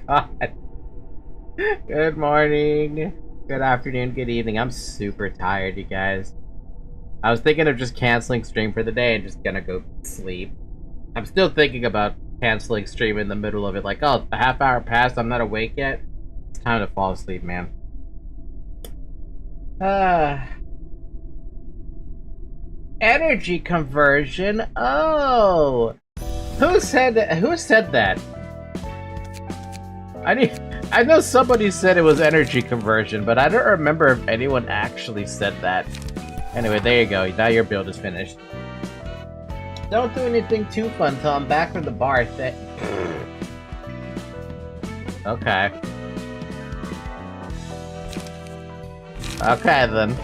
God. Good morning, good afternoon, good evening. I'm super tired, you guys. I was thinking of just canceling stream for the day and just gonna go sleep. I'm still thinking about canceling stream in the middle of it, like, oh, a half hour passed, I'm not awake yet. It's time to fall asleep, man. Energy conversion. Oh, who said that? I know somebody said it was energy conversion, but I don't remember if anyone actually said that. Anyway, there you go. Now your build is finished. Don't do anything too fun till I'm back from the bar. Okay. Okay, then.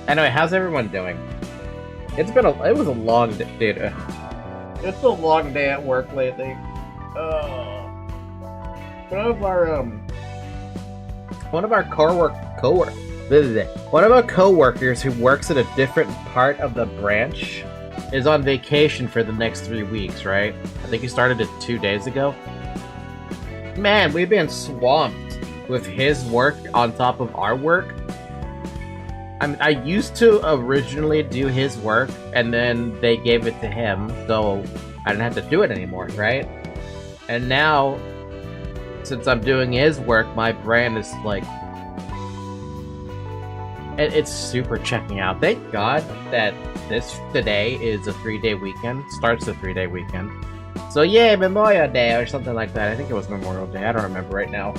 Anyway, how's everyone doing? It was a long day. It's a long day at work lately. One of our coworkers who works at a different part of the branch is on vacation for the next 3 weeks, right? I think he started it 2 days ago. Man, we've been swamped with his work on top of our work. I used to originally do his work, and then they gave it to him, so I didn't have to do it anymore, right? And now, since I'm doing his work, my brand is like... It's super checking out. Thank God that today is a 3-day weekend. Starts a 3-day weekend. So yeah, Memorial Day or something like that. I think it was Memorial Day. I don't remember right now.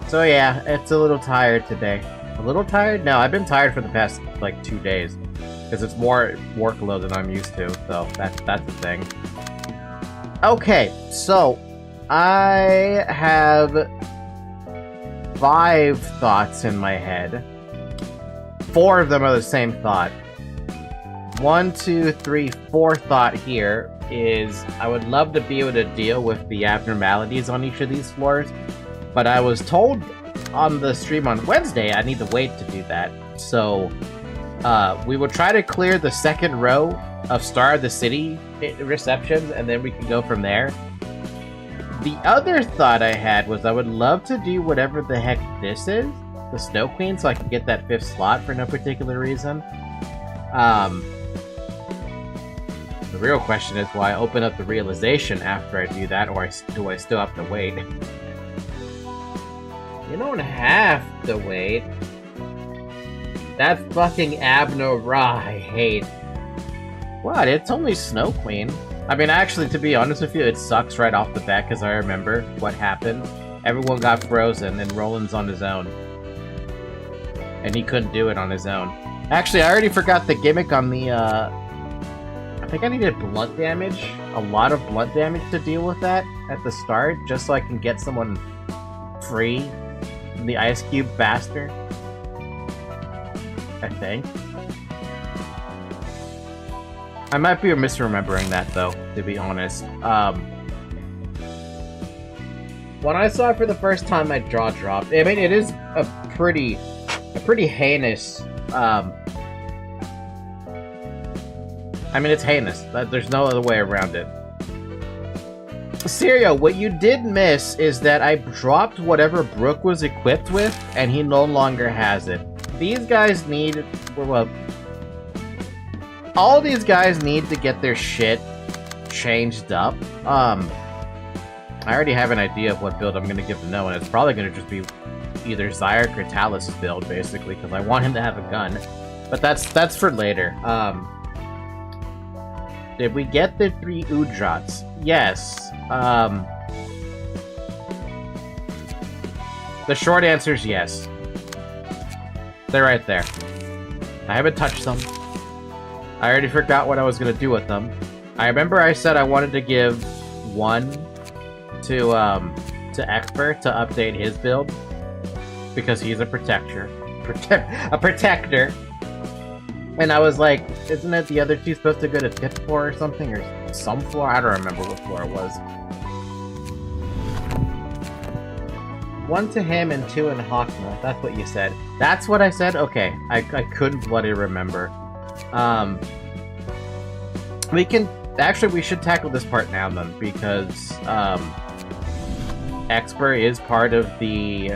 So yeah, it's a little tired today. A little tired? No, I've been tired for the past, like, 2 days. Because it's more workload than I'm used to, so that's the thing. Okay, so I have 5 thoughts in my head. 4 of them are the same thought. 1, 2, 3, 4 thought here is I would love to be able to deal with the abnormalities on each of these floors, but I was told on the stream on Wednesday I need to wait to do that. So we will try to clear the second row of Star of the City receptions, and then we can go from there. The other thought I had was I would love to do whatever the heck this is, the Snow Queen, so I can get that 5th slot for no particular reason. The real question is, will I open up the realization after I do that, or do I still have to wait? You don't have to wait. That fucking Abno Ra I hate. What? It's only Snow Queen. I mean, actually, to be honest with you, it sucks right off the bat, because I remember what happened. Everyone got frozen, and Roland's on his own. And he couldn't do it on his own. Actually, I already forgot the gimmick on the, I think I needed blunt damage. A lot of blunt damage to deal with that at the start, just so I can get someone free from the ice cube faster. I think. I might be misremembering that, though, to be honest. When I saw it for the first time, my jaw dropped. I mean, it is a pretty heinous, I mean, it's heinous. There's no other way around it. Serio, what you did miss is that I dropped whatever Brooke was equipped with, and he no longer has it. These guys need... well, all these guys need to get their shit changed up. I already have an idea of what build I'm gonna give to Noah, and it's probably gonna just be either Zyrek or Talus' build, basically, because I want him to have a gun. But that's for later. Did we get the 3 Udrats? Yes. The short answer is yes. They're right there. I haven't touched them. I already forgot what I was gonna do with them. I remember I said I wanted to give 1 to Expert to update his build, because he's a protector. A protector. And I was like, isn't it the other 2 supposed to go to 5th floor or something? Or some floor? I don't remember what floor it was. 1 to him and 2 in Hakma. That's what you said. That's what I said? Okay. I couldn't bloody remember. We can... Actually, we should tackle this part now, then, because, Expert is part of the...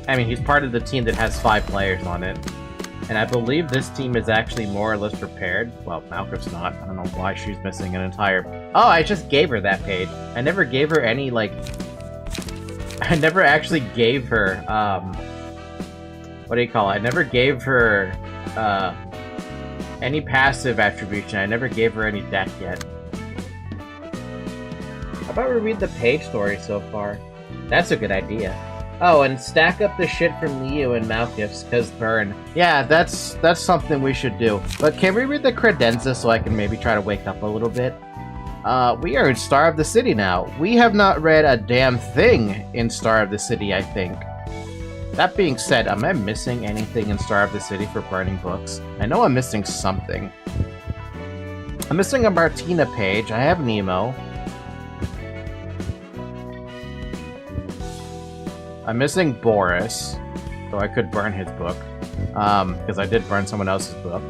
I mean, he's part of the team that has 5 players on it. And I believe this team is actually more or less prepared. Well, Malcolm's not. I don't know why she's missing an entire... Oh, I just gave her that page. I never gave her any, like... I never actually gave her, what do you call it? I never gave her, any passive attribution. I never gave her any deck yet. How about we read the page story so far? That's a good idea. Oh, and stack up the shit from Liu and Malkif's, cause burn. Yeah, that's something we should do. But can we read the credenza so I can maybe try to wake up a little bit? We are in Star of the City now. We have not read a damn thing in Star of the City, I think. That being said, am I missing anything in Star of the City for burning books? I know I'm missing something. I'm missing a Martina page. I have Nemo. I'm missing Boris, so I could burn his book, because I did burn someone else's book.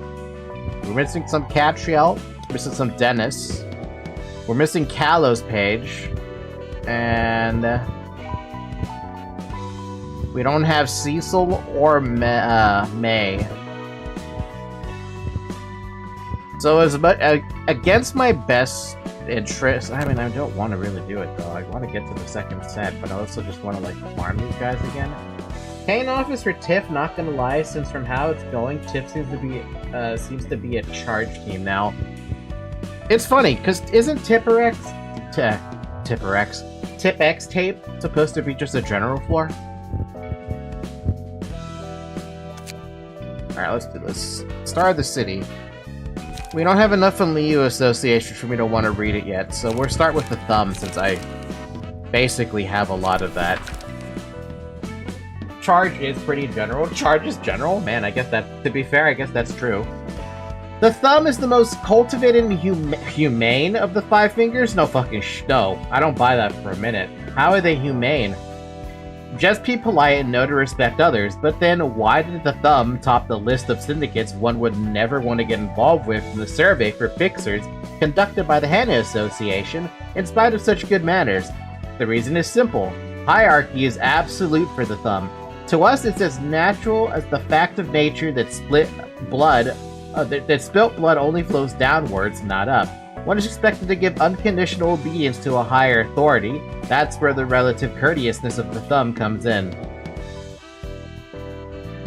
We're missing some Catriel, missing some Dennis. We're missing Callow's page, and we don't have Cecil or May. So as against my best interest, I mean, I don't want to really do it though. I want to get to the second set, but I also just want to like farm these guys again. Paying office for Tiff, not gonna lie, since from how it's going, Tiff seems to be a charge team now. It's funny, because isn't Tipex tape supposed to be just a general floor? Alright, let's do this. Star of the City. We don't have enough in Liu Association for me to want to read it yet, so we'll start with the thumb, since I basically have a lot of that. Charge is pretty general. Charge is general? Man, I guess that, to be fair, I guess that's true. The thumb is the most cultivated and humane of the 5 fingers? No fucking no. I don't buy that for a minute. How are they humane? Just be polite and know to respect others, but then why did the thumb top the list of syndicates one would never want to get involved with in the survey for fixers conducted by the Hannah Association, in spite of such good manners? The reason is simple. Hierarchy is absolute for the thumb. To us, it's as natural as the fact of nature that spilt blood only flows downwards, not up. One is expected to give unconditional obedience to a higher authority. That's where the relative courteousness of the thumb comes in.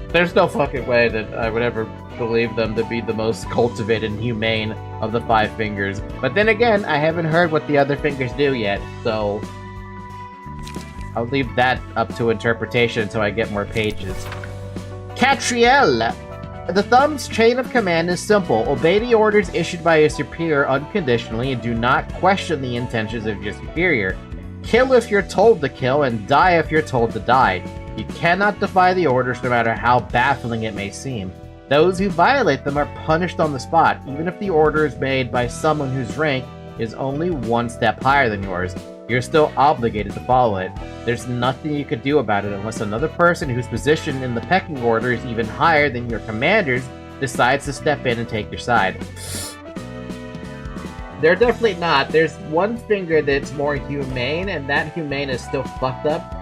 There's no fucking way that I would ever believe them to be the most cultivated and humane of the 5 fingers. But then again, I haven't heard what the other fingers do yet, so I'll leave that up to interpretation until I get more pages. Catriel! The thumb's chain of command is simple. Obey the orders issued by your superior unconditionally and do not question the intentions of your superior. Kill if you're told to kill and die if you're told to die. You cannot defy the orders no matter how baffling it may seem. Those who violate them are punished on the spot, even if the order is made by someone whose rank is only 1 step higher than yours. You're still obligated to follow it. There's nothing you could do about it unless another person whose position in the pecking order is even higher than your commander's decides to step in and take your side. They're definitely not. There's one finger that's more humane, and that humane is still fucked up,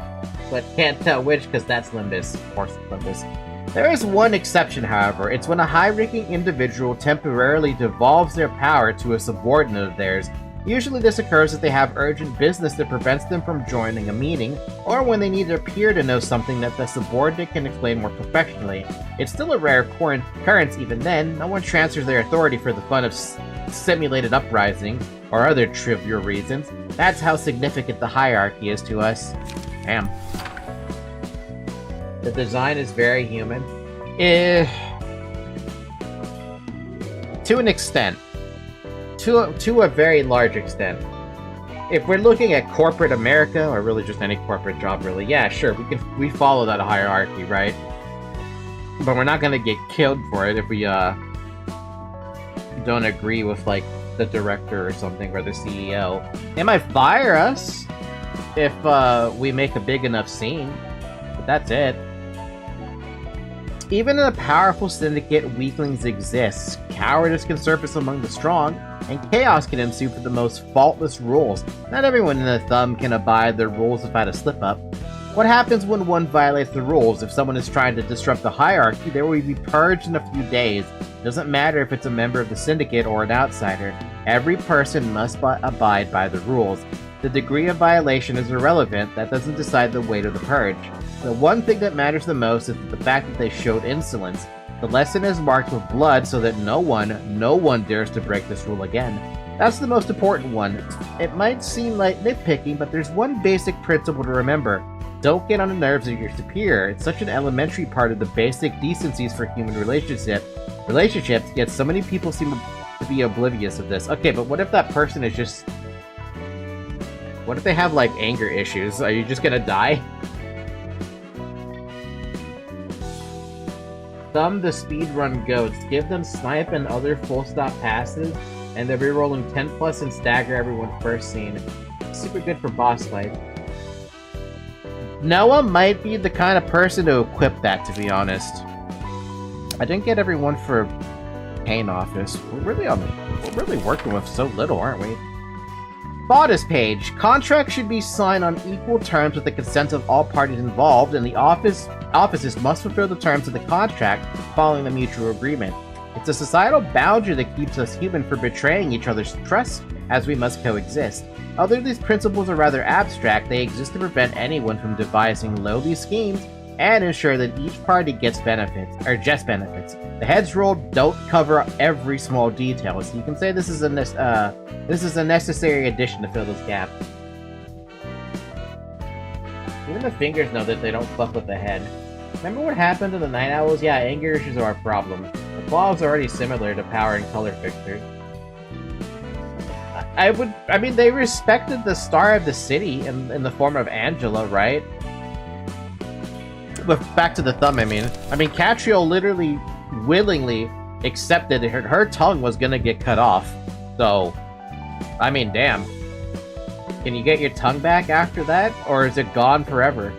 but can't tell which because that's Limbus. Of course it's Limbus. There is one exception, however. It's when a high-ranking individual temporarily devolves their power to a subordinate of theirs. Usually this occurs if they have urgent business that prevents them from joining a meeting, or when they need their peer to know something that the subordinate can explain more professionally. It's still a rare occurrence even then. No one transfers their authority for the fun of simulated uprising, or other trivial reasons. That's how significant the hierarchy is to us. Damn. The design is very human. To an extent. To a very large extent. If we're looking at corporate America, or really just any corporate job really, yeah, sure, we follow that hierarchy, right? But we're not gonna get killed for it if we don't agree with like the director or something, or the CEO. They might fire us, if we make a big enough scene. But that's it. Even in a powerful syndicate, weaklings exist. Cowardice can surface among the strong, and chaos can ensue for the most faultless rules. Not everyone in the thumb can abide the rules without a slip-up. What happens when one violates the rules? If someone is trying to disrupt the hierarchy, they will be purged in a few days. It doesn't matter if it's a member of the syndicate or an outsider. Every person must abide by the rules. The degree of violation is irrelevant. That doesn't decide the weight of the purge. The one thing that matters the most is the fact that they showed insolence. The lesson is marked with blood so that no one dares to break this rule again. That's the most important one. It might seem like nitpicking, but there's one basic principle to remember. Don't get on the nerves of your superior. It's such an elementary part of the basic decencies for human relationships, yet so many people seem to be oblivious of this. Okay, but what if that person is just... What if they have, like, anger issues? Are you just gonna die? Thumb the speedrun goats. Give them snipe and other full stop passes, and they're rerolling 10 plus and stagger everyone first scene. Super good for boss fight. Noah might be the kind of person to equip that, to be honest. I didn't get everyone for Pain Office. We're really working with so little, aren't we? Status page. Contracts should be signed on equal terms with the consent of all parties involved, and the offices must fulfill the terms of the contract following the mutual agreement. It's a societal boundary that keeps us human from betraying each other's trust, as we must coexist. Although these principles are rather abstract, they exist to prevent anyone from devising lowly schemes and ensure that each party gets benefits, or just benefits. The heads rolled don't cover every small detail, so you can say this is a necessary addition to fill this gap. Even the fingers know that they don't fuck with the head. Remember what happened to the Night Owls? Yeah, anger issues are a problem. The claw is already similar to power and color fixtures. I mean, they respected the star of the city in the form of Angela, right? But back to the thumb, I mean, Catriel literally, willingly accepted her tongue was gonna get cut off. So, I mean, damn. Can you get your tongue back after that? Or is it gone forever?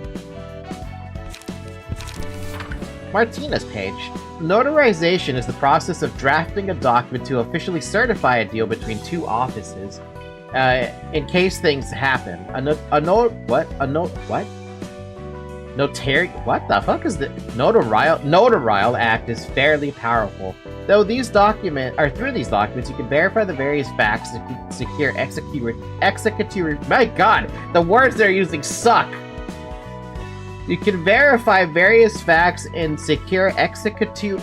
Martina's page. Notarization is the process of drafting a document to officially certify a deal between two offices, in case things happen. What the fuck is the notarial act is fairly powerful. Though through these documents you can verify the various facts to secure executory. My god, the words they're using suck. You can verify various facts and secure executory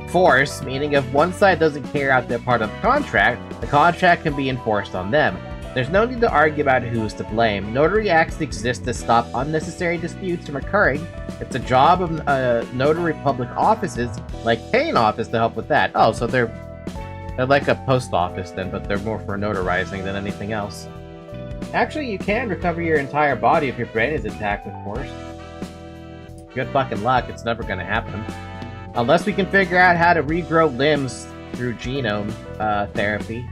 force, meaning if one side doesn't carry out their part of the contract can be enforced on them. There's no need to argue about who's to blame. Notary acts exist to stop unnecessary disputes from occurring. It's a job of notary public offices, like Pain Office, to help with that. Oh, so they're like a post office then, but they're more for notarizing than anything else. Actually, you can recover your entire body if your brain is intact, of course. Good fucking luck, it's never gonna happen. Unless we can figure out how to regrow limbs through genome therapy.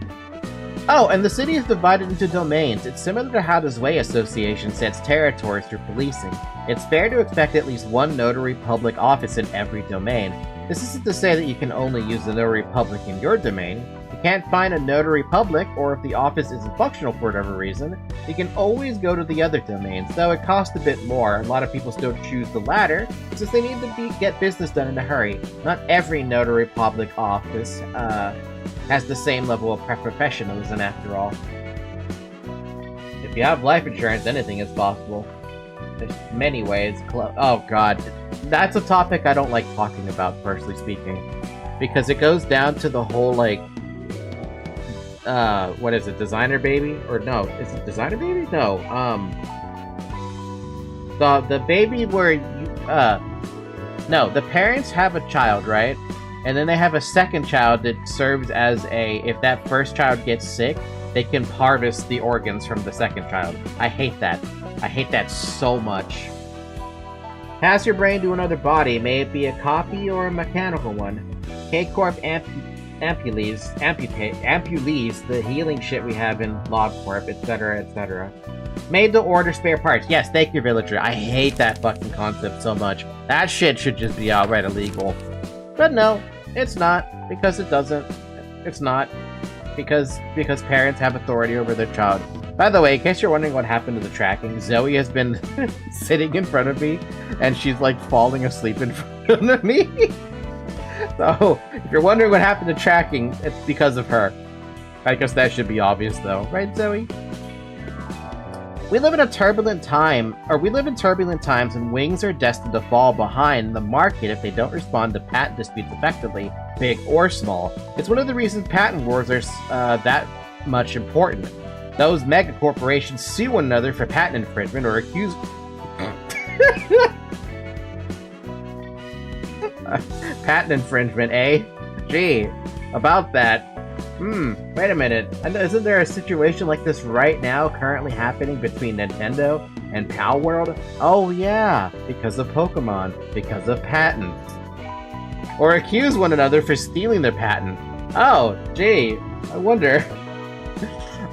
Oh, and the city is divided into domains. It's similar to how the Zwei Association sets territories through policing. It's fair to expect at least one notary public office in every domain. This isn't to say that you can only use the notary public in your domain. If you can't find a notary public, or if the office isn't functional for whatever reason, you can always go to the other domains, though it costs a bit more. A lot of people still choose the latter, since they need to get business done in a hurry. Not every notary public office has the same level of professionalism after all. If you have life insurance, anything is possible. There's many ways. Oh god. That's a topic I don't like talking about, personally speaking. Because it goes down to the whole, like... what is it? Designer Baby? Or no, is it Designer Baby? No, the baby where you, no, the parents have a child, right? And then they have a second child that serves as if that first child gets sick, they can harvest the organs from the second child. I hate that. I hate that so much. Pass your brain to another body, may it be a copy or a mechanical one. K-Corp ampulees, the healing shit we have in LogCorp, etc., etc. Made to order spare parts. Yes, thank you, villager. I hate that fucking concept so much. That shit should just be outright illegal. But no, it's not, because it doesn't. It's not, because parents have authority over their child. By the way, in case you're wondering what happened to the tracking, Zoe has been sitting in front of me, and she's like falling asleep in front of me. So, if you're wondering what happened to tracking, it's because of her. I guess that should be obvious though, right, Zoe? We live in turbulent times, and wings are destined to fall behind the market if they don't respond to patent disputes effectively, big or small. It's one of the reasons patent wars are that much important. Those mega corporations sue one another for patent infringement or accuse... patent infringement, eh? Gee, about that. Wait a minute. Isn't there a situation like this right now currently happening between Nintendo and Pal World? Oh yeah, because of Pokemon, because of patents. Or accuse one another for stealing their patent. Oh, gee, I wonder.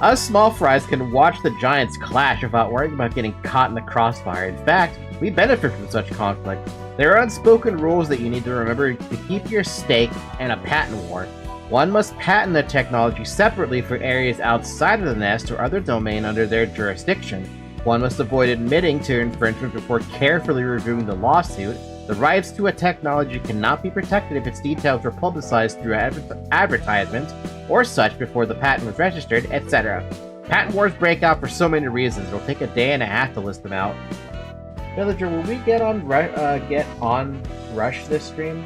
Us small fries can watch the giants clash without worrying about getting caught in the crossfire. In fact, we benefit from such conflict. There are unspoken rules that you need to remember to keep your stake in a patent war. One must patent the technology separately for areas outside of the nest or other domain under their jurisdiction. One must avoid admitting to infringement before carefully reviewing the lawsuit. The rights to a technology cannot be protected if its details were publicized through advertisement or such before the patent was registered, etc. Patent wars break out for so many reasons. It'll take a day and a half to list them out. Villager, will we get on Rush this stream?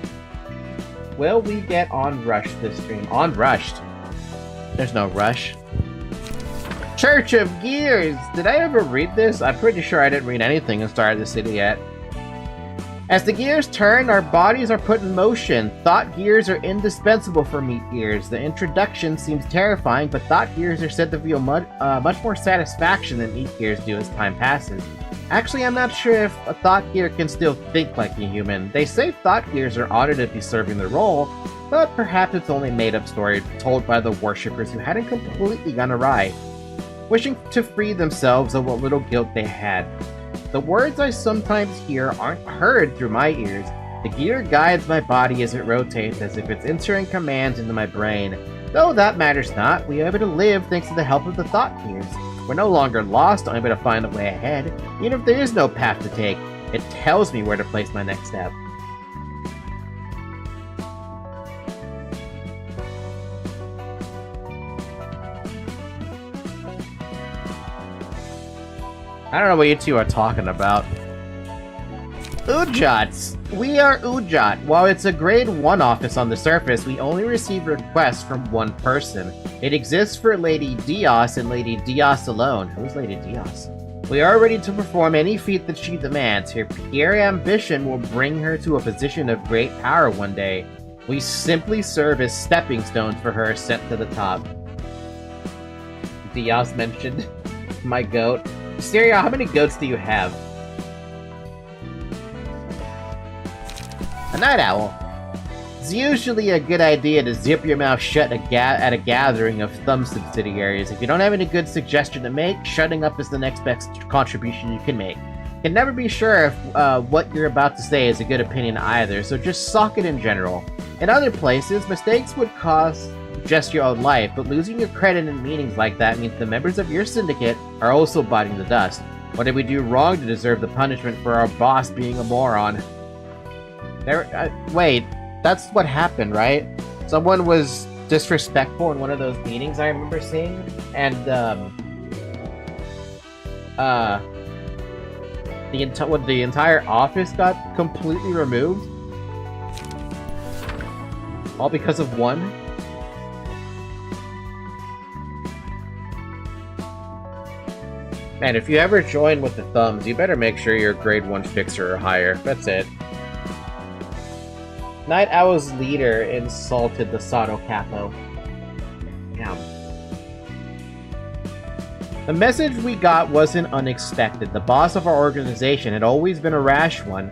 Will we get on Rush this stream? On Rushed. There's no Rush. Church of Gears! Did I ever read this? I'm pretty sure I didn't read anything in Star of the City yet. As the gears turn, our bodies are put in motion. Thought gears are indispensable for meat gears. The introduction seems terrifying, but thought gears are said to feel much more satisfaction than meat gears do as time passes. Actually, I'm not sure if a thought gear can still think like a human. They say thought gears are honored to be serving the role, but perhaps it's only a made-up story told by the worshippers who hadn't completely gone awry, wishing to free themselves of what little guilt they had. The words I sometimes hear aren't heard through my ears. The gear guides my body as it rotates, as if it's entering commands into my brain. Though that matters not, we are able to live thanks to the help of the thought gears. We're no longer lost, I'm able to find a way ahead. Even if there is no path to take, it tells me where to place my next step. I don't know what you two are talking about. Ujots! We are Ujot. While it's a grade 1 office on the surface, we only receive requests from one person. It exists for Lady Dios and Lady Dios alone. Who's Lady Dios? We are ready to perform any feat that she demands. Her pure ambition will bring her to a position of great power one day. We simply serve as stepping stones for her ascent to the top. Dios mentioned my goat. Stereo, how many goats do you have? A night owl. It's usually a good idea to zip your mouth shut at a gathering of thumb subsidiaries. If you don't have any good suggestion to make, shutting up is the next best contribution you can make. You can never be sure if what you're about to say is a good opinion either, so just sock it in general. In other places, mistakes would cost just your own life, but losing your credit in meetings like that means the members of your syndicate are also biting the dust. What did we do wrong to deserve the punishment for our boss being a moron? Wait, that's what happened, right? Someone was disrespectful in one of those meetings I remember seeing, and the entire office got completely removed, all because of one. Man, if you ever join with the thumbs, you better make sure you're grade 1 fixer or higher. That's it. Night Owl's leader insulted the Sato Capo. Damn. The message we got wasn't unexpected. The boss of our organization had always been a rash one.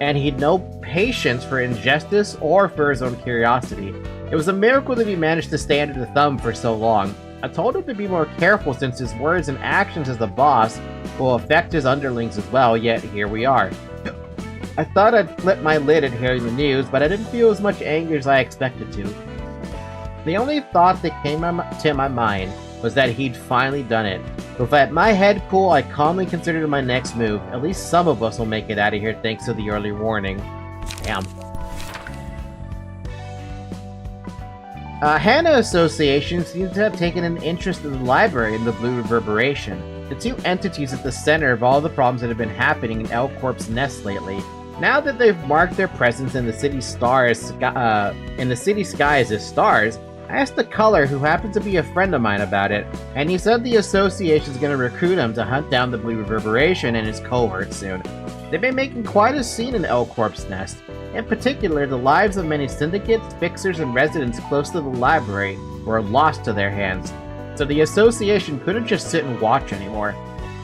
and he'd no patience for injustice or for his own curiosity. It was a miracle that he managed to stay under the thumb for so long. I told him to be more careful since his words and actions as the boss will affect his underlings as well, yet here we are. I thought I'd flip my lid at hearing the news, but I didn't feel as much anger as I expected to. The only thought that came to my mind was that he'd finally done it. With at my head cool, I calmly considered my next move. At least some of us will make it out of here thanks to the early warning. Damn. Hana Association seems to have taken an interest in the library and the Blue Reverberation, the two entities at the center of all the problems that have been happening in L Corp's nest lately. Now that they've marked their presence in the city skies as stars, I asked the Color, who happens to be a friend of mine, about it, and he said the association's gonna recruit him to hunt down the Blue Reverberation and his cohort soon. They've been making quite a scene in L Corp's nest. In particular, the lives of many syndicates, fixers, and residents close to the library were lost to their hands. So the association couldn't just sit and watch anymore.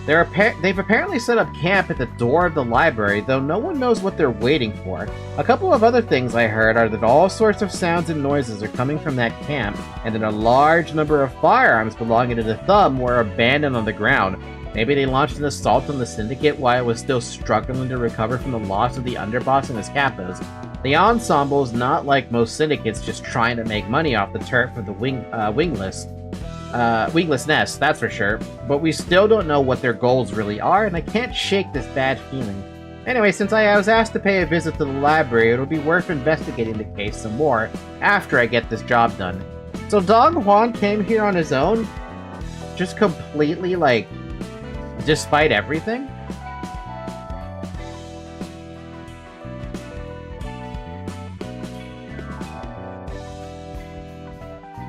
They've apparently set up camp at the door of the library, though no one knows what they're waiting for. A couple of other things I heard are that all sorts of sounds and noises are coming from that camp, and that a large number of firearms belonging to the Thumb were abandoned on the ground. Maybe they launched an assault on the Syndicate while it was still struggling to recover from the loss of the Underboss and his Kappas. The ensemble is not like most syndicates just trying to make money off the turf of the wingless nest, that's for sure, but we still don't know what their goals really are, and I can't shake this bad feeling. Anyway, since I was asked to pay a visit to the library, it'll be worth investigating the case some more after I get this job done. So Dong Juan came here on his own? Just completely, like, despite everything?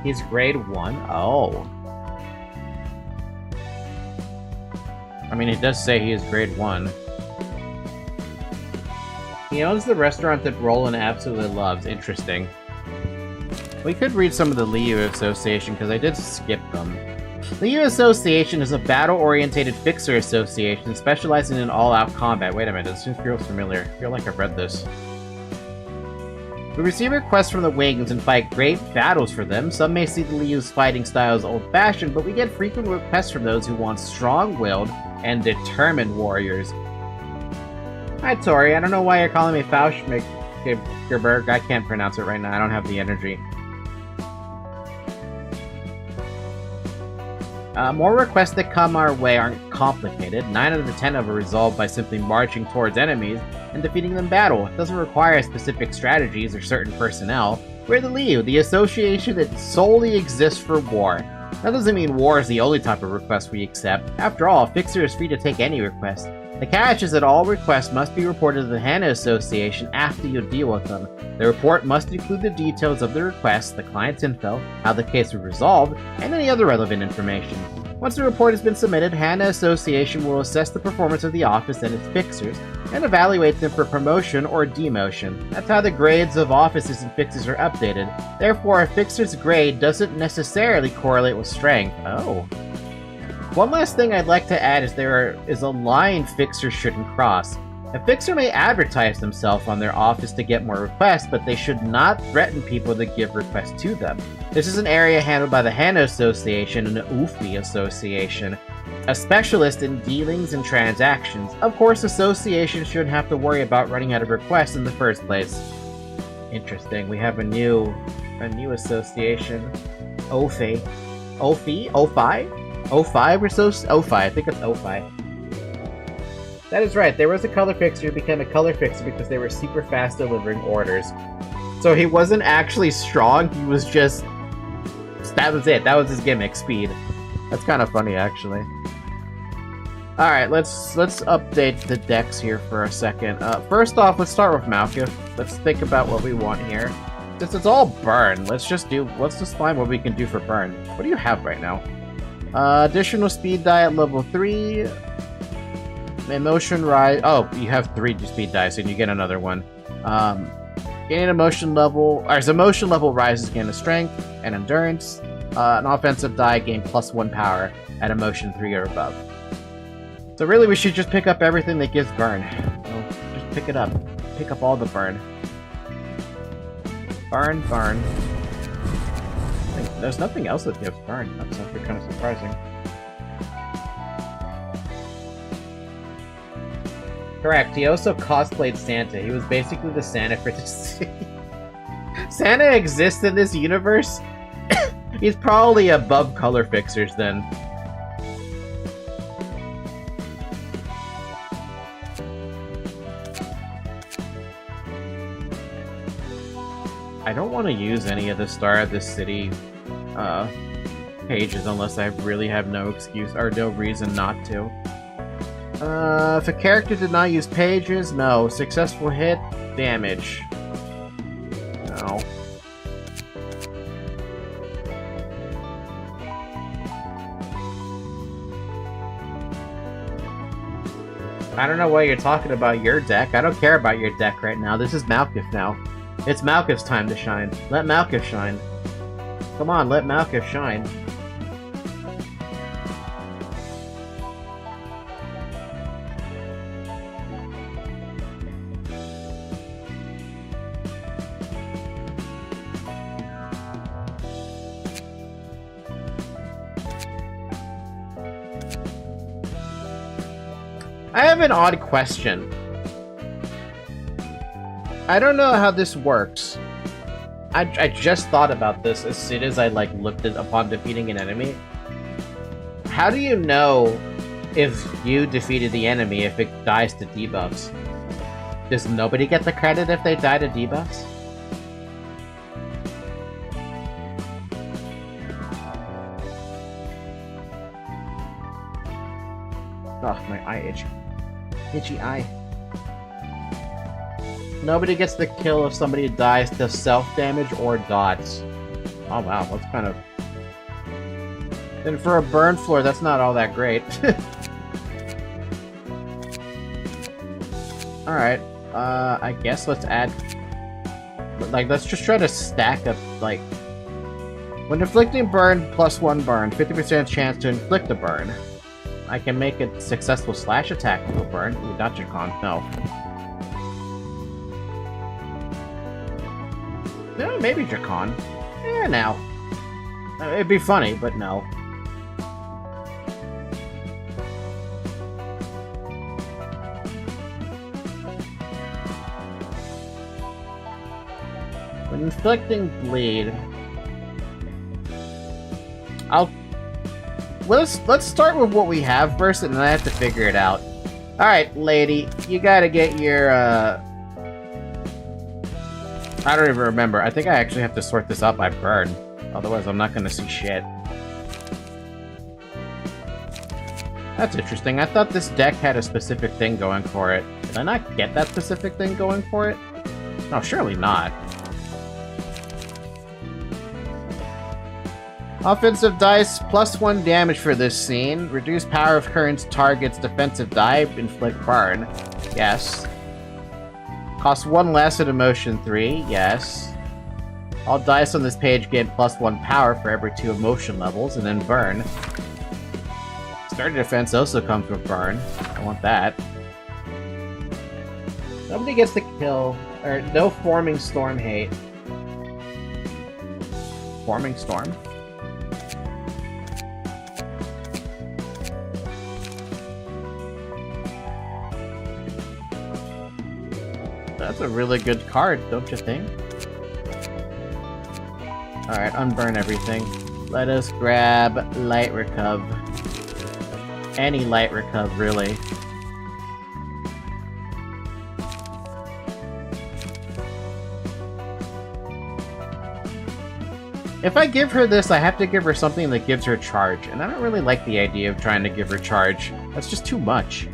He's grade 1? Oh. I mean, it does say he is grade 1. He owns the restaurant that Roland absolutely loves. Interesting. We could read some of the Liu Association, because I did skip them. Liu Association is a battle-oriented fixer association specializing in all-out combat. Wait a minute, this feels familiar. I feel like I've read this. We receive requests from the Wings and fight great battles for them. Some may see the Liu's fighting style as old-fashioned, but we get frequent requests from those who want strong-willed and determined warriors. Hi, Tori. I don't know why you're calling me Fauschmickerberg. I can't pronounce it right now. I don't have the energy. More requests that come our way aren't complicated. 9 out of the 10 of them are resolved by simply marching towards enemies and defeating them in battle. It doesn't require specific strategies or certain personnel. We're the Liu, the association that solely exists for war. That doesn't mean war is the only type of request we accept. After all, a fixer is free to take any request. The catch is that all requests must be reported to the Hana Association after you deal with them. The report must include the details of the request, the client's info, how the case was resolved, and any other relevant information. Once the report has been submitted, Hana Association will assess the performance of the office and its fixers, and evaluate them for promotion or demotion. That's how the grades of offices and fixers are updated. Therefore, a fixer's grade doesn't necessarily correlate with strength. Oh. One last thing I'd like to add is there is a line fixers shouldn't cross. A fixer may advertise themselves on their office to get more requests, but they should not threaten people to give requests to them. This is an area handled by the Hana Association and the Ufi Association, a specialist in dealings and transactions. Of course, associations shouldn't have to worry about running out of requests in the first place. Interesting. We have a new association. Ofi? O5? O5 or so? O5. I think it's O5. That is right. There was a color fixer who became a color fixer because they were super fast delivering orders. So he wasn't actually strong. He was just... That was it. That was his gimmick, speed. That's kind of funny, actually. Alright, let's update the decks here for a second. First off, let's start with Malkuth. Let's think about what we want here. Since it's all burn, let's just find what we can do for burn. What do you have right now? Additional speed die at level 3. Emotion rise. Oh, you have 3 speed dice, and you get another one. Gain emotion level. As emotion level rises, gain a strength and endurance. An offensive die, gain +1 power at emotion 3 or above. So really, we should just pick up everything that gives burn. Well, just pick it up. pick up all the burn. Burn, burn. There's nothing else that gives burn. That's actually kind of surprising. Correct, he also cosplayed Santa. He was basically the Santa for this city. Santa exists in this universe? He's probably above color fixers then. I don't want to use any of the Star of the City pages unless I really have no excuse or no reason not to. If a character did not use pages, no. Successful hit, damage. No. I don't know why you're talking about your deck. I don't care about your deck right now. This is Malkuth now. It's Malkuth's time to shine. Let Malkuth shine. Come on, let Malkuth shine. I have an odd question. I don't know how this works. I just thought about this as soon as I looked upon defeating an enemy. How do you know if you defeated the enemy if it dies to debuffs? Does nobody get the credit if they die to debuffs? Oh, my eye itch. Itchy eye. Nobody gets the kill if somebody dies to self-damage or dots. Oh wow, that's kind of... And for a burn floor, that's not all that great. Alright, I guess let's add... let's just try to stack up, when inflicting burn, +1 burn, 50% chance to inflict a burn. I can make a successful slash attack with a burn. Ooh, not Jacon, no. No, maybe Jacon. Yeah, now. It'd be funny, but no. When inflicting bleed, let's start with what we have first, and then I have to figure it out. All right, lady, you gotta get your I don't even remember. I think I actually have to sort this out by burn. Otherwise, I'm not gonna see shit. That's interesting. I thought this deck had a specific thing going for it. Did I not get that specific thing going for it? No, surely not. Offensive dice, +1 damage for this scene. Reduce power of current target's defensive die, inflict burn. Yes. Costs 1 less at emotion 3, yes. All dice on this page gain +1 power for every 2 emotion levels, and then burn. Starter defense also comes with burn. I want that. Nobody gets the kill, or no forming storm hate. Forming storm? That's a really good card, don't you think? Alright, unburn everything. Let us grab light recuv. Any light recuv, really. If I give her this, I have to give her something that gives her charge, and I don't really like the idea of trying to give her charge. That's just too much.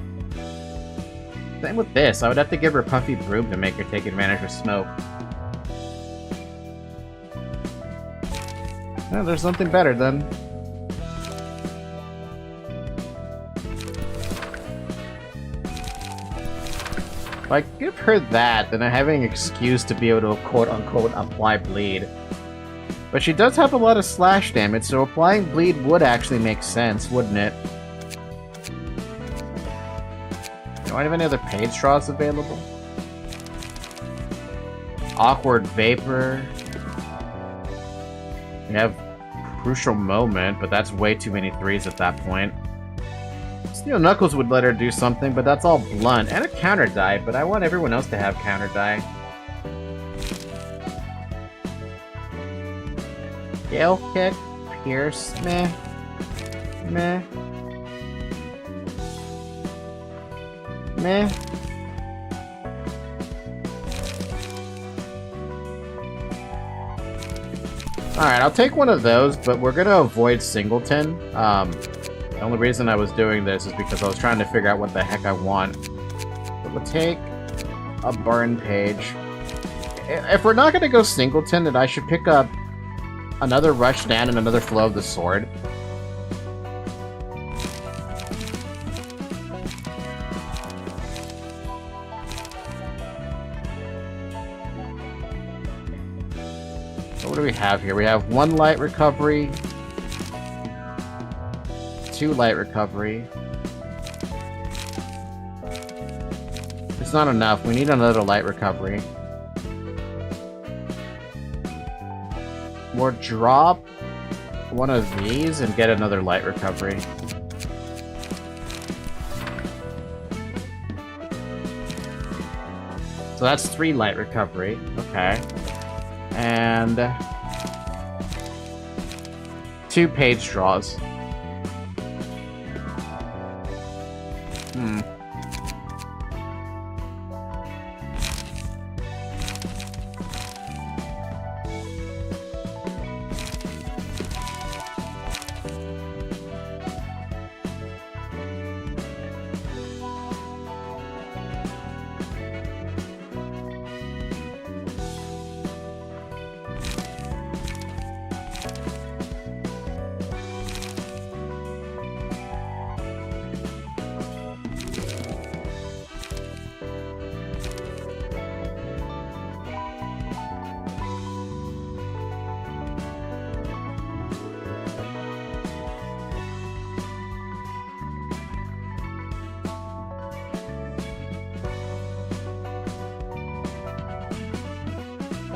Same with this. I would have to give her Puffy Broom to make her take advantage of smoke. Yeah, there's something better then. If I give her that, then I have an excuse to be able to quote-unquote apply bleed. But she does have a lot of slash damage, so applying bleed would actually make sense, wouldn't it? Do I have any other page draws available? Awkward Vapor. We have Crucial Moment, but that's way too many 3s at that point. Steel Knuckles would let her do something, but that's all blunt. And a counter die, but I want everyone else to have counter die. Gale Kick, Pierce, meh. Meh. Meh. Alright, I'll take one of those, but we're gonna avoid Singleton. The only reason I was doing this is because I was trying to figure out what the heck I want. But we'll take a burn page. If we're not gonna go Singleton, then I should pick up another Rush Down and another Flow of the Sword. So what do we have here? We have 1 light recovery, 2 light recovery. It's not enough. We need another light recovery. Or drop one of these and get another light recovery. So that's 3 light recovery. Okay. And 2 page draws.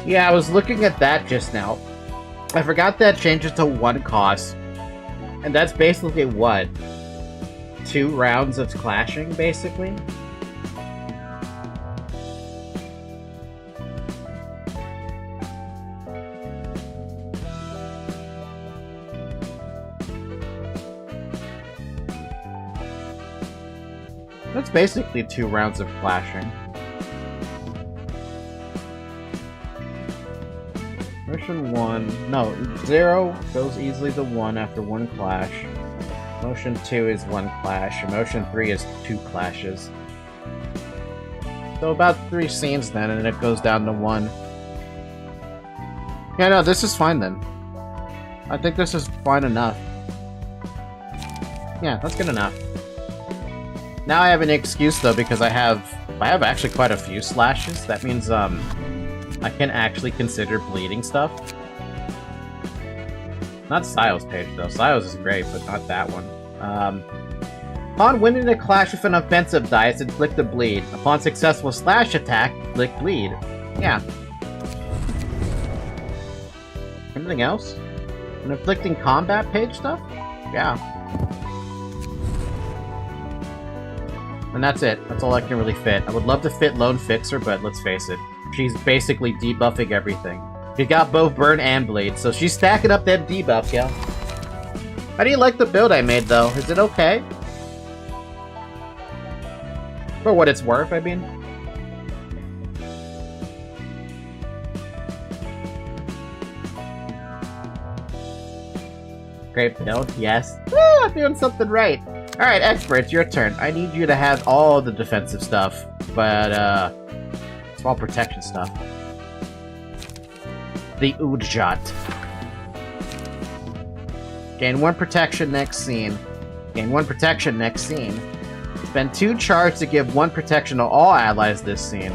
Yeah, I was looking at that just now. I forgot that changes to 1 cost. And that's basically what? 2 rounds of clashing, basically? That's basically 2 rounds of clashing. Motion 1, no, 0 goes easily to 1 after 1 clash. Motion 2 is 1 clash, and motion 3 is 2 clashes. So about 3 scenes then, and it goes down to 1. Yeah, no, this is fine then. I think this is fine enough. Yeah, that's good enough. Now I have an excuse though, because I have actually quite a few slashes. That means, I can actually consider bleeding stuff. Not Styles page, though. Styles is great, but not that one. Upon winning a clash with an offensive dice, inflict a bleed. Upon successful slash attack, inflict bleed. Yeah. Anything else? An inflicting combat page stuff? Yeah. And that's it. That's all I can really fit. I would love to fit Lone Fixer, but let's face it. She's basically debuffing everything. She got both burn and bleed, so she's stacking up that debuff, yeah. How do you like the build I made, though? Is it okay? For what it's worth, I mean. Great build, yes. Woo, I'm doing something right. Alright, Expert, it's your turn. I need you to have all the defensive stuff, but, it's all protection stuff. The Udjat. Gain 1 protection next scene. Gain 1 protection next scene. Spend 2 charge to give 1 protection to all allies this scene.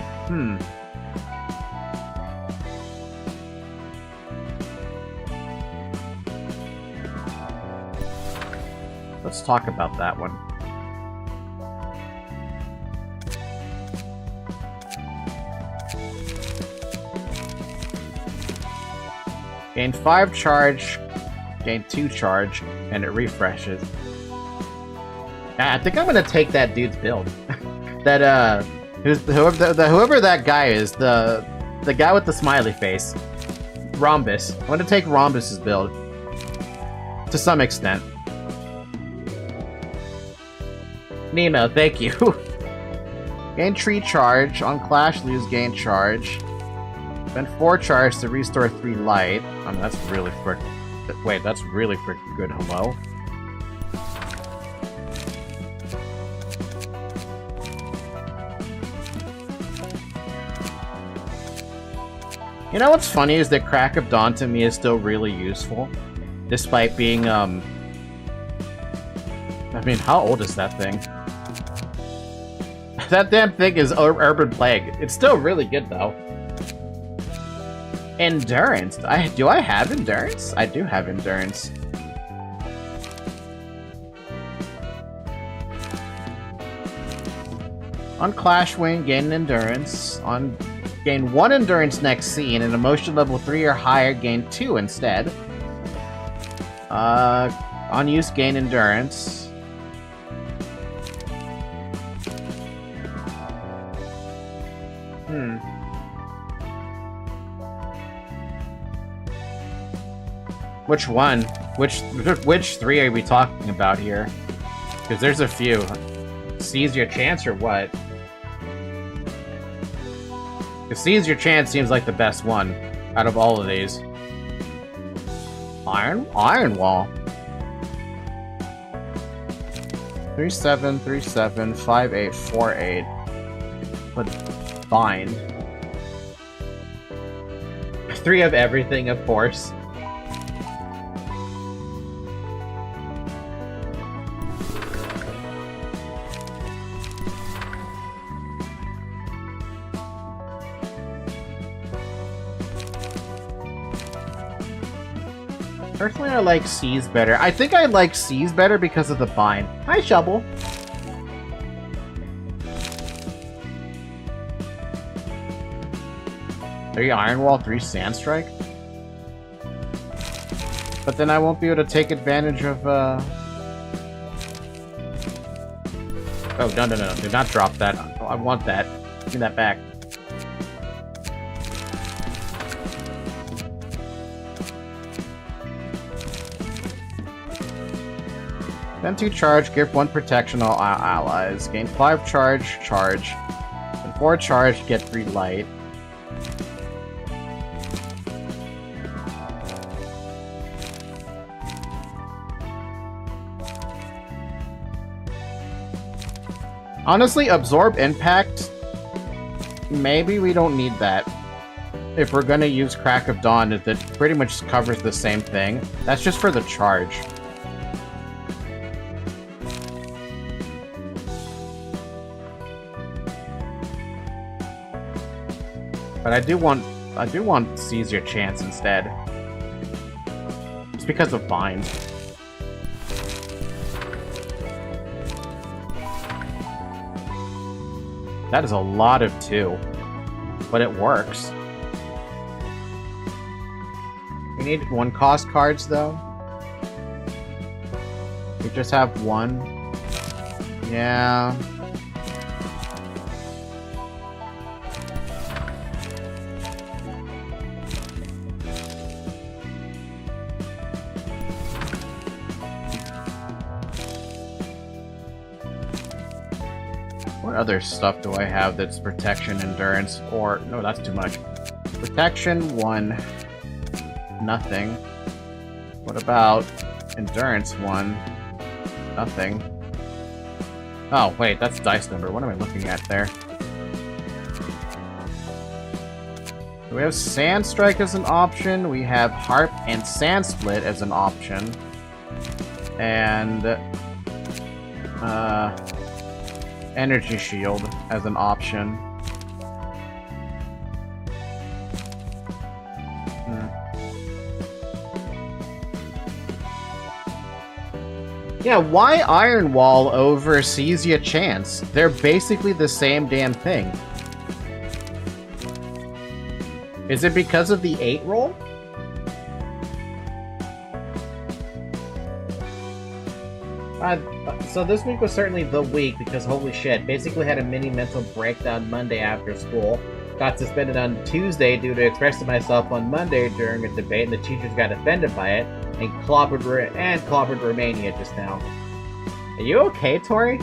Let's talk about that one. Gain 5 charge, gain 2 charge, and it refreshes. I think I'm gonna take that dude's build. That whoever that guy is, the guy with the smiley face, Rhombus. I'm gonna take Rhombus's build to some extent. Nemo, thank you. Gain 3 charge on Clash. Lose gain charge. Then 4 charge to restore 3 light. I mean, that's really wait, that's really freaking good. Hello. You know what's funny is that Crack of Dawn to me is still really useful, despite being, I mean, how old is that thing? That damn thing is Urban Plague. It's still really good, though. Endurance. Do I have Endurance? I do have Endurance. On Clash Wing, gain Endurance. On gain 1 Endurance next scene, and emotion level 3 or higher, gain 2 instead. On use, gain Endurance. Which one? Which 3 are we talking about here? Because there's a few. Seize your chance or what? Because Seize your chance seems like the best one out of all of these. Iron Wall. 3-7, 3-7, 5-8, 4-8. But bind. 3 of everything, of course. Personally, I like Seize better. I think I like Seize better because of the bind. Hi, Shovel. Three Iron Wall, 3 Sand Strike. But then I won't be able to take advantage of, Oh, no. Do not drop that. I want that. Give me that back. Then 2 charge, give 1 protection all allies. Gain 5 charge, and 4 charge, get 3 light. Honestly, absorb impact. Maybe we don't need that. If we're gonna use Crack of Dawn, it pretty much covers the same thing. That's just for the charge. But I do want Seize Your Chance instead. It's because of Bind. That is a lot of 2. But it works. We need 1 cost cards though. We just have 1. Yeah. What other stuff do I have that's protection, endurance, or... No, that's too much. Protection, 1. Nothing. What about endurance, 1? Nothing. Oh, wait, that's dice number. What am I looking at there? We have Sand Strike as an option. We have Harp and Sand Split as an option. And... Energy Shield as an option. Yeah, why Iron Wall over Seize Your Chance? They're basically the same damn thing. Is it because of the 8 roll? So this week was certainly the week because holy shit, basically had a mini mental breakdown Monday after school. Got suspended on Tuesday due to expressing myself on Monday during a debate, and the teachers got offended by it and clobbered Romania just now. Are you okay, Tori?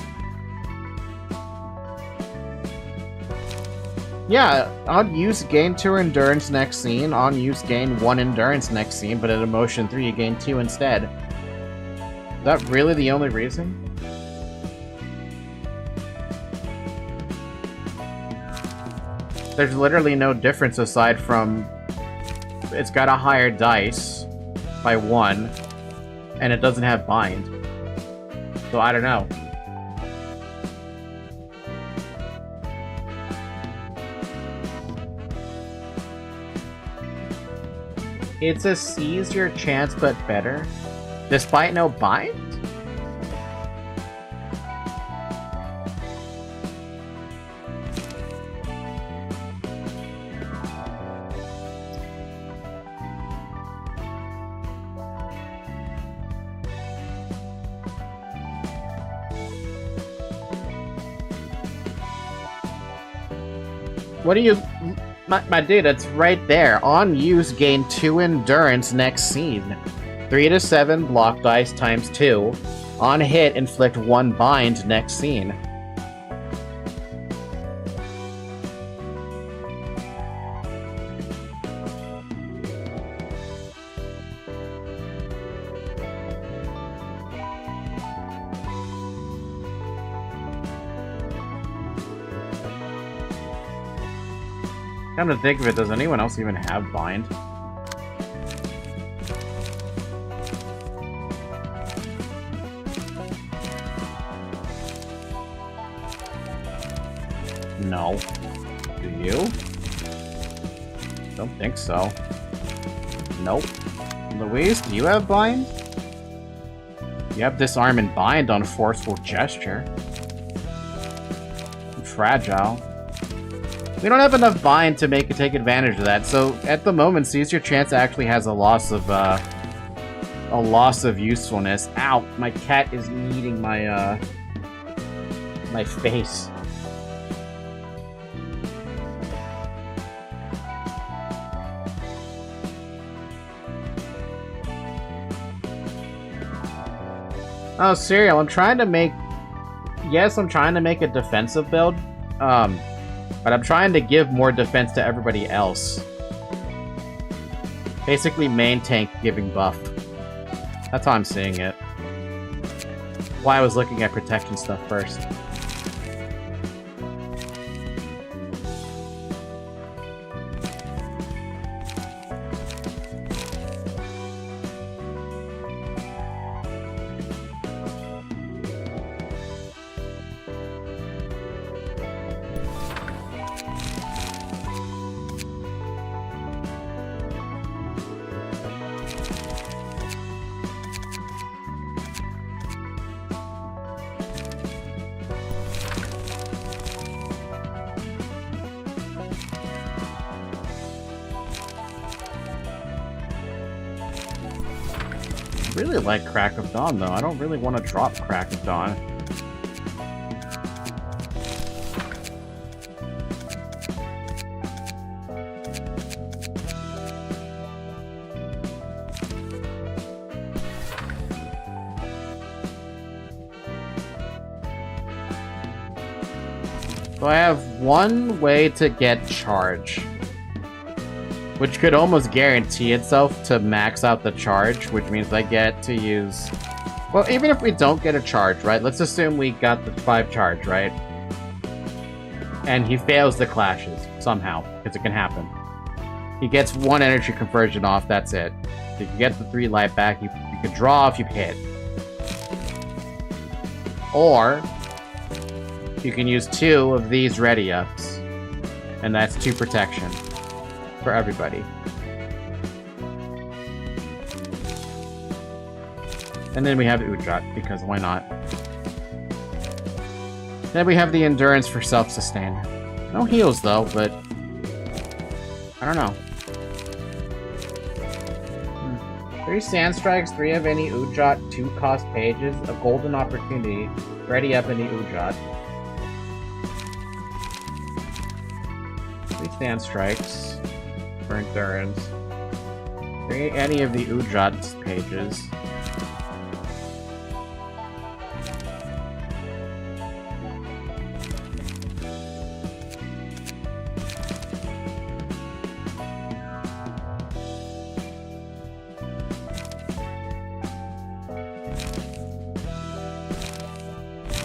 Yeah, on use gain 2 endurance next scene, on use gain 1 endurance next scene, but at emotion 3 you gain 2 instead. Is that really the only reason? There's literally no difference aside from it's got a higher dice by 1, and it doesn't have bind. So I don't know. It's a seize your chance but better, despite no bind? What do you... My dude, it's right there. On use, gain 2 endurance next scene. 3 to 7 block dice times 2. On hit, inflict 1 bind next scene. Come to think of it, does anyone else even have bind? No. Do you? Don't think so. Nope. Louise, do you have bind? You have disarm and bind on forceful gesture. Fragile. We don't have enough bind to take advantage of that, so at the moment, Seize Your Chance actually has a loss of usefulness. Ow! My cat is eating my my face. Oh, Serial, I'm trying to make... Yes, I'm trying to make a defensive build. But I'm trying to give more defense to everybody else. Basically, main tank giving buff. That's how I'm seeing it. Why I was looking at protection stuff first. I really like Crack of Dawn, though. I don't really want to drop Crack of Dawn. So I have one way to get charge, which could almost guarantee itself to max out the charge, which means I get to use... Well, even if we don't get a charge, right? Let's assume we got the 5 charge, right? And he fails the clashes, somehow, because it can happen. He gets 1 energy conversion off, that's it. If you get the 3 life back, you can draw if you hit. Or, you can use 2 of these ready-ups, and that's 2 protection. For everybody. And then we have Ujat, because why not? Then we have the Endurance for self-sustain. No heals, though, but... I don't know. 3 sand strikes, 3 of any Ujat, 2 cost pages, a golden opportunity, ready up any Ujat. 3 sand strikes for endurance. 3 any of the Ujat pages.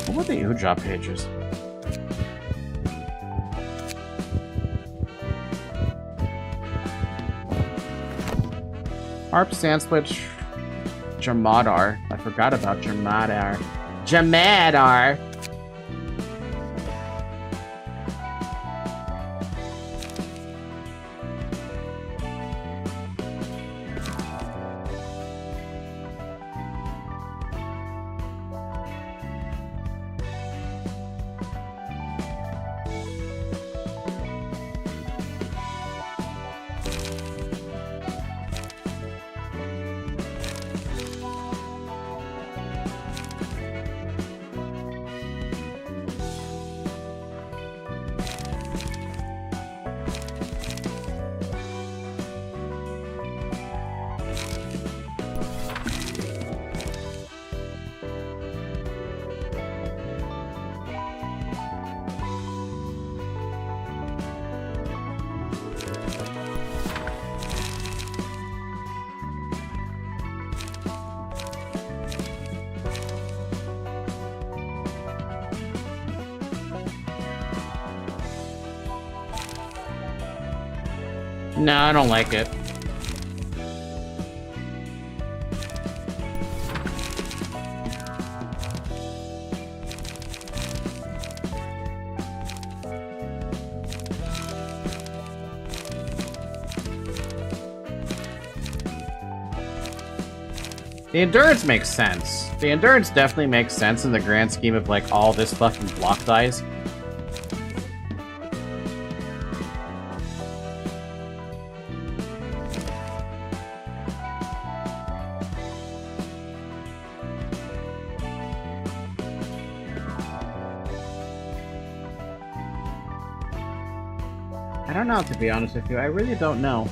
What about the Ujat pages? Harp, Sandsplit, Jamadar. I forgot about Jamadar. Jamadar! No, I don't like it. The endurance makes sense. The endurance definitely makes sense in the grand scheme of, like, all this fucking block dice. I don't know, to be honest with you. I really don't know.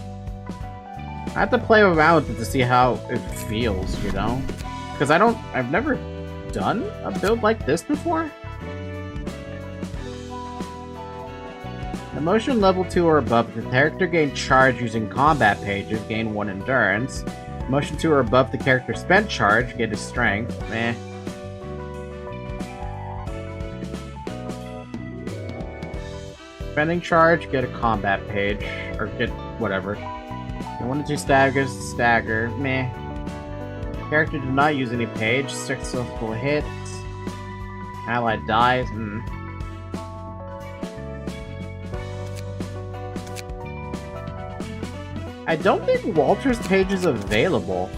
I have to play around with it to see how it feels, you know? Because I've never done a build like this before. Emotion level 2 or above. If the character gained charge using combat pages, gain 1 endurance. Emotion 2 or above, the character spent charge, get his strength. Meh. Spending charge, get a combat page. Or get whatever. 1 to 2 staggers, stagger. Meh. Character did not use any page. Successful hits. Ally dies. I don't think Walter's page is available.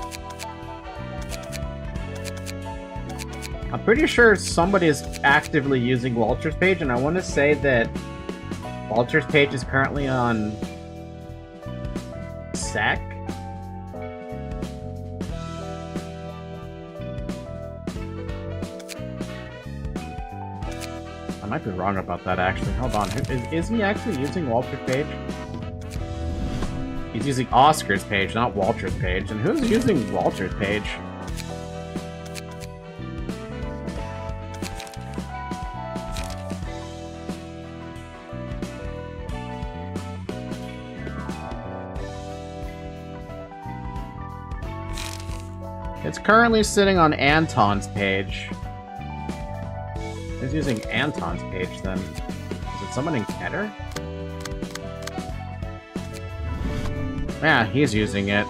I'm pretty sure somebody is actively using Walter's page, and I want to say that Walter's page is currently on SEC. I might be wrong about that, actually. Hold on. Is he actually using Walter's page? He's using Oscar's page, not Walter's page. And who's using Walter's page? It's currently sitting on Anton's page. Who's using Anton's page, then? Is it someone in Keter? Yeah, he's using it.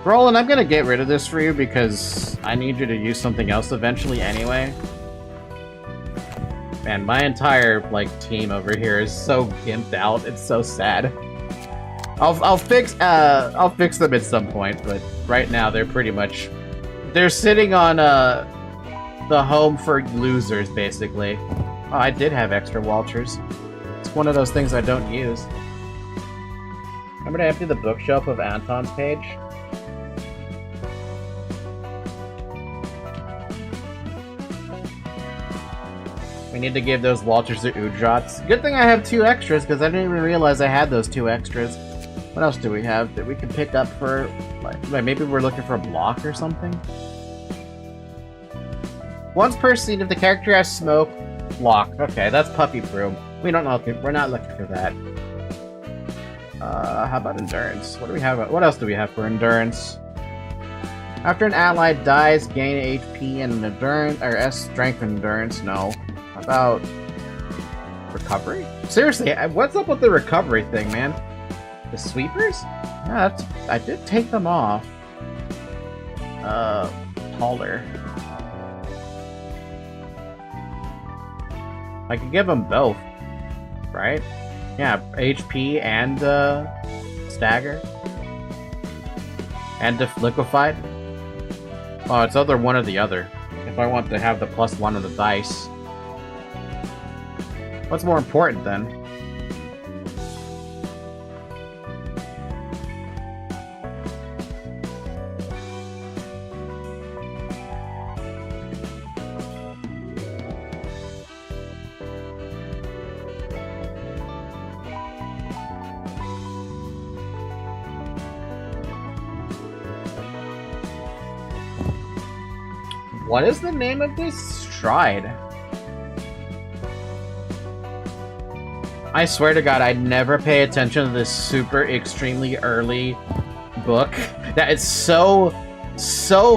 Roland, I'm gonna get rid of this for you because I need you to use something else eventually anyway. Man, my entire, like, team over here is so gimped out. It's so sad. I'll fix them at some point, but right now they're pretty much... They're sitting on, the home for losers, basically. Oh, I did have extra Walters. It's one of those things I don't use. Remember to empty the bookshelf of Anton's page? We need to give those Walters the Udrots. Good thing I have 2 extras, because I didn't even realize I had those 2 extras. What else do we have that we can pick up for... Like maybe we're looking for a block or something? Once per scene, if the character has smoke, block. Okay, that's Puppy Broom. We're not looking for that. How about endurance? What do we have? What else do we have for endurance? After an ally dies, gain HP and endurance, or S strength and endurance. No. How about recovery? Seriously, what's up with the recovery thing, man? The sweepers? Yeah, I did take them off. Taller. I could give them both, right? Yeah, HP and stagger. And liquefied. Oh, it's either one or the other. If I want to have the +1 of the dice. What's more important then? What is the name of this? Stride. I swear to God, I'd never pay attention to this super extremely early book. That is so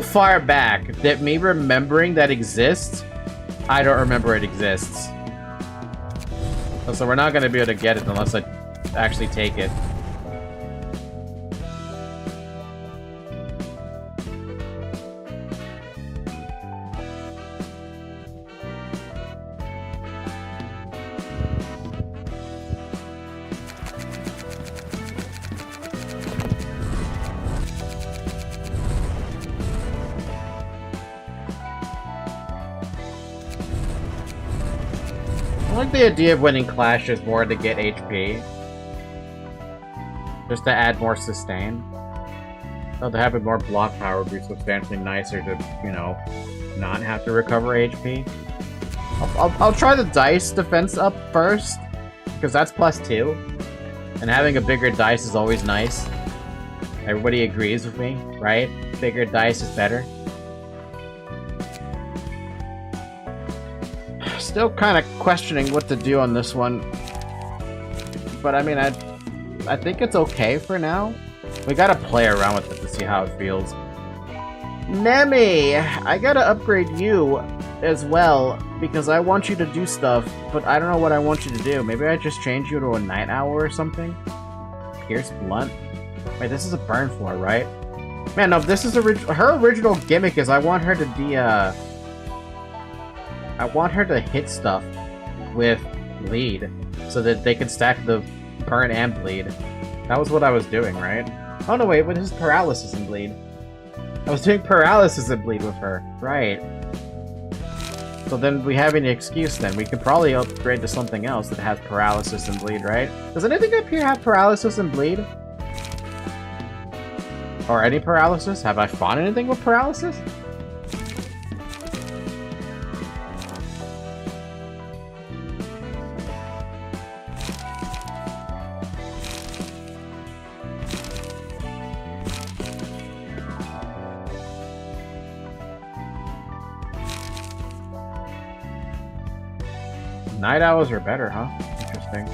far back that me remembering that exists, I don't remember it exists. So we're not going to be able to get it unless I actually take it. I like the idea of winning clashes more to get HP. Just to add more sustain. So to have it more block power would be substantially nicer to, you know, not have to recover HP. I'll try the dice defense up first, because that's +2. And having a bigger dice is always nice. Everybody agrees with me, right? Bigger dice is better. Still kind of questioning what to do on this one. But I mean, I think it's okay for now. We gotta play around with it to see how it feels. Nemi! I gotta upgrade you as well, because I want you to do stuff, but I don't know what I want you to do. Maybe I just change you to a night owl or something? Pierce blunt? Wait, this is a burn floor, right? Man, no, this is her original gimmick is I want her to be, I want her to hit stuff with bleed, so that they can stack the burn and bleed. That was what I was doing, right? Oh no, wait, what is paralysis and bleed? I was doing paralysis and bleed with her, right. So then we have an excuse then. We could probably upgrade to something else that has paralysis and bleed, right? Does anything up here have paralysis and bleed? Or any paralysis? Have I fought anything with paralysis? Night owls are better, huh? Interesting.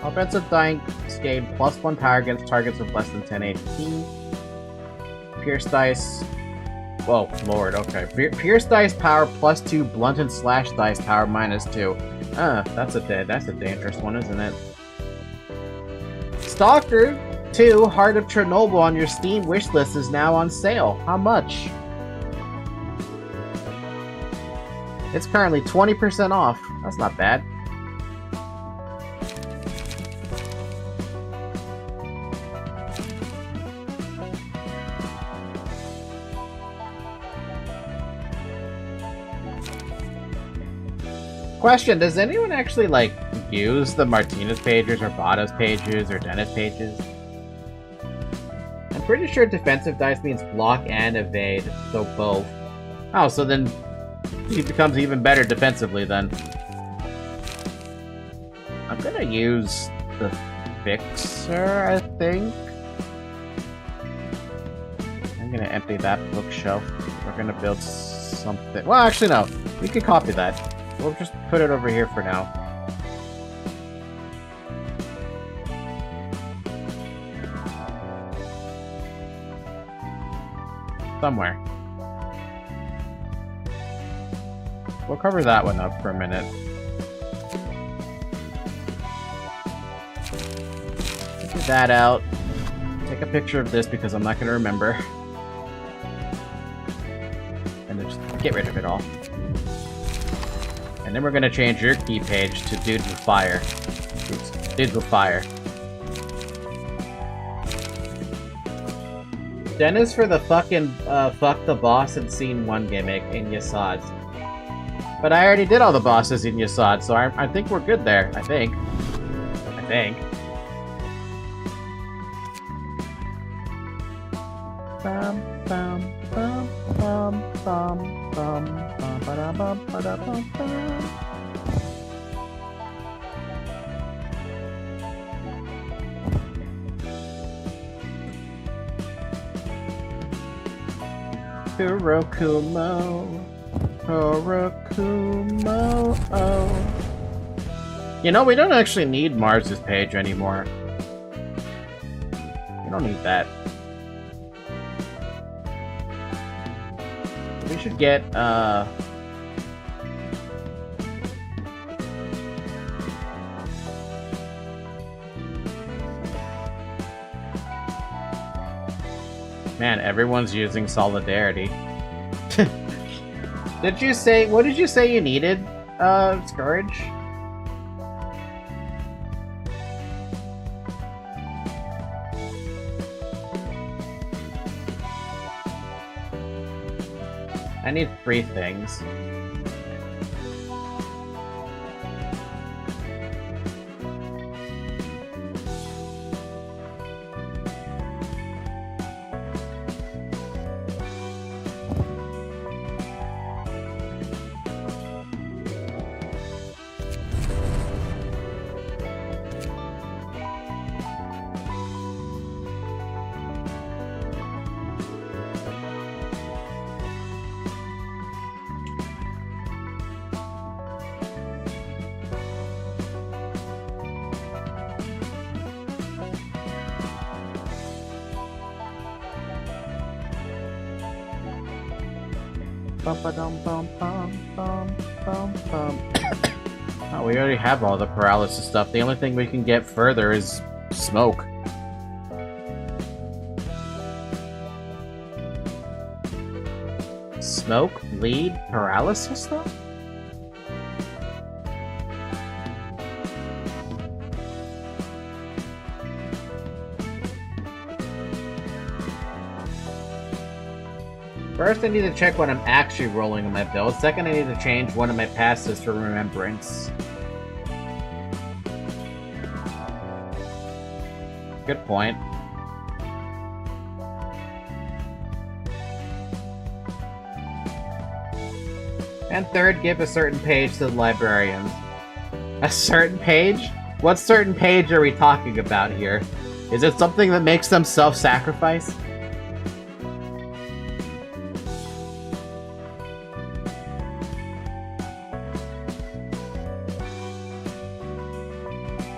Offensive dice gain +1 power against targets with less than 10 HP. Pierce dice. Whoa, lord, okay. Pierce dice power +2, blunt and slash dice power -2. That's a dangerous one, isn't it? Stalker 2, Heart of Chernobyl on your Steam wishlist is now on sale. How much? It's currently 20% off. That's not bad. Question, does anyone actually, like, use the Martinez pages or Bada's pages or Dennis pages? pretty sure defensive dice means block and evade, so both. Oh, so then he becomes even better defensively then. I'm gonna use the fixer, I think. I'm gonna empty that bookshelf. We're gonna build something. Well, actually, no. We can copy that. We'll just put it over here for now. Somewhere. We'll cover that one up for a minute. Get that out. Take a picture of this because I'm not going to remember. And then just get rid of it all. And then we're going to change your key page to Dudes with Fire. Oops. Dudes with Fire. Dennis for the fucking fuck the boss in scene 1 gimmick in Yasad. But I already did all the bosses in Yasad, so I think we're good there. I think. Bum, bum, bum, bum, bum, bum, bum, ba-da-bum, ba-da-bum, bum. Hirokumo, Hirokumo, oh. You know, we don't actually need Mars's page anymore. We don't need that. We should get, Man, everyone's using Solidarity. Did you say... What did you say you needed, Scourge? I need 3 things. Oh, we already have all the paralysis stuff. The only thing we can get further is smoke. Smoke? Lead? Paralysis stuff? First, I need to check what I'm actually rolling in my build. Second, I need to change one of my passes for remembrance. Good point. And third, give a certain page to the librarians. A certain page? What certain page are we talking about here? Is it something that makes them self-sacrifice?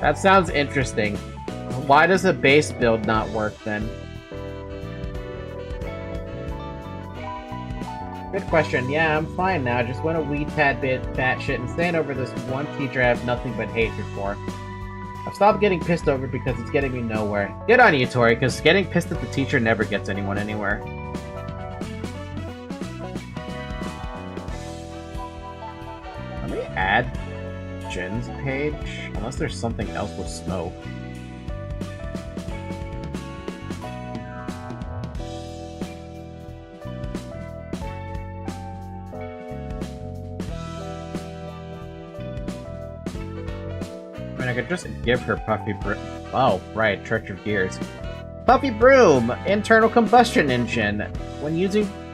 That sounds interesting. Why does a base build not work then? Good question. Yeah, I'm fine now. Just went a wee tad bit batshit and staying over this one teacher I have nothing but hatred for. I've stopped getting pissed over because it's getting me nowhere. Good on you, Tori, because getting pissed at the teacher never gets anyone anywhere. Let me add Jin's page, unless there's something else with smoke. I mean, I could just give her Puffy Oh, right, Church of Gears. Puffy Broom, internal combustion engine. When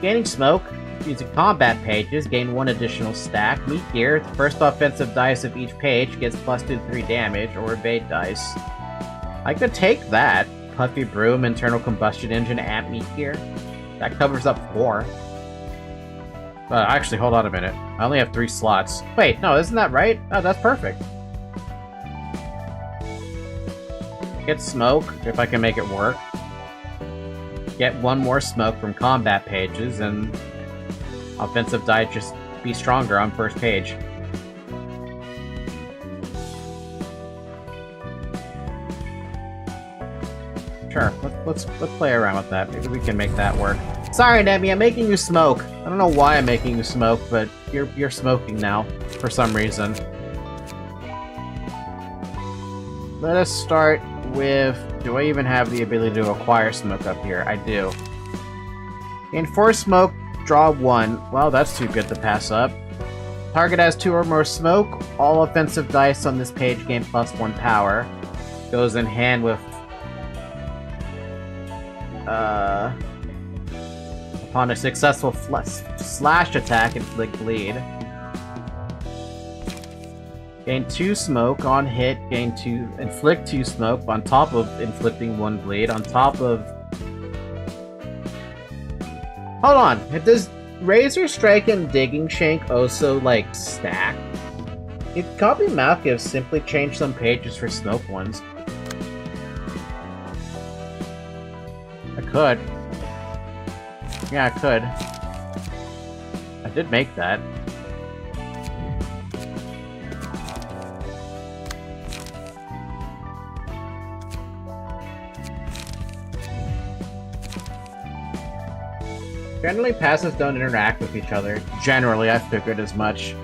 gaining smoke, using combat pages, gain 1 additional stack. Meat gear, the first offensive dice of each page gets +2 to 3 damage, or evade dice. I could take that. Puffy Broom, internal combustion engine, and meat gear. That covers up 4. Actually, hold on a minute. I only have 3 slots. Wait, no, isn't that right? Oh, that's perfect. Get smoke, if I can make it work. Get 1 more smoke from combat pages, and offensive die just be stronger on first page. Sure, let's play around with that. Maybe we can make that work. Sorry, Nemi, I'm making you smoke. I don't know why I'm making you smoke, but you're smoking now for some reason. Let us start with... Do I even have the ability to acquire smoke up here? I do. Gain 4 smoke, draw 1. Well, that's too good to pass up. Target has 2 or more smoke. All offensive dice on this page gain +1 power. Goes in hand with... Upon a successful slash attack, inflict bleed. Gain 2 smoke on hit, inflict 2 smoke on top of inflicting 1 bleed, on top of... Hold on, does Razor Strike and Digging Shank also, like, stack? If Copy Malkiv simply changed some pages for smoke ones. I could. Yeah, I could. I did make that. Generally, passives don't interact with each other. Generally, I figured as much.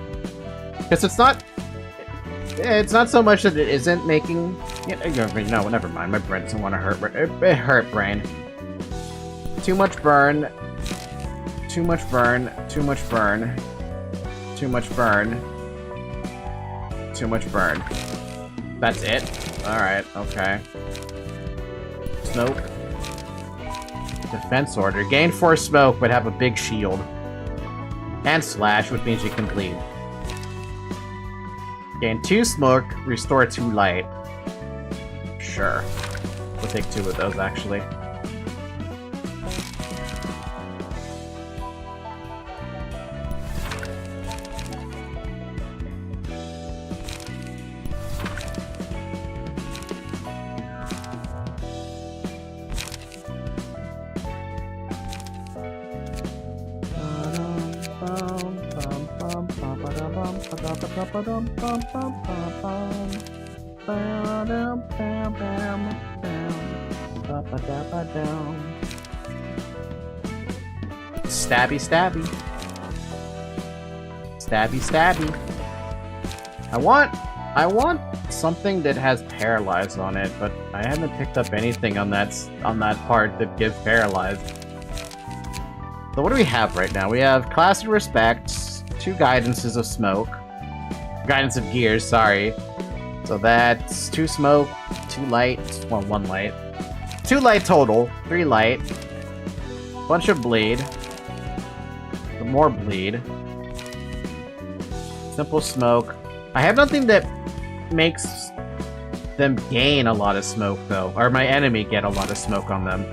Because it's not so much that it isn't making... No, never mind. My brain doesn't want to hurt. It hurt brain. Too much burn. Too much burn. Too much burn. Too much burn. Too much burn. That's it? Alright, okay. Smoke. Defense order. Gain 4 smoke, but have a big shield. And slash, which means you can bleed. Gain 2 smoke, restore 2 light. Sure. We'll take 2 of those, actually. Stabby, stabby. Stabby, stabby. I want something that has paralyze on it, but I haven't picked up anything on that part that gives paralyze. So what do we have right now? We have Class of Respect, 2 Guidances of Smoke. Guidance of Gears, sorry. So that's 2 smoke, 2 light, well, 1 light. 2 light total, 3 light. Bunch of bleed. Some more bleed. Simple smoke. I have nothing that makes them gain a lot of smoke, though. Or my enemy get a lot of smoke on them.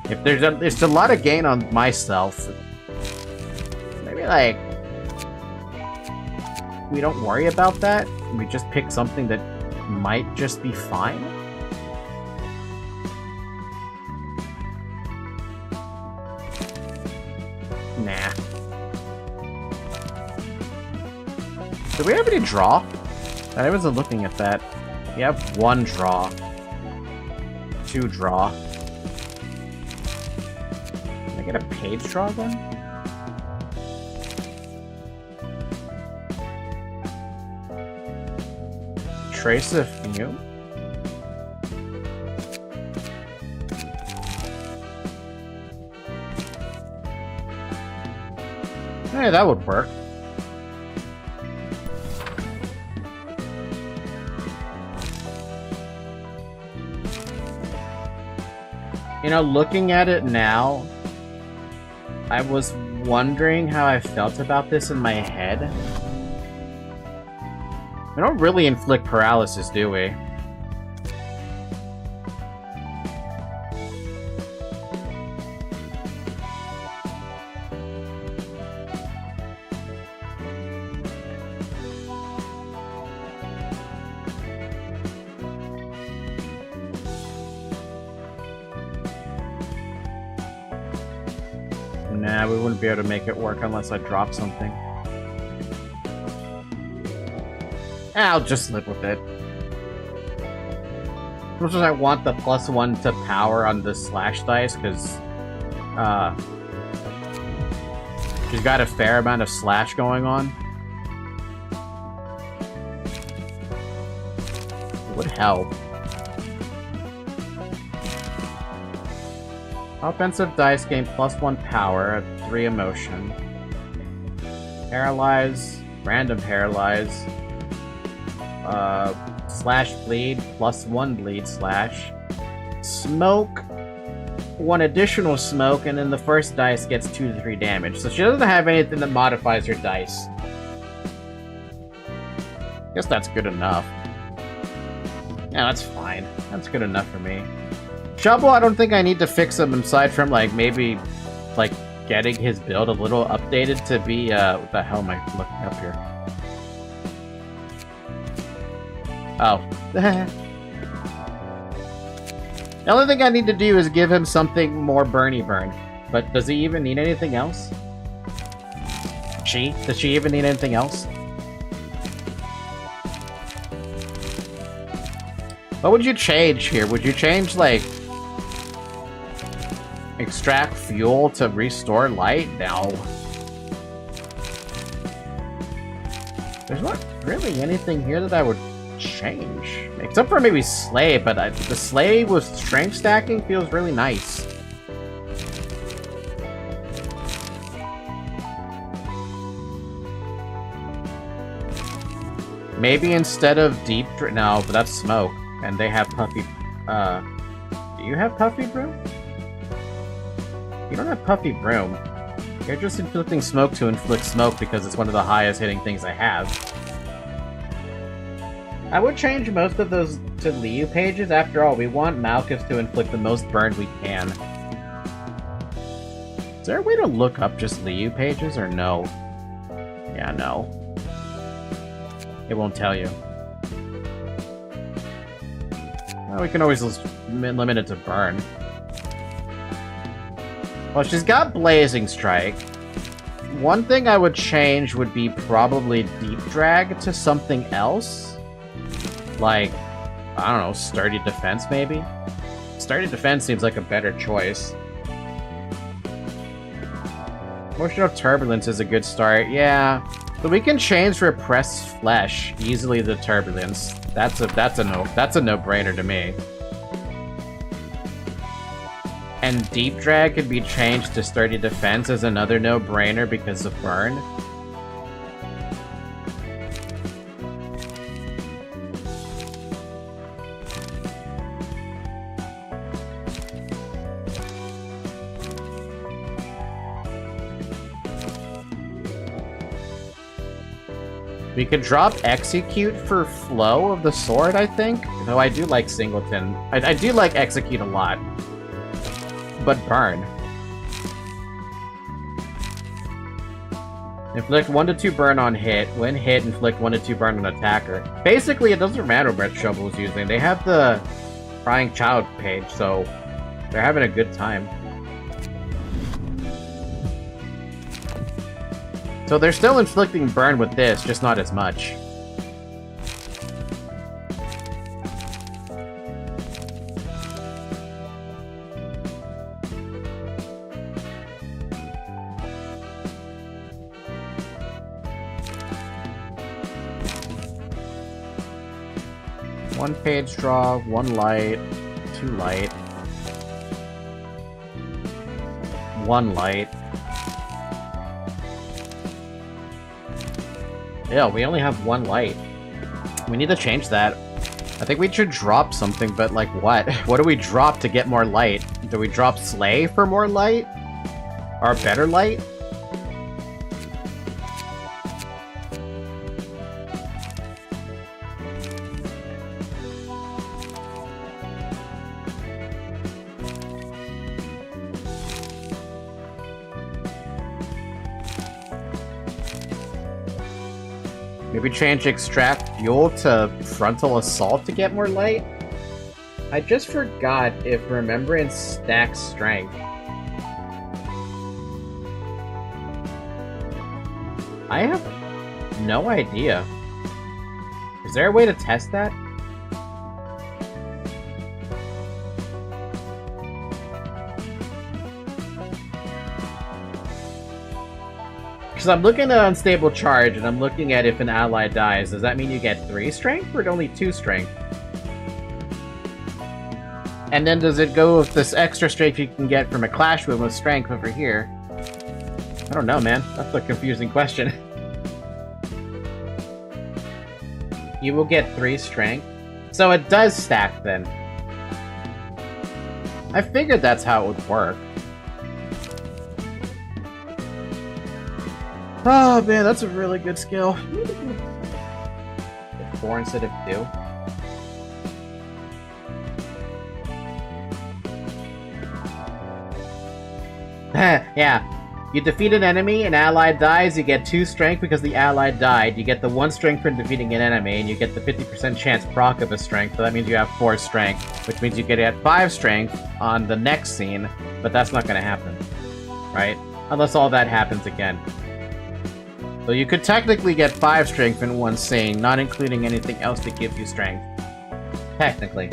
If there's a lot of gain on myself, maybe, like, we don't worry about that. We just pick something that might just be fine. Nah. Do we have any draw? I wasn't looking at that. We have 1 draw. 2 draw. Can I get a page draw then? Trace of Fume? Hey, that would work. You know, looking at it now, I was wondering how I felt about this in my head. We don't really inflict paralysis, do we? Nah, we wouldn't be able to make it work unless I drop something. I'll just live with it. As much as I want the +1 to power on the slash dice, because she's got a fair amount of slash going on. It would help. Offensive dice gain +1 power at 3 emotion. Paralyze, random paralyze. Slash bleed, +1 bleed slash. Smoke, 1 additional smoke, and then the first dice gets 2 to 3 damage. So she doesn't have anything that modifies her dice. Guess that's good enough. Yeah, that's fine. That's good enough for me. Shovel, I don't think I need to fix him aside from, like, maybe, like, getting his build a little updated to be, what the hell am I looking up here? Oh. The only thing I need to do is give him something more burny burn. But does he even need anything else? Does she even need anything else? What would you change here? Would you change, like, extract fuel to restore light? No. There's not really anything here that I would change. Except for maybe Slay, but the Slay with strength stacking feels really nice. Maybe instead of deep... No, but that's smoke. And they have puffy... Do you have puffy broom? You don't have puffy broom. You're just inflicting smoke to inflict smoke because it's one of the highest hitting things I have. I would change most of those to Liu pages. After all, we want Malchus to inflict the most burn we can. Is there a way to look up just Liu pages, or no? Yeah, no. It won't tell you. Well, we can always just limit it to burn. Well, she's got Blazing Strike. One thing I would change would be probably Deep Drag to something else. Like, I don't know, Sturdy Defense, maybe? Sturdy Defense seems like a better choice. Motion of Turbulence is a good start, yeah. But we can change Repressed Flesh easily to Turbulence. That's a no-brainer to me. And Deep Drag could be changed to Sturdy Defense as another no-brainer because of burn. We could drop Execute for flow of the sword, I think. Though I do like Singleton. I do like Execute a lot. But burn. Inflict 1 to 2 burn on hit. When hit, inflict 1 to 2 burn on attacker. Basically, it doesn't matter what Shovel is using. They have the Crying Child page, so they're having a good time. So they're still inflicting burn with this, just not as much. One page draw, 1 light, 2 light, 1 light. Yeah, we only have 1 light. We need to change that. I think we should drop something, but like what? What do we drop to get more light? Do we drop Slay for more light? Or better light? Maybe change Extract Fuel to Frontal Assault to get more light? I just forgot if Remembrance stacks Strength. I have no idea. Is there a way to test that? Because I'm looking at Unstable Charge, and I'm looking at if an ally dies. Does that mean you get 3 strength, or only 2 strength? And then does it go with this extra strength you can get from a Clash Win with strength over here? I don't know, man. That's a confusing question. You will get 3 strength. So it does stack, then. I figured that's how it would work. Oh man, that's a really good skill. 4 instead of 2. Yeah. You defeat an enemy, an ally dies, you get 2 strength because the ally died. You get the 1 strength from defeating an enemy, and you get the 50% chance proc of a strength, so that means you have 4 strength, which means you get 5 strength on the next scene, but that's not gonna happen. Right? Unless all that happens again. So you could technically get 5 strength in one scene, not including anything else that gives you strength. Technically.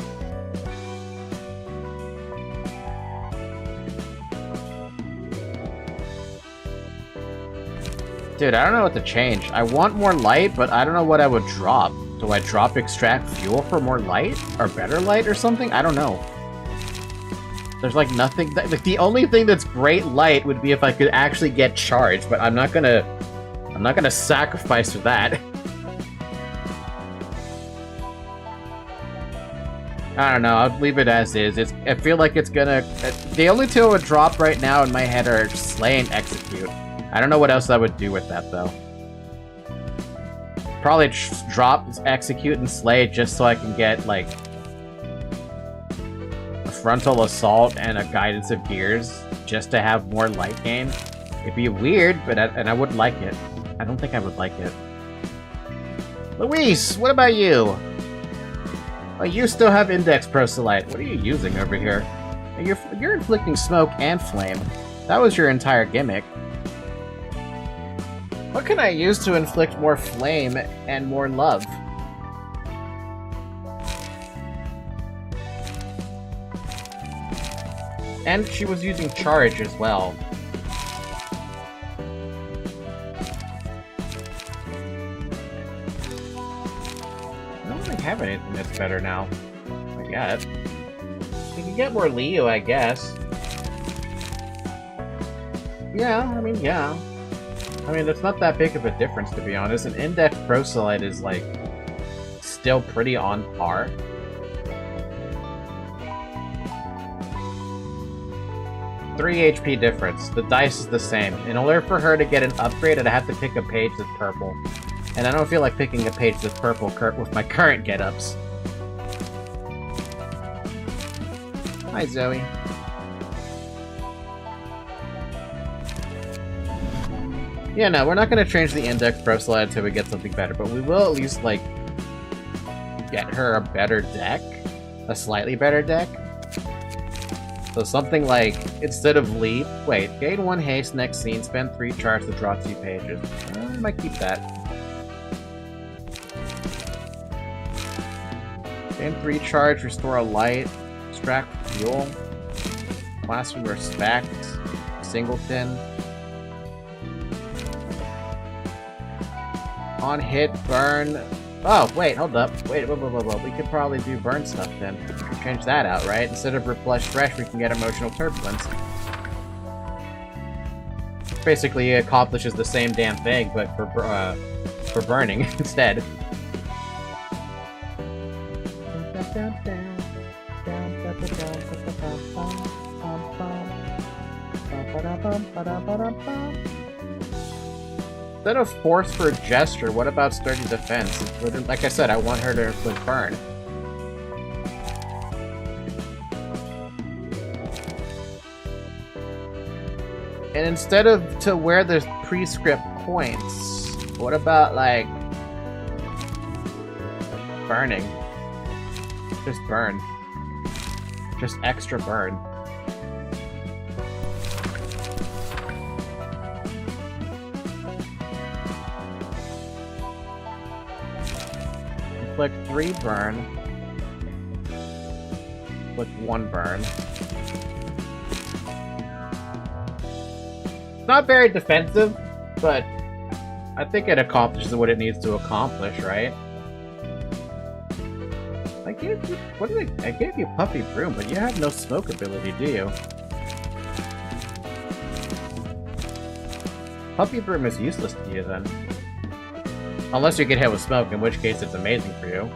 Dude, I don't know what to change. I want more light, but I don't know what I would drop. Do I drop Extract Fuel for more light? Or better light or something? I don't know. There's like nothing that, like the only thing that's great light would be if I could actually get charged, but I'm not gonna sacrifice for that. I don't know, I'll leave it as is. I feel like it's gonna... The only two I would drop right now in my head are Slay and Execute. I don't know what else I would do with that, though. Probably drop Execute and Slay just so I can get, like... a Frontal Assault and a Guidance of Gears, just to have more light gain. It'd be weird, but I wouldn't like it. I don't think I would like it. Luis, what about you? Oh, you still have Index Proselyte. What are you using over here? You're inflicting smoke and flame. That was your entire gimmick. What can I use to inflict more flame and more love? And she was using charge as well. I don't really have anything that's better now. I guess. You can get more Leo, I guess. Yeah, I mean, yeah. I mean, it's not that big of a difference, to be honest. An Index Proselyte is, like, still pretty on par. Three HP difference. The dice is the same. In order for her to get an upgrade, I'd have to pick a page that's purple. And I don't feel like picking a page that's purple with my current get-ups. Hi, Zoe. Yeah, no, we're not going to change the Index Proselyte until we get something better, but we will at least, like, get her a better deck. A slightly better deck. So something like, instead of Leap, wait, gain 1 haste next scene, spend 3 charge to draw 2 pages. I might keep that. Gain 3 charge, restore a light, extract fuel, class with respect, singleton. On hit, burn. Oh, wait, hold up. Wait, whoa. We could probably do burn stuff then. Change that out, right? Instead of Replush Fresh, we can get Emotional Turbulence. Basically, it accomplishes the same damn thing, but for burning instead. know? Instead of force for gesture, what about sturdy defense? Like I said, I want her to with burn. And instead of to where there's prescript points, what about like burning? Just burn. Just extra burn. Click 3 burn. Click 1 burn. It's not very defensive, but I think it accomplishes what it needs to accomplish, right? I gave you... What did I gave you Puffy Broom, but you have no smoke ability, do you? Puffy Broom is useless to you, then. Unless you get hit with smoke, in which case it's amazing for you.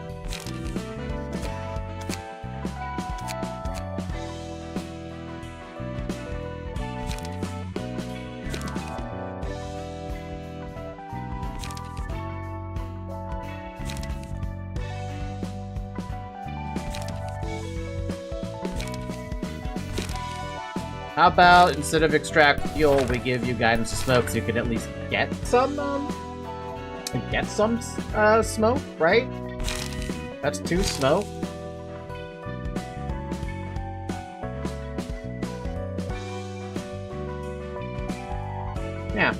How about, instead of extract fuel, we give you guidance to smoke so you can at least get some, smoke, right? That's 2 smoke. Yeah.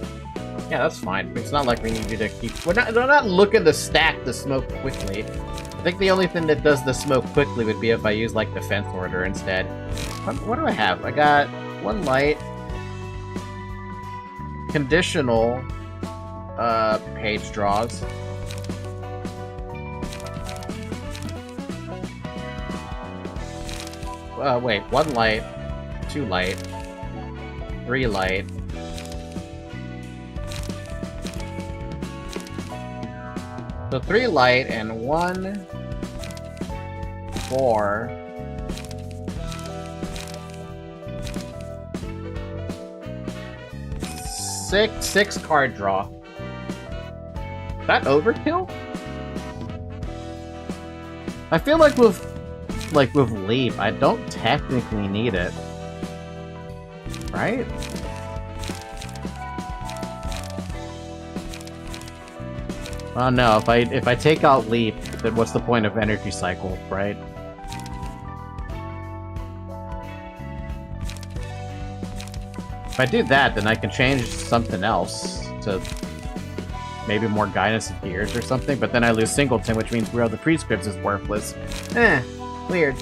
Yeah, that's fine. It's not like we need you to keep... We're not looking to stack the smoke quickly. I think the only thing that does the smoke quickly would be if I use, like, Defense Order instead. What do I have? I got 1 light. Conditional... page draws. Wait, 1 light, 2 light, 3 light. So 3 light and 1, 4. 6 card draw. Is that overkill? I feel like with Leap, I don't technically need it. Right? Well, no, if I take out Leap, then what's the point of Energy Cycle, right? If I do that, then I can change something else to maybe more Guidance of Gears or something, but then I lose Singleton, which means Wheel of the Prescripts is worthless. Weird.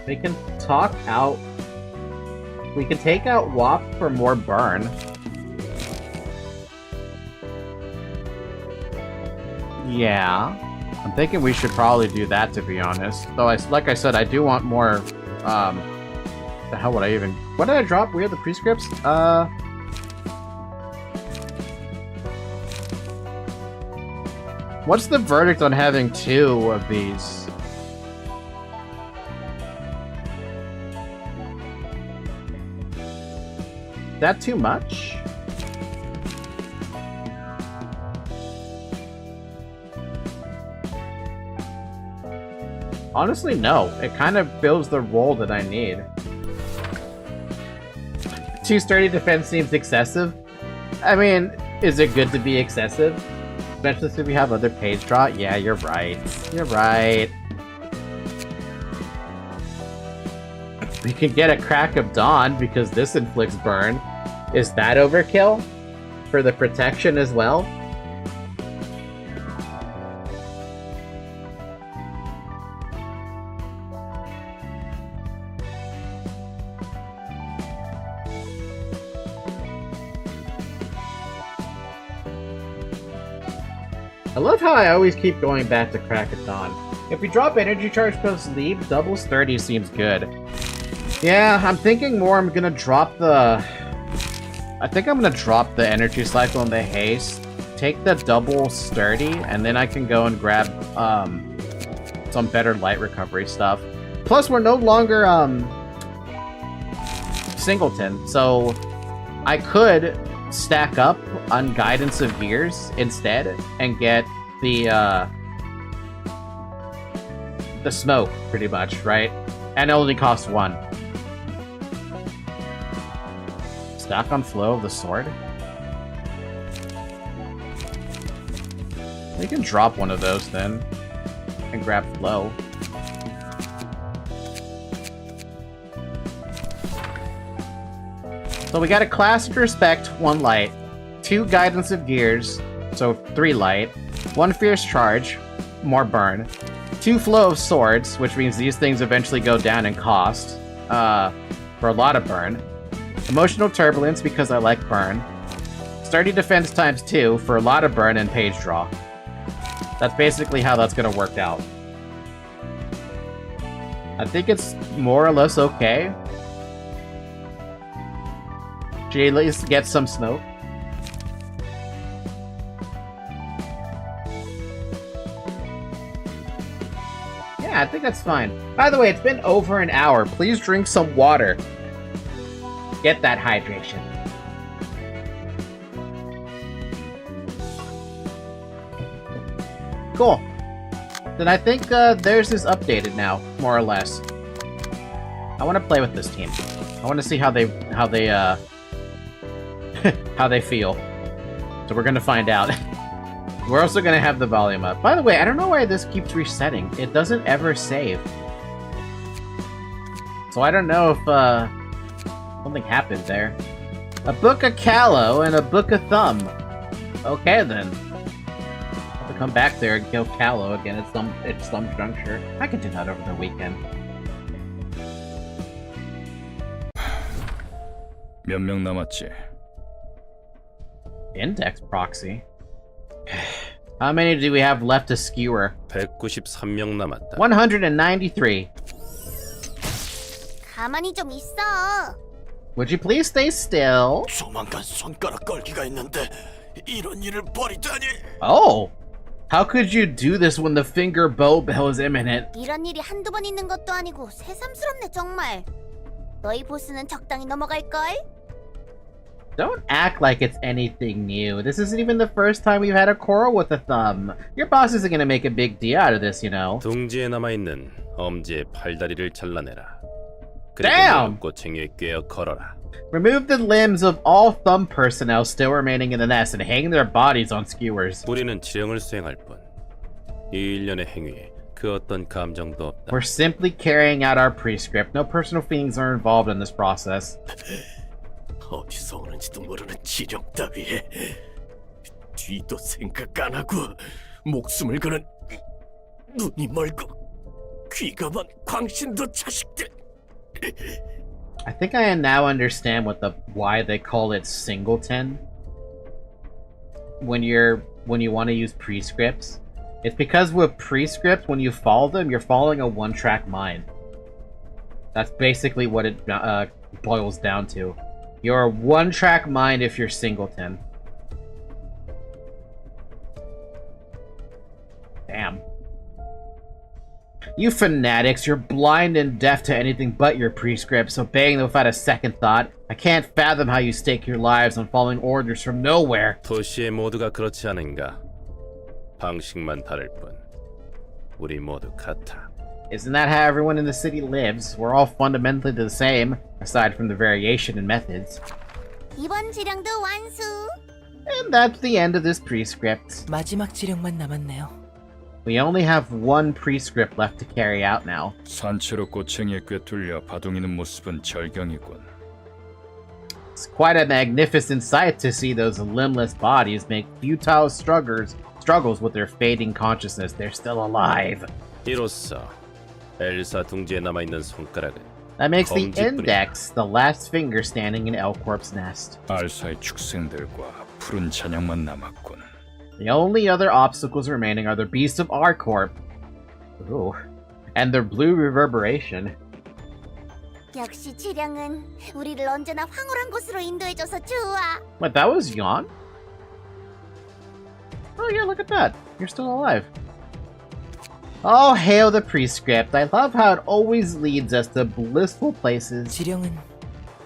We can talk out... We can take out WAP for more burn. Yeah. I'm thinking we should probably do that, to be honest. Though, like I said, I do want more... the hell would I even... What did I drop? Where are the prescripts? What's the verdict on having 2 of these? Is that too much? Honestly, no. It kind of builds the role that I need. 2 sturdy defense seems excessive. I mean, is it good to be excessive? Especially if we have other page draw? Yeah, you're right. You're right. We could get a Crack of Dawn because this inflicts burn. Is that overkill? For the protection as well? I love how I always keep going back to Crack of Dawn. If we drop Energy Charge post Leap, double sturdy seems good. Yeah, I'm thinking more I'm gonna drop the... I think I'm gonna drop the Energy Cycle and the Haste, take the double sturdy, and then I can go and grab some some better light recovery stuff. Plus, we're no longer singleton, so I could stack up on Guidance of Gears instead and get the smoke, pretty much, right? And it only costs 1. Stack on Flow of the Sword? We can drop one of those then and grab Flow. So we got a Classic Respect, 1 light, 2 Guidance of Gears, so 3 light, 1 Fierce Charge, more burn, 2 Flow of Swords, which means these things eventually go down in cost, for a lot of burn, Emotional Turbulence because I like burn, Sturdy Defense times 2 for a lot of burn and page draw. That's basically how that's gonna work out. I think it's more or less okay. Should at least get some smoke. Yeah, I think that's fine. By the way, it's been over an hour. Please drink some water. Get that hydration. Cool. Then I think theirs is updated now, more or less. I want to play with this team. I want to see how they how they feel. So we're gonna find out. We're also gonna have the volume up. By the way, I don't know why this keeps resetting. It doesn't ever save. So I don't know if something happened there. A Book of Callow and a Book of Thumb. Okay then. I'll have to come back there and kill Callow again at some juncture. I could do that over the weekend. 몇 명 남았지? Index proxy. How many do we have left to skewer? 193명 남았다. 193. 가만히 좀 있어. Would you please stay still? 조만간 손가락 걸기가 있는데 이런 일을 벌이다니. Oh! How could you do this when the finger bow bell is imminent? 이런 일이 한두 번 있는 것도 아니고 새삼스럽네 정말. 너희 보스는 적당히 넘어갈걸? Don't act like it's anything new. This isn't even the first time we've had a quarrel with a thumb. Your boss isn't gonna make a big deal out of this, you know. 둥지에 남아있는 엄지의 팔다리를 잘라내라. Damn! 꼬챙이에 꿰어 걸어라. Remove the limbs of all thumb personnel still remaining in the nest and hang their bodies on skewers. 우리는 지령을 수행할 뿐. 이 일련의 행위에 그 어떤 감정도 없다. We're simply carrying out our prescript. No personal feelings are involved in this process. 어디서 오는지도 모르는 지령 따위에 뒤도 생각 안 하고 목숨을 거는 눈이 멀고 귀가 먼 광신도 자식들. I think I now understand why they call it singleton. When you want to use prescripts, it's because with prescripts, when you follow them, you're following a one-track mind. That's basically what it boils down to. You're a one-track mind if you're singleton. Damn. You fanatics, you're blind and deaf to anything but your prescripts, obeying them without a second thought. I can't fathom how you stake your lives on following orders from nowhere. 도시의 모두가 그렇지 않은가? 방식만 다를 뿐. 우리 모두 같아. Isn't that how everyone in the city lives? We're all fundamentally the same, aside from the variation in methods. 이번 지령도 완수. And that's the end of this prescript. 마지막 지령만 남았네요. We only have one prescript left to carry out now. 산채로 꼬챙이에 꿰뚫려 바둥이는 모습은 절경이군. It's quite a magnificent sight to see those limbless bodies make futile struggles with their fading consciousness. They're still alive. 이로써 엘사 둥지에 남아있는 손가락은 That makes the 검지뿐이다. index the last finger standing in Elcorp's nest. 알사의 축생들과 푸른 잔향만 남았군. The only other obstacles remaining are the beasts of Arcorp. Ooh. And their blue reverberation. 역시 지령은 우리를 언제나 황홀한 곳으로 인도해줘서 좋아. What, that was Yawn? Oh yeah, look at that. You're still alive. Oh, hail the prescript. I love how it always leads us to blissful places. 지령은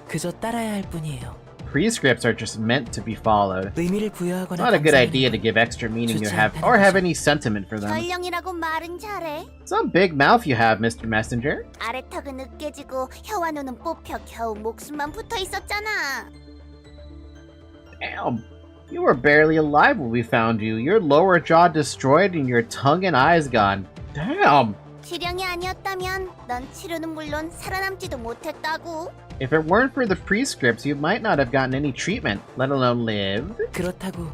그저 따라야 할 뿐이에요. Prescripts are just meant to be followed. 의미를 부여하거나 Not a good 감상하는 idea to 건 give extra meaning you 좋지 have 않다는 or have 거죠. any sentiment for them. 전령이라고 말은 잘해. Some big mouth you have, Mr. Messenger. 아래턱은 으깨지고 혀와 눈은 뽑혀 겨우 목숨만 붙어 있었잖아. Damn. You were barely alive when we found you. Your lower jaw destroyed and your tongue and eyes gone. Damn. 지령이 아니었다면 넌 치료는 물론 살아남지도 못했다고. If it weren't for the prescripts, you might not have gotten any treatment, let alone live. 그렇다고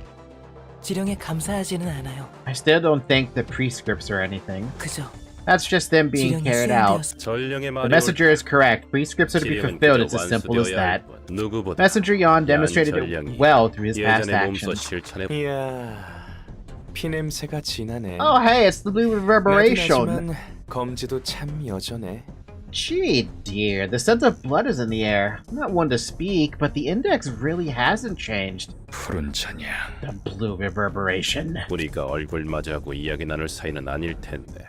지령에 감사하지는 않아요. I still don't think the prescripts are anything. 그저 That's just them being 지령이 carried out. 수행되었. 전령의 The 말이 messenger is correct. Prescripts are to be 지령은 fulfilled. 그저 It's as simple as 완수되어야 that. 할 뿐. 누구보다 Messenger Yon demonstrated it 전령이 well through his past 예전의 몸소 actions. 실천해 이야, 피냄새가 진하네. Oh, hey, it's the blue reverberation. 나지만 검지도 참 여전해. Gee, dear, the scent of blood is in the air. I'm not one to speak, but the index really hasn't changed. 푸른 찬양. The blue reverberation. 우리가 얼굴 마주하고 이야기 나눌 사이는 아닐 텐데.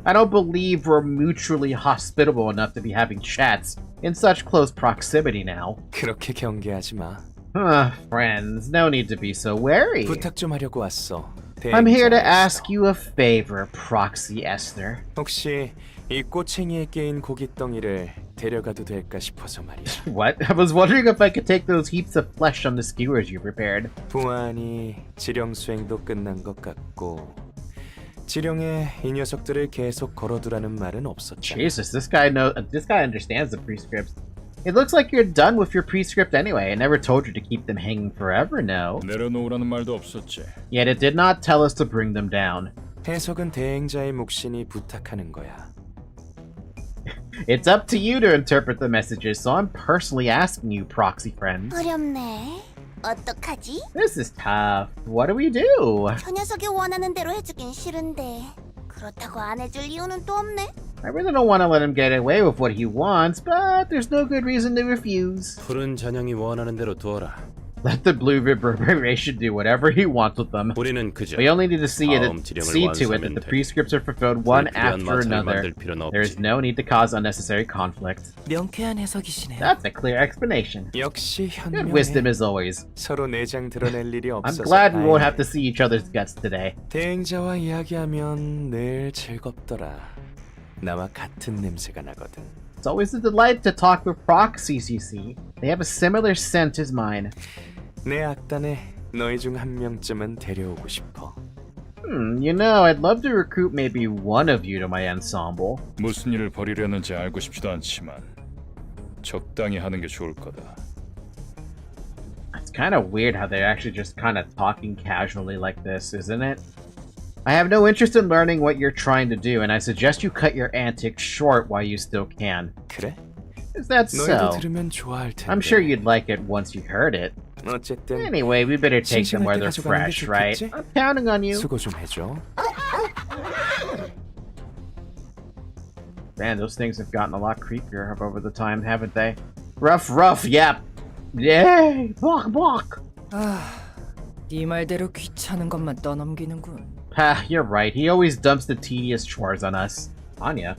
I don't believe we're mutually hospitable enough to be having chats in such close proximity now. 그렇게 경계하지 마. Friends, no need to be so wary. 부탁 좀 하려고 왔어. I'm here to 대행자로서. ask you a favor, Proxy Esther. 혹시 이 꼬챙이에 끼인 고깃덩이를 데려가도 될까 싶어서 말이야. What? I was wondering if I could take those heaps of flesh on the skewers you prepared. 보아하니 지령 수행도 끝난 것 같고 지령에 이 녀석들을 계속 걸어두라는 말은 없었잖아. Jesus, this guy understands the prescripts. It looks like you're done with your prescript anyway. I never told you to keep them hanging forever, no. 내려놓으라는 말도 없었지. Yet it did not tell us to bring them down. 해석은 대행자의 몫이니 부탁하는 거야. It's up to you to interpret the messages, so I'm personally asking you, proxy friends. 어렵네. 어떡하지? This is tough. What do we do? 저 녀석이 원하는 대로 해주긴 싫은데 그렇다고 안 해줄 이유는 또 없네. I really don't want to let him get away with what he wants, but there's no good reason to refuse. 푸른 잔향이 원하는 대로 두어라. Let the blue reverberation do whatever he wants with them. 우리는 그저 We only need to see 다음 지령을 to it that 완수하면 the 돼. prescripts are fulfilled one 불필요한 after 마찰을 another. 만들 필요는 There is 없지. no need to cause unnecessary conflict. 명쾌한 해석이시네요. That's a clear explanation. 역시 Good wisdom 현명해. as always. 서로 내장 드러낼 일이 I'm 없어서 glad we won't 다행이야. have to see each other's guts today. 대행자와 이야기하면 늘 즐겁더라. 나와 같은 냄새가 나거든. It's always a delight to talk with proxies, you see. They have a similar scent as mine. 내 악단에 너희 중 한 명쯤은 데려오고 싶어. You know, I'd love to recruit maybe one of you to my ensemble. 무슨 일을 벌이려는지 알고 싶지도 않지만 적당히 하는 게 좋을 거다. It's kind of weird how they're actually just kind of talking casually like this, isn't it? I have no interest in learning what you're trying to do, and I suggest you cut your antics short while you still can. 그래? Is that 너희도 so? 들으면 좋아할 텐데. I'm sure you'd like it once you heard it. 어쨌든 Anyway, we better take them where they're 심심할 때 fresh, 가져가는 게 right? 좋겠지? I'm counting on you. 수고 좀 해줘. Man, those things have gotten a lot creepier over the time, haven't they? Rough, yep. Yay! Bok! 네 말대로 귀찮은 것만 떠넘기는군. Ha, you're right. He always dumps the tedious chores on us. Anya.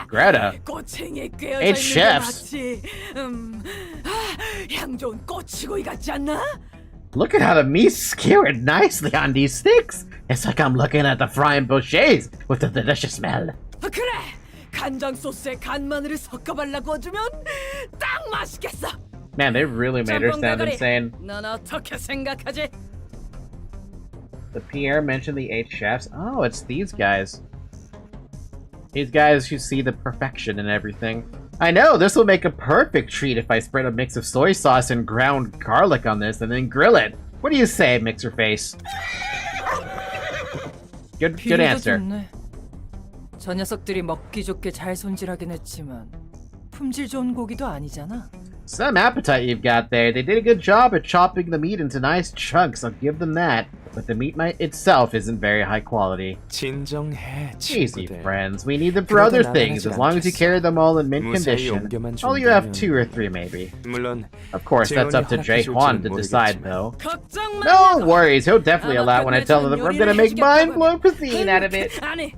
Greta. 꼬챙이에 It's chefs. 향 좋은 꼬치구이 같지 않나? Look at how the meat's skewered nicely on these sticks. It's like I'm looking at the frying bouchers with the delicious smell. 그래! 간장 소스에 간 마늘을 섞어 발라 구워주면 딱 맛있겠어! Man, they really made her sound 짬뽕 insane. 넌 어떻게 생각하지? The Pierre mentioned the 8 chefs. Oh, it's these guys. These guys who see the perfection in everything. I know, this will make a perfect treat if I spread a mix of soy sauce and ground garlic on this and then grill it. What do you say, Mixer Face? Good 비율도 answer. 좋네. 저 녀석들이 먹기 좋게 잘 손질하긴 했지만 품질 좋은 고기도 아니잖아. Some appetite you've got there. They did a good job at chopping the meat into nice chunks, I'll give them that. But the meat itself isn't very high quality. 진정해, Easy, 친구들. friends. We need them for other things, as long as you carry them all in mint 무사히 condition. 옮겨만 All you have 준다면. 2 or 3 maybe. 물론 Of course, that's up to 재원이 Jay Juan to 허락해줄지는 decide, 모르겠지만. though. 걱정 마. No worries, he'll definitely allow it when I tell him that I'm gonna make mind-blowing cuisine out of it. 아니,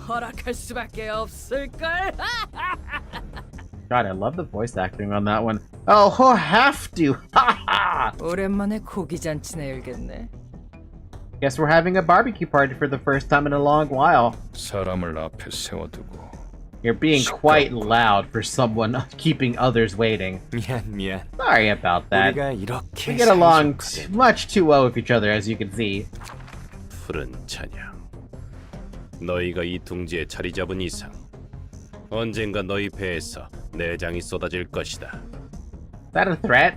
허락할 수밖에 없을 걸. God, I love the voice acting on that one. Oh, he'll have to. Ha ha! 오랜만에 고기 잔치나 열겠네. Guess we're having a barbecue party for the first time in a long while. 사람을 앞에 세워두고 You're being quite loud for someone keeping others waiting. 미안. Sorry about that. 우리가 이렇게 We get along 사이좋거든. much too well with each other, as you can see. 푸른 찬양. 너희가 이 둥지에 자리 잡은 이상 언젠가 너희 배에서 내장이 쏟아질 것이다. Is that a threat?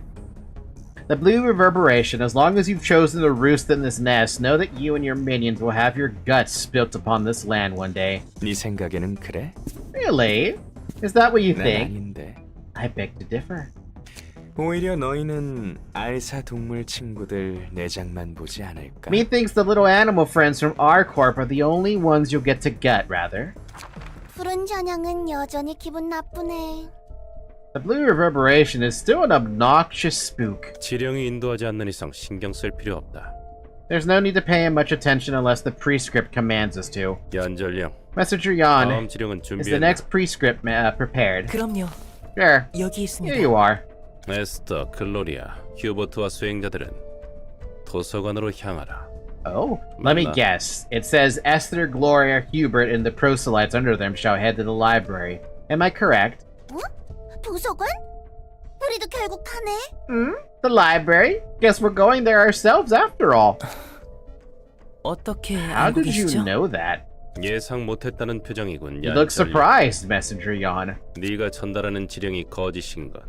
The blue reverberation, as long as you've chosen to roost in this nest, know that you and your minions will have your guts spilt upon this land one day. 네 생각에는 그래? Really? Is that what you 난 think? 아닌데. I beg to differ. 오히려 너희는 알사 동물 친구들 내장만 보지 않을까? Methinks the little animal friends from our corp are the only ones you'll get to gut, rather. 푸른 잔향은 여전히 기분 나쁘네. The blue reverberation is still an obnoxious spook. 지령이 인도하지 않는 이상 신경 쓸 필요 없다. There's no need to pay him much attention unless the prescript commands us to. 연전령. Messenger 다음 Yan, 지령은 is the 준비했다. next prescript prepared? 그럼요. Sure, 여기 here 있습니다. you are. 에스터, 글로리아, 휴버트와 수행자들은 도서관으로 향하라. Oh, let me Mana. guess. It says Esther, Gloria, Hubert, and the proselytes under them shall head to the library. Am I correct? 도서관? 우리도 결국 가네. The library? Guess we're going there ourselves after all. 어떻게 How 알고 did you 계시죠? know that? 예상 못했다는 표정이군. You look 얀철령. surprised, Messenger Yan. 네가 전달하는 지령이 거짓인 건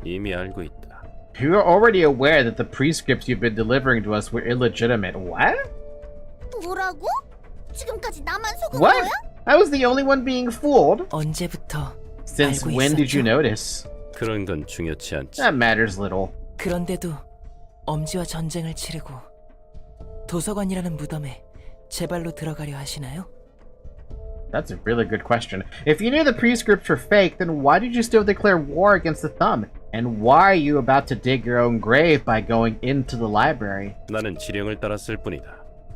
이미 알고 있다. You are already aware that the prescripts you've been delivering to us were illegitimate. What? 뭐라고? 지금까지 나만 속은 What? 거야? I was the only one being fooled. 언제부터 Since 알고 when did you 있었죠? notice? 그런 건 중요치 않지. That matters little. 그런데도 엄지와 전쟁을 치르고 도서관이라는 무덤에 제 발로 들어가려 하시나요? That's a really good question. If you knew the prescripts were fake, then why did you still declare war against the Thumb? And why are you about to dig your own grave by going into the library? 나는 지령을 따랐을 뿐이다.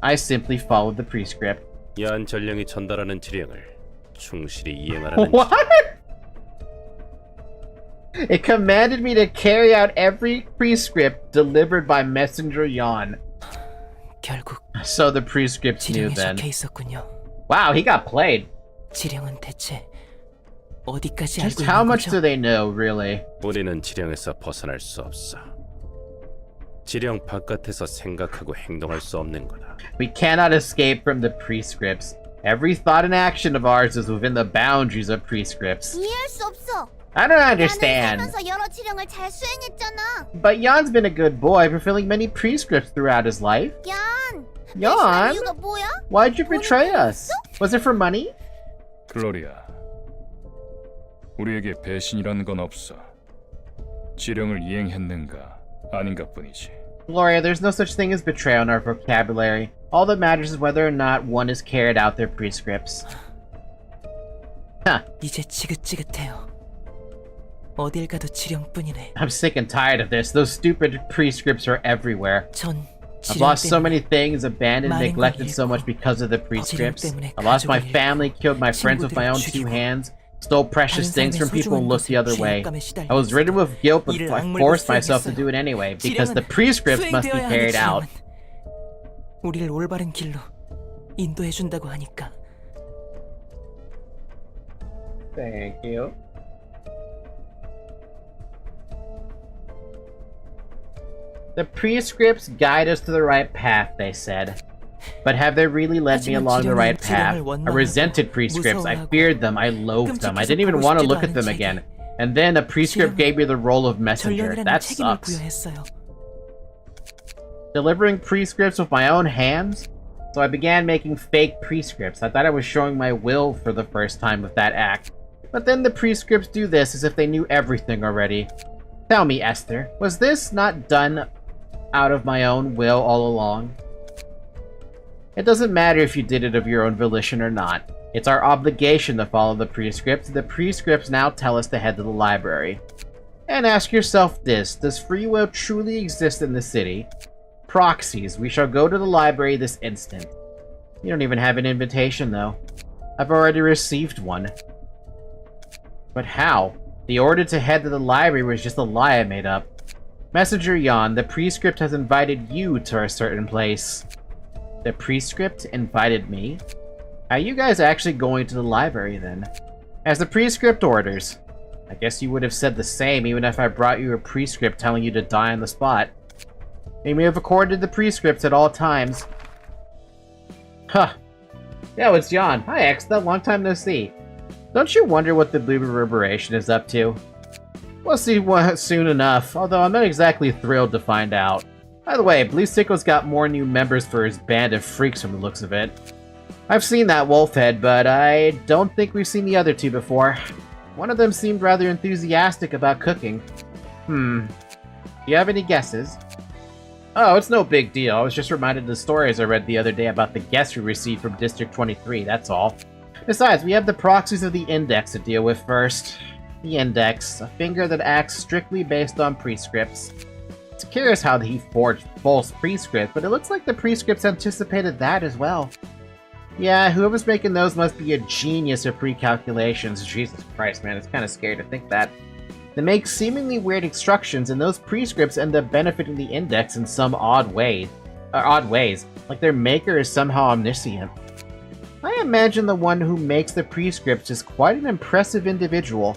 I simply followed the prescript. 얀전령이 전달하는 지령을 충실히 이행하라는 What? It commanded me to carry out every prescript delivered by Messenger Yan. 결국 So the prescripts knew 지령에 then. 적혀 있었군요. Wow, he got played. 지령은 대체 어디까지 Just 알고 how 있는 much 거죠? do they know, really? 우리는 지령에서 벗어날 수 없어. 지령 바깥에서 생각하고 행동할 수 없는 거다. We cannot escape from the prescripts. Every thought and action of ours is within the boundaries of prescripts. 이해할 수 없어. I don't 나는 understand. 살면서 여러 지령을 잘 수행했잖아. But Yan's been a good boy, fulfilling many prescripts throughout his life. 얀, 얀? 배신할 이유가 뭐야? Why'd you betray us? Was it for money? 글로리아, 우리에게 배신이란 건 없어. 지령을 이행했는가 아닌가 뿐이지. Gloria, there's no such thing as betrayal in our vocabulary. All that matters is whether or not one has carried out their prescripts. Huh. 이제 지긋지긋해요. 어딜 가도 지령뿐이네. I'm sick and tired of this. Those stupid prescripts are everywhere. 전 I've 지령 lost so 때문에 many things, abandoned, 많은 걸 neglected so 잃고, much because of the prescripts. 때문에 I lost my 가족을 family, 잃고, killed my friends with my own two 친구들을 hands, stole precious 다른 things from 삶의 people and 소중한 looked the other 것을 way. 죄악감에 시달리고 I was ridden 있어도 with guilt, but 이를 I 악물고 forced myself to 수행했어요. do it anyway because the 지령은 prescripts must be 수행되어야 하는 carried out. 지령은 우리를 올바른 길로 인도해 준다고 하니까. Thank you. The prescripts guide us to the right path, they said. But have they really led me along the right path? I resented prescripts, I feared them, I loathed them, I didn't even want to look at them again. And then a prescript gave me the role of messenger. 전령이라는 That 책임을 sucks. 부여했어요. Delivering prescripts with my own hands? So I began making fake prescripts. I thought I was showing my will for the first time with that act. But then the prescripts do this as if they knew everything already. Tell me, Esther, was this not done out of my own will all along? It doesn't matter if you did it of your own volition or not. It's our obligation to follow the prescripts. The prescripts now tell us to head to the library. And ask yourself this, does free will truly exist in the city? Proxies, we shall go to the library this instant. You don't even have an invitation, though. I've already received one. But how? The order to head to the library was just a lie I made up. Messenger Yon, the prescript has invited you to a certain place. The prescript invited me? Are you guys actually going to the library, then? As the prescript orders. I guess you would have said the same even if I brought you a prescript telling you to die on the spot. You may have accorded the prescripts at all times. Huh. Yeah, it's Yon. Hi, X. That long time no see. Don't you wonder what the Blue Reverberation is up to? We'll see soon enough, although I'm not exactly thrilled to find out. By the way, Blue Sickle's got more new members for his band of freaks from the looks of it. I've seen that wolf head, but I don't think we've seen the other two before. One of them seemed rather enthusiastic about cooking. Do you have any guesses? Oh, it's no big deal. I was just reminded of the stories I read the other day about the guests we received from District 23, that's all. Besides, we have the proxies of the Index to deal with first. The Index, a finger that acts strictly based on prescripts. It's curious how he forged false prescripts, but it looks like the prescripts anticipated that as well. Yeah, whoever's making those must be a genius at pre-calculations. Jesus Christ, man, it's kind of scary to think that. They make seemingly weird instructions, and those prescripts end up benefiting the Index in some odd ways, like their maker is somehow omniscient. I imagine the one who makes the prescripts is quite an impressive individual.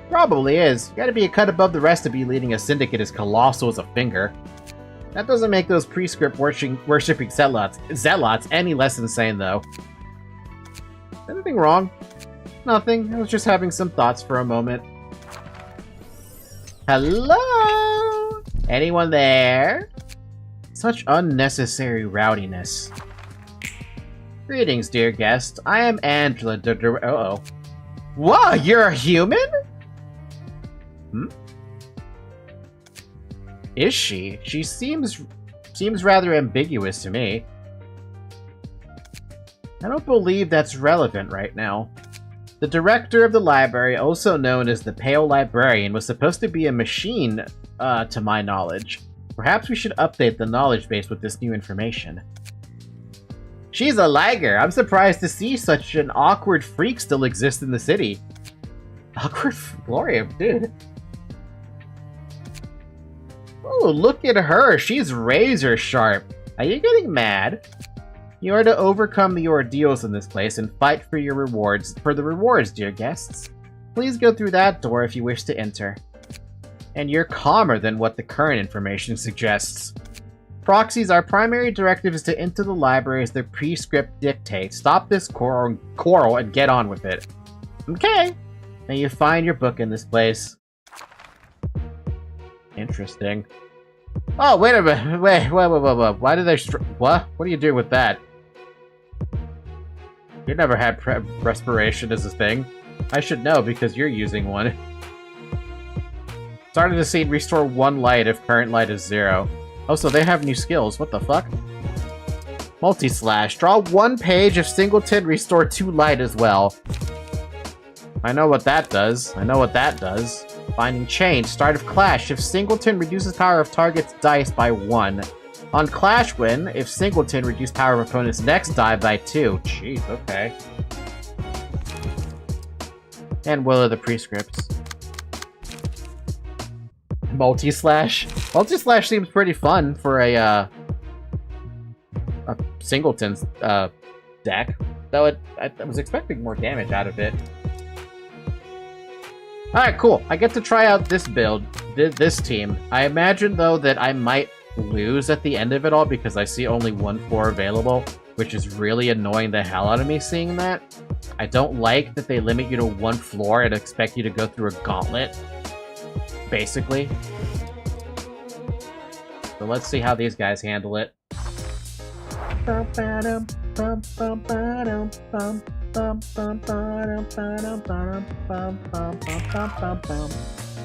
Probably is. You gotta be a cut above the rest to be leading a syndicate as colossal as a finger. That doesn't make those prescript worshipping zealots any less insane, though. Anything wrong? Nothing. I was just having some thoughts for a moment. Hello? Anyone there? Such unnecessary rowdiness. Greetings, dear guest. I am Angela Uh-oh. Whoa, you're a human? Is she? She seems rather ambiguous to me. I don't believe that's relevant right now. The director of the library, also known as the Pale Librarian, was supposed to be a machine, to my knowledge. Perhaps we should update the knowledge base with this new information. She's a liger! I'm surprised to see such an awkward freak still exist in the city. Awkward Gloria, dude. Oh, look at her! She's razor sharp! Are you getting mad? You are to overcome the ordeals in this place and fight for your rewards. For the rewards, dear guests. Please go through that door if you wish to enter. And you're calmer than what the current information suggests. Proxies, our primary directive is to enter the library as the prescript dictates. Stop this quarrel and get on with it. Okay. May you find your book in this place. Interesting. Oh, wait a minute. Wait. Why did they what? What are you doing with that? You never had respiration as a thing. I should know because you're using one. Starting the scene, restore 1 light if current light is 0. Oh, so they have new skills. What the fuck? Multi-slash. Draw 1 page if Singleton, restore 2 light as well. I know what that does. Finding change. Start of clash. If Singleton, reduces power of target's dice by 1. On Clash Win, if Singleton, reduce power of opponent's next die by 2. Jeez, okay. And Will of the Prescripts. Multi-slash. Multi-slash seems pretty fun for a Singleton's deck. Though I was expecting more damage out of it. Alright, cool. I get to try out this build, this team. I imagine, though, that I might lose at the end of it all because I see only 1 floor available, which is really annoying the hell out of me seeing that. I don't like that they limit you to 1 floor and expect you to go through a gauntlet, basically. So let's see how these guys handle it.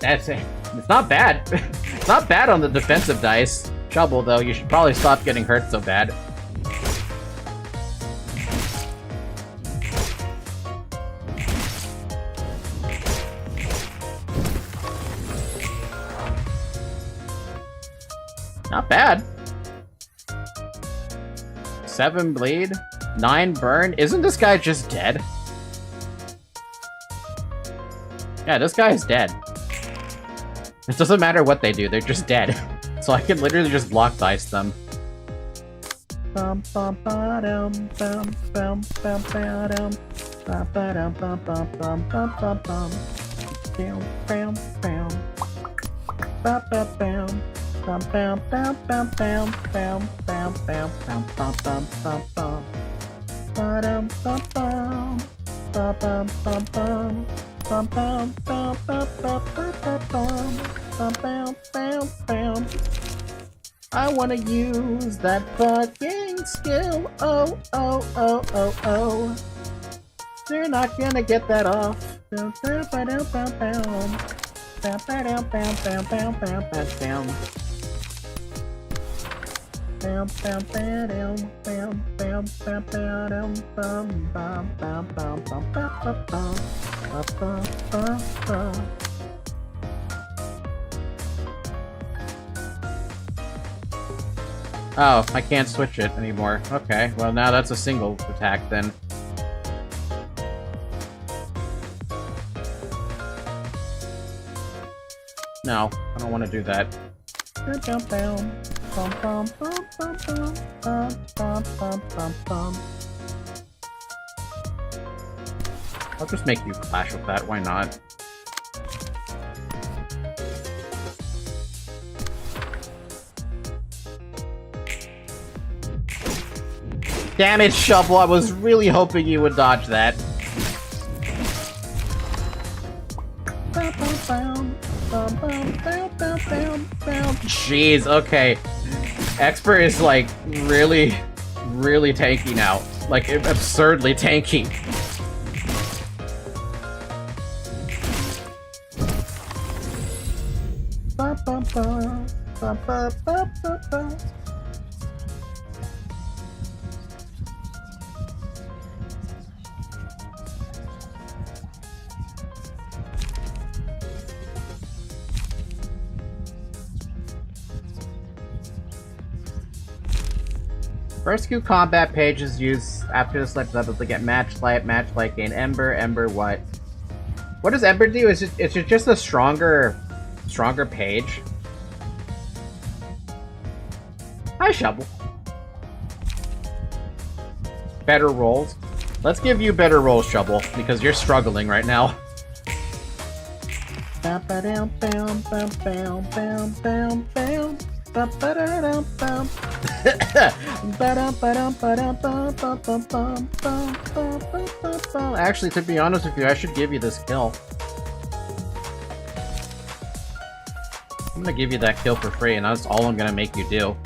That's it. It's not bad. It's not bad on the defensive dice. Trouble, though, you should probably stop getting hurt so bad. Not bad. 7 bleed, 9 burn. Isn't this guy just dead? Yeah, this guy is dead. It doesn't matter what they do, they're just dead. So I can literally just block dice them. I wanna use that fucking skill. Oh, oh, oh, oh, oh. They're not gonna get that off. Oh, I can't switch it anymore. Okay, well now that's a single attack then. No, I don't want to do that. I'll just make you clash with that, why not? Damn it, Shovel, I was really hoping you would dodge that. Jeez, okay. Expert is like really, really tanky now. Like absurdly tanky. Rescue combat pages used after the select level to get match light, gain Ember, what? What does Ember do? Is it just a stronger page? Hi, Shovel. Better rolls. Let's give you better rolls, Shovel, because you're struggling right now. Actually, to be honest with you, I should give you this kill. I'm gonna give you that kill for free, and that's all I'm gonna make you do.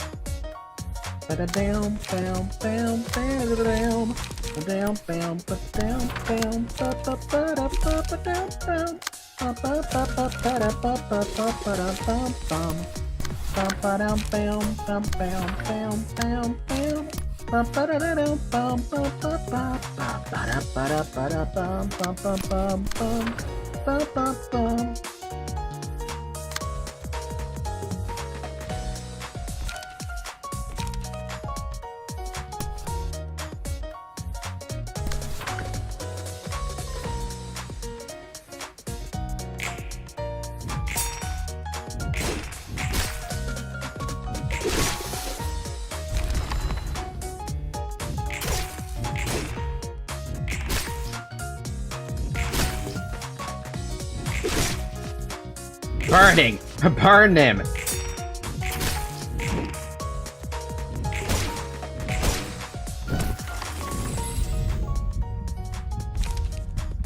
Burning! Burn him!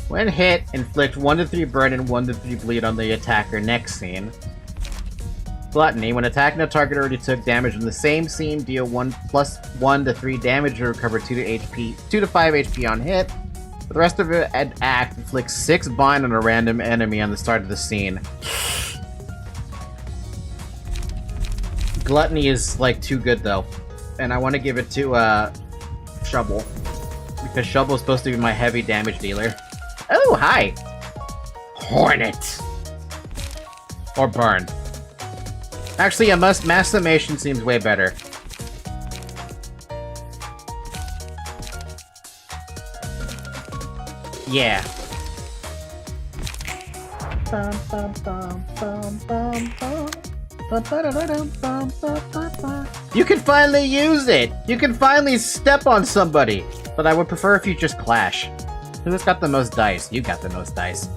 When hit, inflict 1 to 3 burn and 1 to 3 bleed on the attacker next scene. Gluttony, when attacking a target already took damage in the same scene, deal +1 to 3 damage to recover 2 to 5 HP on hit. For the rest of it, act, inflict 6 bind on a random enemy on the start of the scene. Gluttony is, like, too good, though. And I want to give it to, Shovel. Because Shovel is supposed to be my heavy damage dealer. Oh, hi! Hornet! Or Burn. Actually, a mass summation seems way better. Yeah. You can finally use it! You can finally step on somebody! But I would prefer if you just clash. Who's got the most dice? You got the most dice.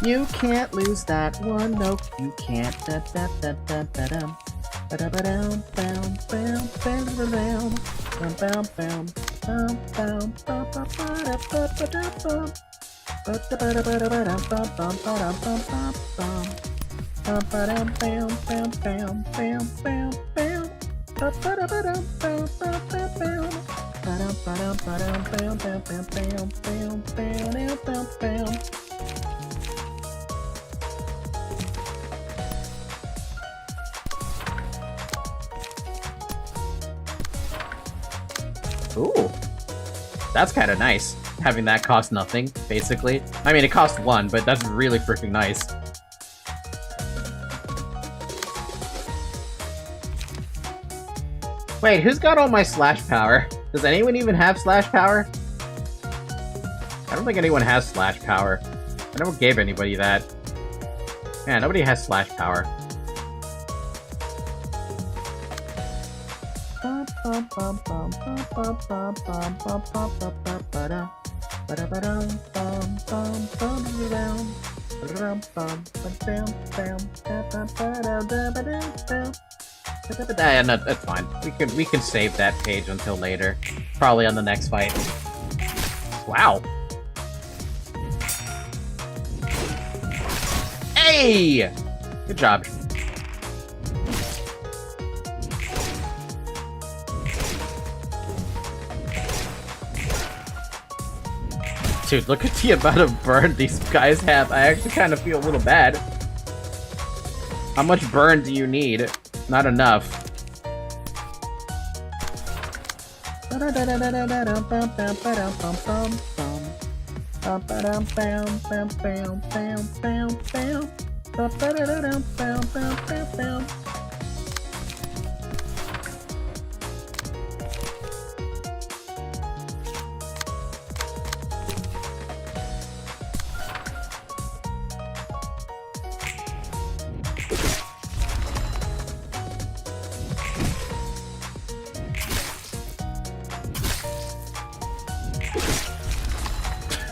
You can't lose that one, nope, you can't. Ooh, that's kind of nice. Having that cost nothing, basically. I mean, it costs 1, but that's really freaking nice. Wait, who's got all my slash power? Does anyone even have slash power? I don't think anyone has slash power. I never gave anybody that. Yeah, nobody has slash power. Yeah, no, that's fine. We can save that page until later. Probably on the next fight. Wow. Hey! Good job. Dude, look at the amount of burn these guys have. I actually kind of feel a little bad. How much burn do you need? Not enough.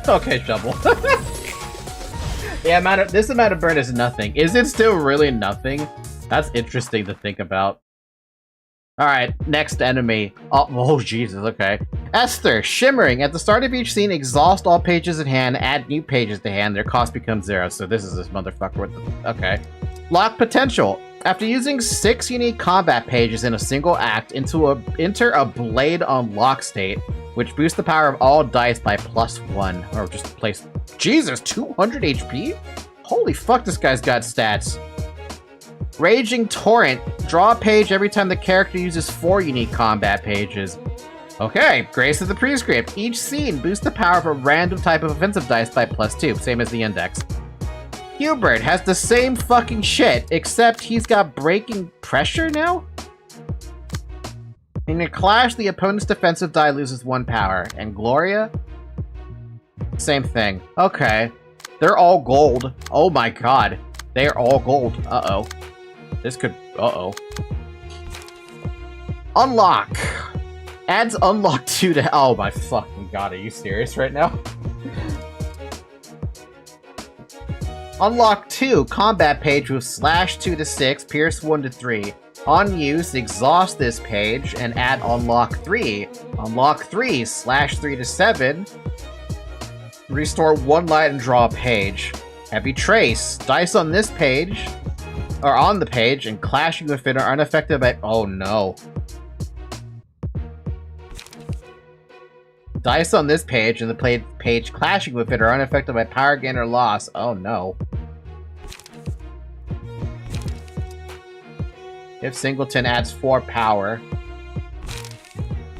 Okay, Shovel. This amount of burn is nothing. Is it still really nothing? That's interesting to think about. Alright, next enemy. Oh, Jesus, okay. Esther, shimmering. At the start of each scene, exhaust all pages in hand, add new pages to hand, their cost becomes 0. So this is this motherfucker. Okay. Lock potential. After using 6 unique combat pages in a single act, enter a blade unlock state, which boosts the power of all dice by +1. Or just place... Jesus, 200 HP? Holy fuck, this guy's got stats. Raging Torrent. Draw a page every time the character uses 4 unique combat pages. Okay, Grace of the Prescript. Each scene boosts the power of a random type of offensive dice by +2, same as the index. Hubert has the same fucking shit, except he's got breaking pressure now? In a clash, the opponent's defensive die loses 1 power. And Gloria? Same thing. Okay. They're all gold. Oh my god. They're all gold. Uh-oh. This could... Uh-oh. Unlock! Adds unlock 2 to... Oh my fucking god, are you serious right now? Unlock 2, combat page with /2 to 6, pierce 1 to 3. On use, exhaust this page and add unlock 3. Unlock 3, /3 to 7. Restore 1 light and draw a page. Heavy Trace. Dice on this page, or on the page, and clashing with it are unaffected by... Oh no. Dice on this page and the page clashing with it are unaffected by power gain or loss. Oh no. If Singleton adds 4 power.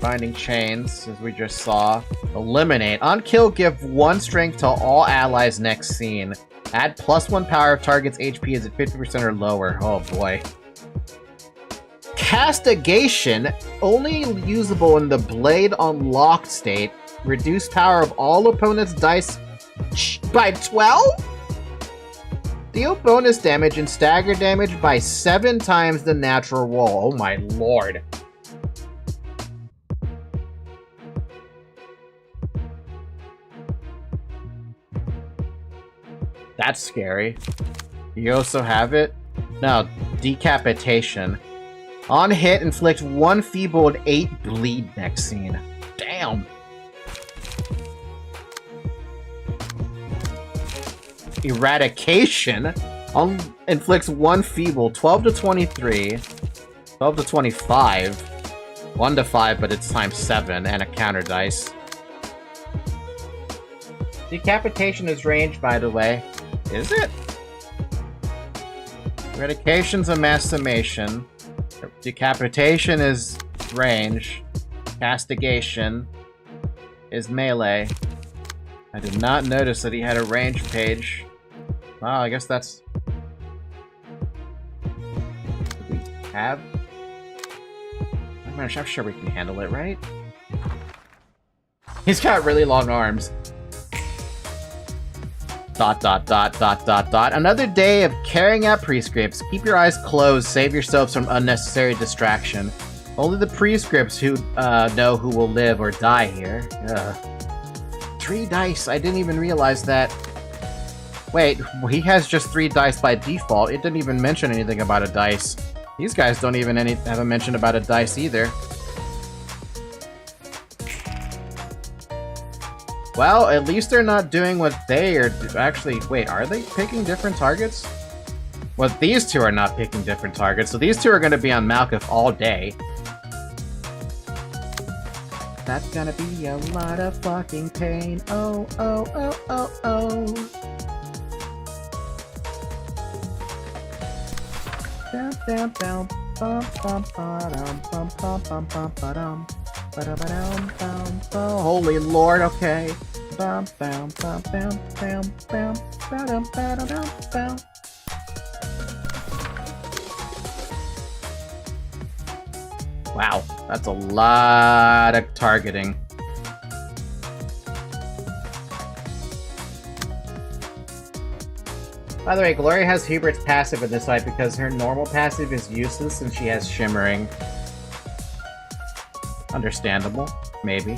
Binding chains, as we just saw. Eliminate. On kill, give 1 strength to all allies next scene. Add +1 power if target's HP is at 50% or lower. Oh boy. Castigation, only usable in the blade unlocked state. Reduce power of all opponents' dice by 12? Deal bonus damage and stagger damage by 7 times the natural roll. Oh my lord. That's scary. You also have it? No, decapitation. On hit, inflict 1 feeble and 8 bleed next scene. Damn. Eradication inflicts 1 feeble, 12 to 23, 12 to 25, 1 to 5, but it's times 7, and a counter dice. Decapitation is ranged, by the way. Is it? Eradication's a mass summation. Decapitation is range. Castigation is melee. I did not notice that he had a range page. Wow, I guess that's... Do we have... I'm sure we can handle it, right? He's got really long arms. ... Another day of carrying out prescripts. Keep your eyes closed. Save yourselves from unnecessary distraction. Only the prescripts who know who will live or die here. Ugh. 3 dice. I didn't even realize that. Wait, he has just 3 dice by default. It didn't even mention anything about a dice. These guys don't even have a mention about a dice either. Well, at least they're not doing what they are... Actually, wait, are they picking different targets? Well, these two are not picking different targets, so these two are going to be on Malkuth all day. That's gonna be a lot of fucking pain. Oh, oh, oh, oh, oh. Down, down, down. Bum, bum, ba-dum, bum, bum, bum, bum, ba-dum. Ba-da-ba-dum, bum, bum. Holy Lord, okay. Bum, bum, bum, bum, bum, bum, ba-dum, ba-da-dum, bum. Wow, that's a lot of targeting. By the way, Gloria has Hubert's passive in this fight because her normal passive is useless and she has Shimmering. Understandable, maybe.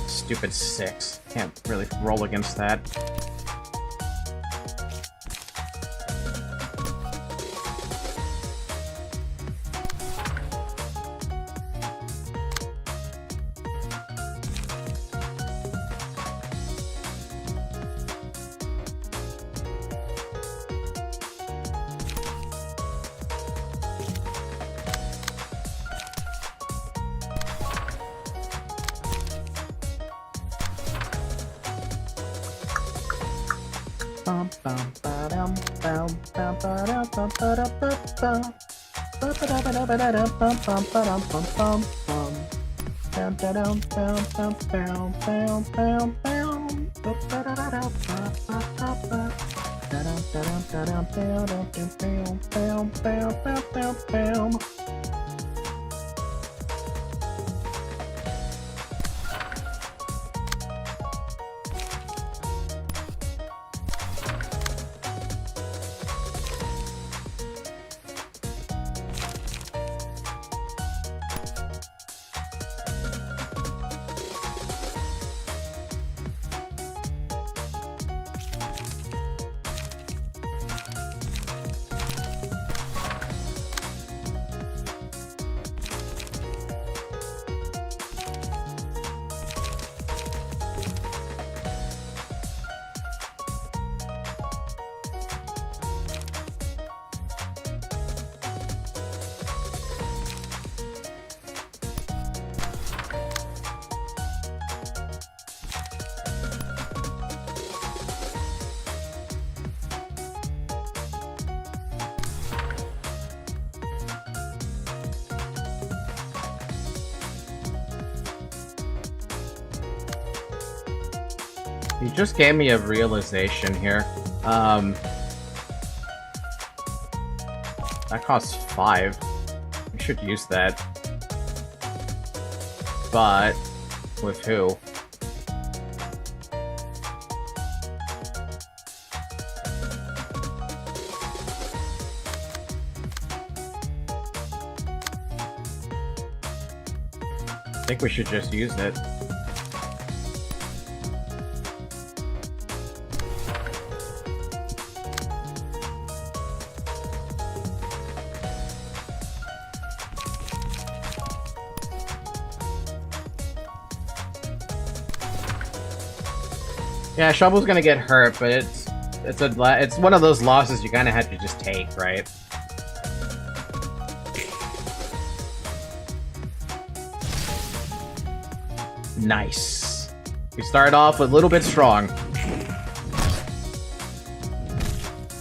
Stupid 6. Can't really roll against that. You just gave me a realization here. That costs 5. We should use that. But with who? I think we should just use it. Yeah, Shovel's gonna get hurt, but it's one of those losses you kind of have to just take, right? Nice. We start off a little bit strong.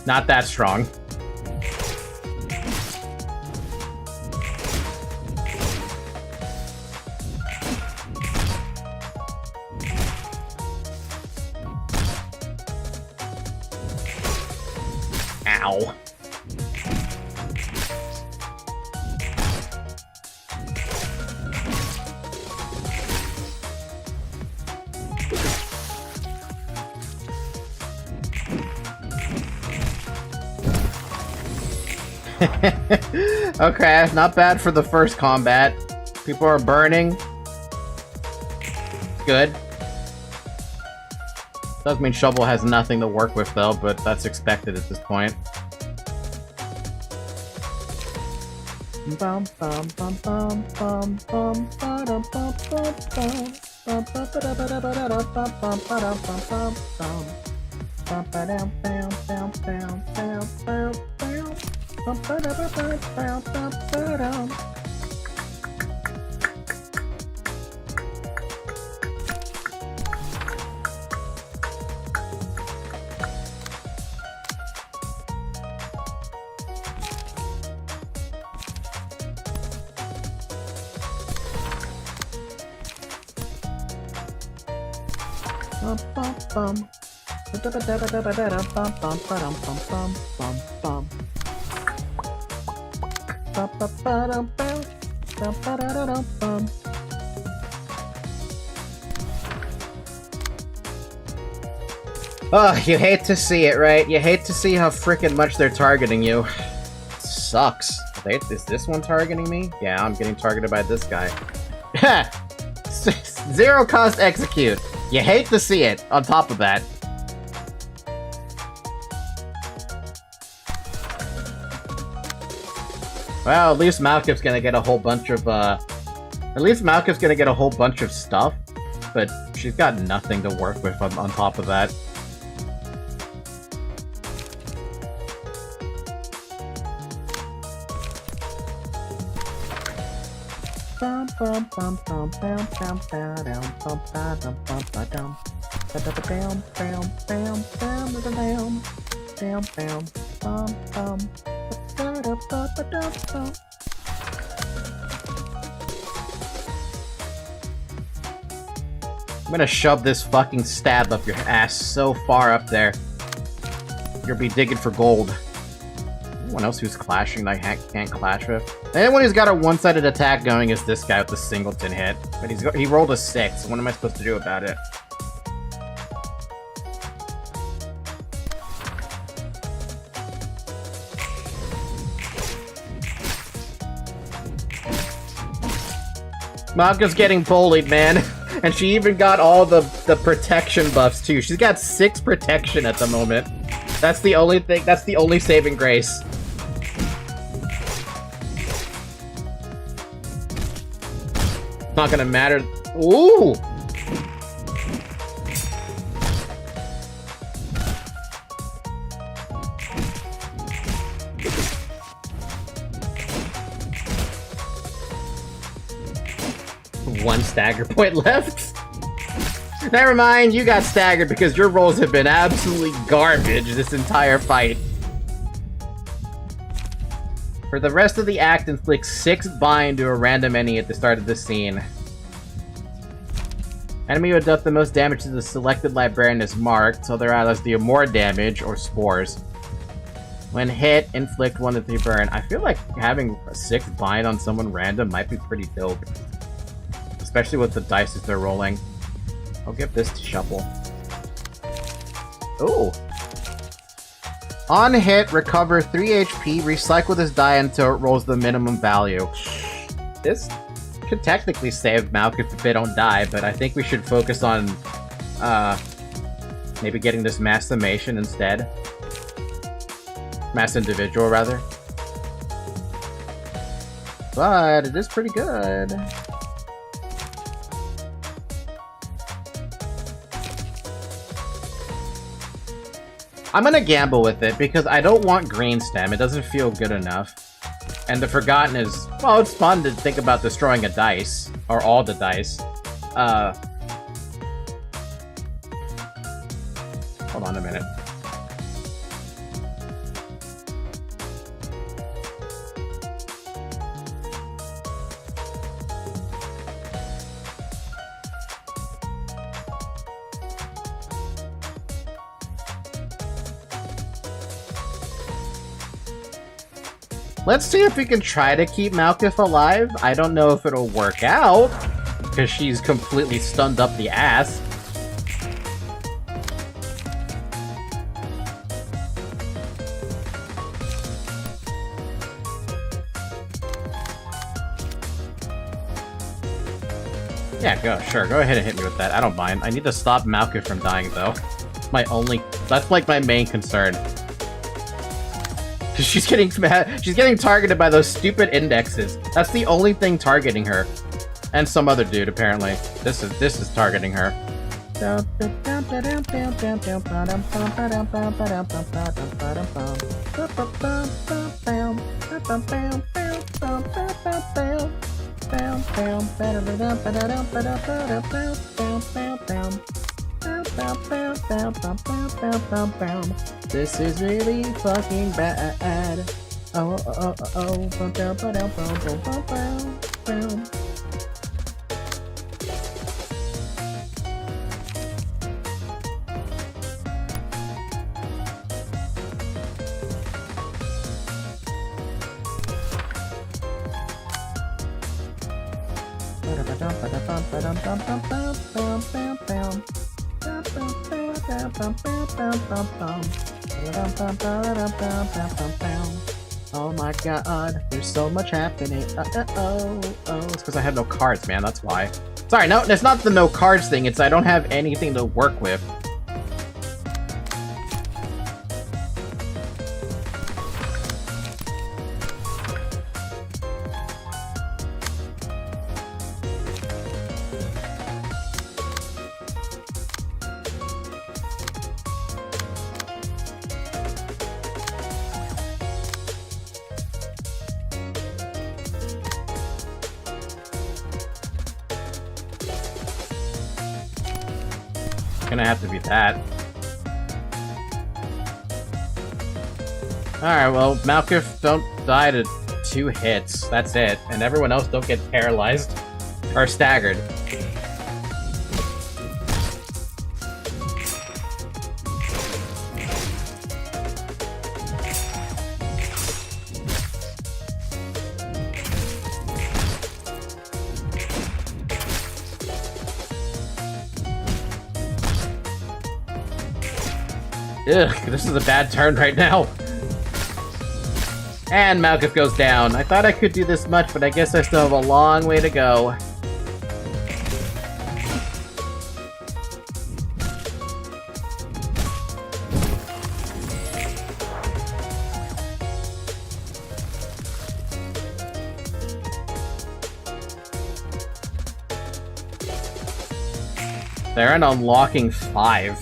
Not that strong. Ow. Okay, not bad for the first combat. People are burning. Good. Does mean Shovel has nothing to work with though, but that's expected at this point. Oh, you hate to see it, right? You hate to see how frickin' much they're targeting you. Sucks. Is this one targeting me? Yeah, I'm getting targeted by this guy. Zero cost execute. You hate to see it, on top of that. Well, at least Malekith's gonna get a whole bunch of, stuff, but she's got nothing to work with on top of that. I'm gonna shove this fucking stab up your ass so far up there. You'll be digging for gold. Anyone else who's clashing that I can't clash with? Anyone who's got a one-sided attack going is this guy with the singleton hit. But he rolled a 6. What am I supposed to do about it? Malekith's getting bullied, man. And she even got all the protection buffs, too. She's got 6 protection at the moment. That's the only thing, that's the only saving grace. Not gonna matter. Ooh! One stagger point left. Never mind, you got staggered because your rolls have been absolutely garbage this entire fight. For the rest of the act, inflict 6 bind to a random enemy at the start of the scene. Enemy who does the most damage to the selected librarian is marked, so they're either deal more damage or spores. When hit, inflict 1 to 3 burn. I feel like having a 6 bind on someone random might be pretty dope. Especially with the dice that they're rolling. I'll give this to Shuffle. Ooh! On hit, recover 3 HP, recycle this die until it rolls the minimum value. This could technically save Malkuth if they don't die, but I think we should focus on, maybe getting this mass summation instead. Mass individual, rather. But it is pretty good. I'm gonna gamble with it because I don't want green stem. It doesn't feel good enough. And the Forgotten is, well, it's fun to think about destroying a dice. Or all the dice. Hold on a minute. Let's see if we can try to keep Malkuth alive. I don't know if it'll work out, because she's completely stunned up the ass. Yeah, sure, go ahead and hit me with that. I don't mind. I need to stop Malkuth from dying, though. That's like my main concern. She's getting targeted by those stupid indexes. That's the only thing targeting her. And some other dude, apparently. This is targeting her. This is really fucking bad. Oh. Oh my god, there's so much happening. It's because I have no cards, man, that's why. Sorry, no, it's not the no cards thing, it's I don't have anything to work with. Gonna have to be that. Alright, well, Malkuth don't die to 2 hits. That's it. And everyone else don't get paralyzed. Or staggered. Ugh, this is a bad turn right now. And Malkuth goes down. I thought I could do this much, but I guess I still have a long way to go. They're an unlocking 5,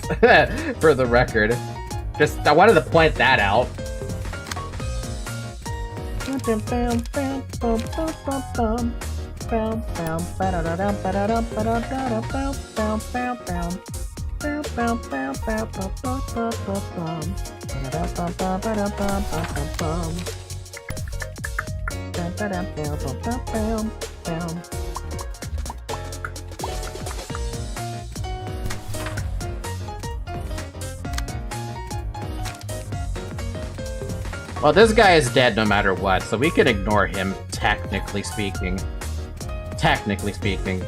for the record. Just, I wanted to point that out. Well, this guy is dead no matter what, so we can ignore him, technically speaking. Technically speaking.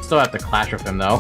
Still have to clash with him, though.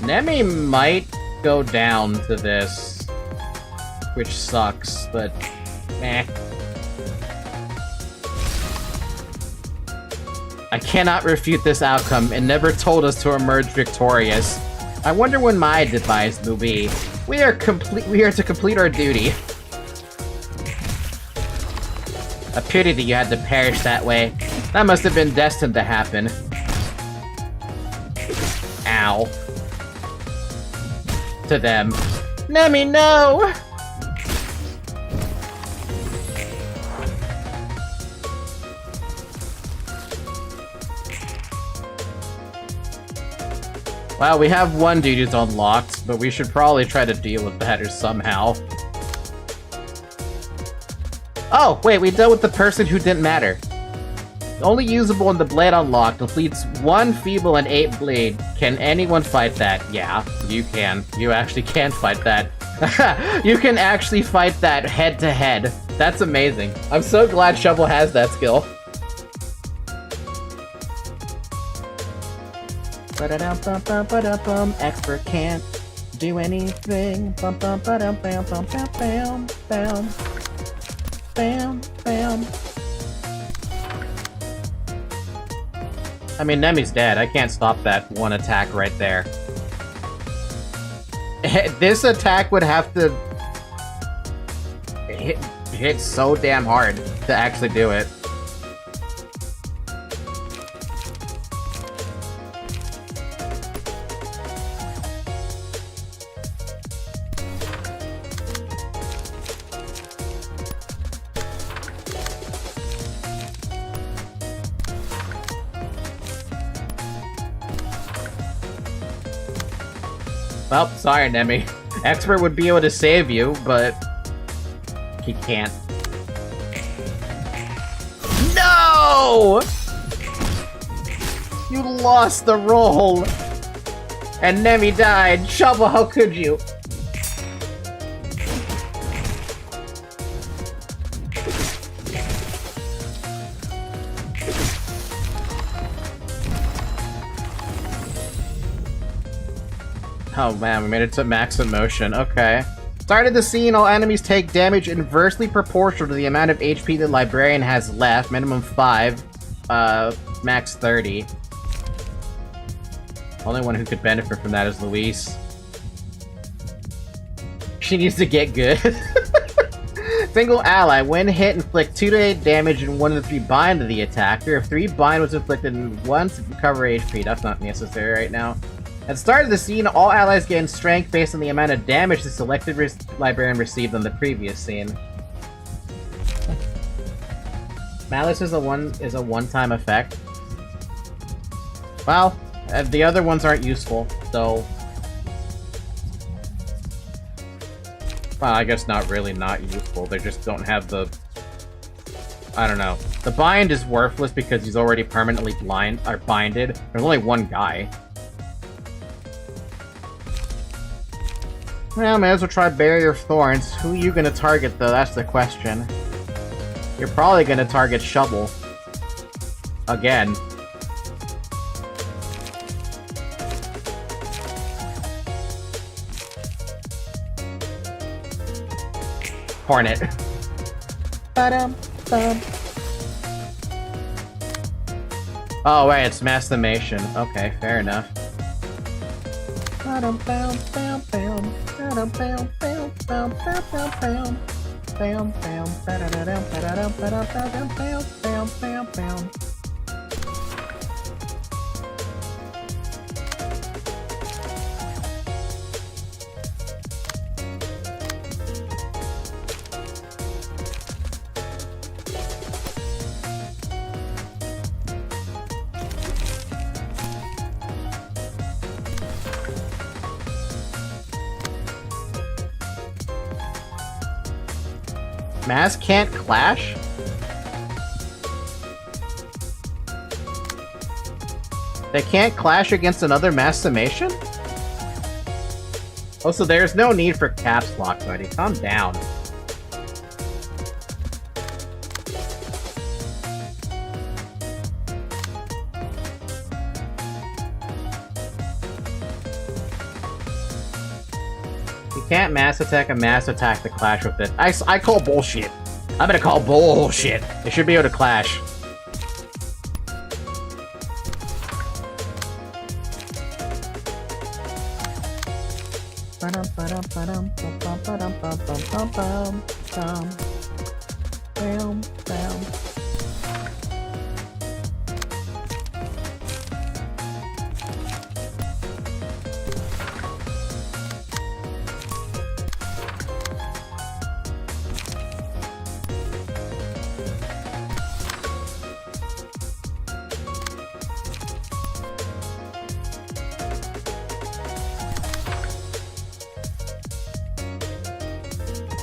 Nemi might go down to this, which sucks, but eh. I cannot refute this outcome. It never told us to emerge victorious. I wonder when my demise will be. We are to complete our duty. A pity that you had to perish that way. That must have been destined to happen. Ow. To them. Nemi, no! Well, we have one dude who's unlocked, but we should probably try to deal with that or somehow. Oh, wait, we dealt with the person who didn't matter. Only usable in the blade unlocked, completes 1 feeble and 8 blade. Can anyone fight that? Yeah, you can. You actually can fight that. You can actually fight that head to head. That's amazing. I'm so glad Shovel has that skill. Expert can't do anything. Bam, bam, bam, bam, bam, bam, bam, bam. I mean, Nemi's dead. I can't stop that one attack right there. This attack would have to hit so damn hard to actually do it. Well, sorry, Nemi. Expert would be able to save you, but he can't. No! You lost the roll! And Nemi died! Shovel, how could you? Oh man, we made it to max emotion. Okay. Start of the scene, all enemies take damage inversely proportional to the amount of HP the librarian has left. Minimum 5, max 30. Only one who could benefit from that is Luis. She needs to get good. Single ally. When hit, inflict 2 to 8 damage and 1 to 3 bind to the attacker. If 3 bind was inflicted once, recover HP. That's not necessary right now. At the start of the scene, all allies gain strength based on the amount of damage the selected librarian received on the previous scene. Malice is a one-time effect. Well, the other ones aren't useful, so... Well, I guess not really not useful. They just don't have the... I don't know. The bind is worthless because he's already permanently binded. There's only one guy. Well, may as well try Barrier of Thorns. Who are you gonna target, though? That's the question. You're probably gonna target Shovel. Again. Hornet. Oh, wait, it's Massimation. Okay, fair enough. Mass can't clash? They can't clash against another mass summation? Oh, so there's no need for caps lock, buddy. Calm down. You can't mass attack to clash with it. I call bullshit. I'm gonna call bullshit. They should be able to clash.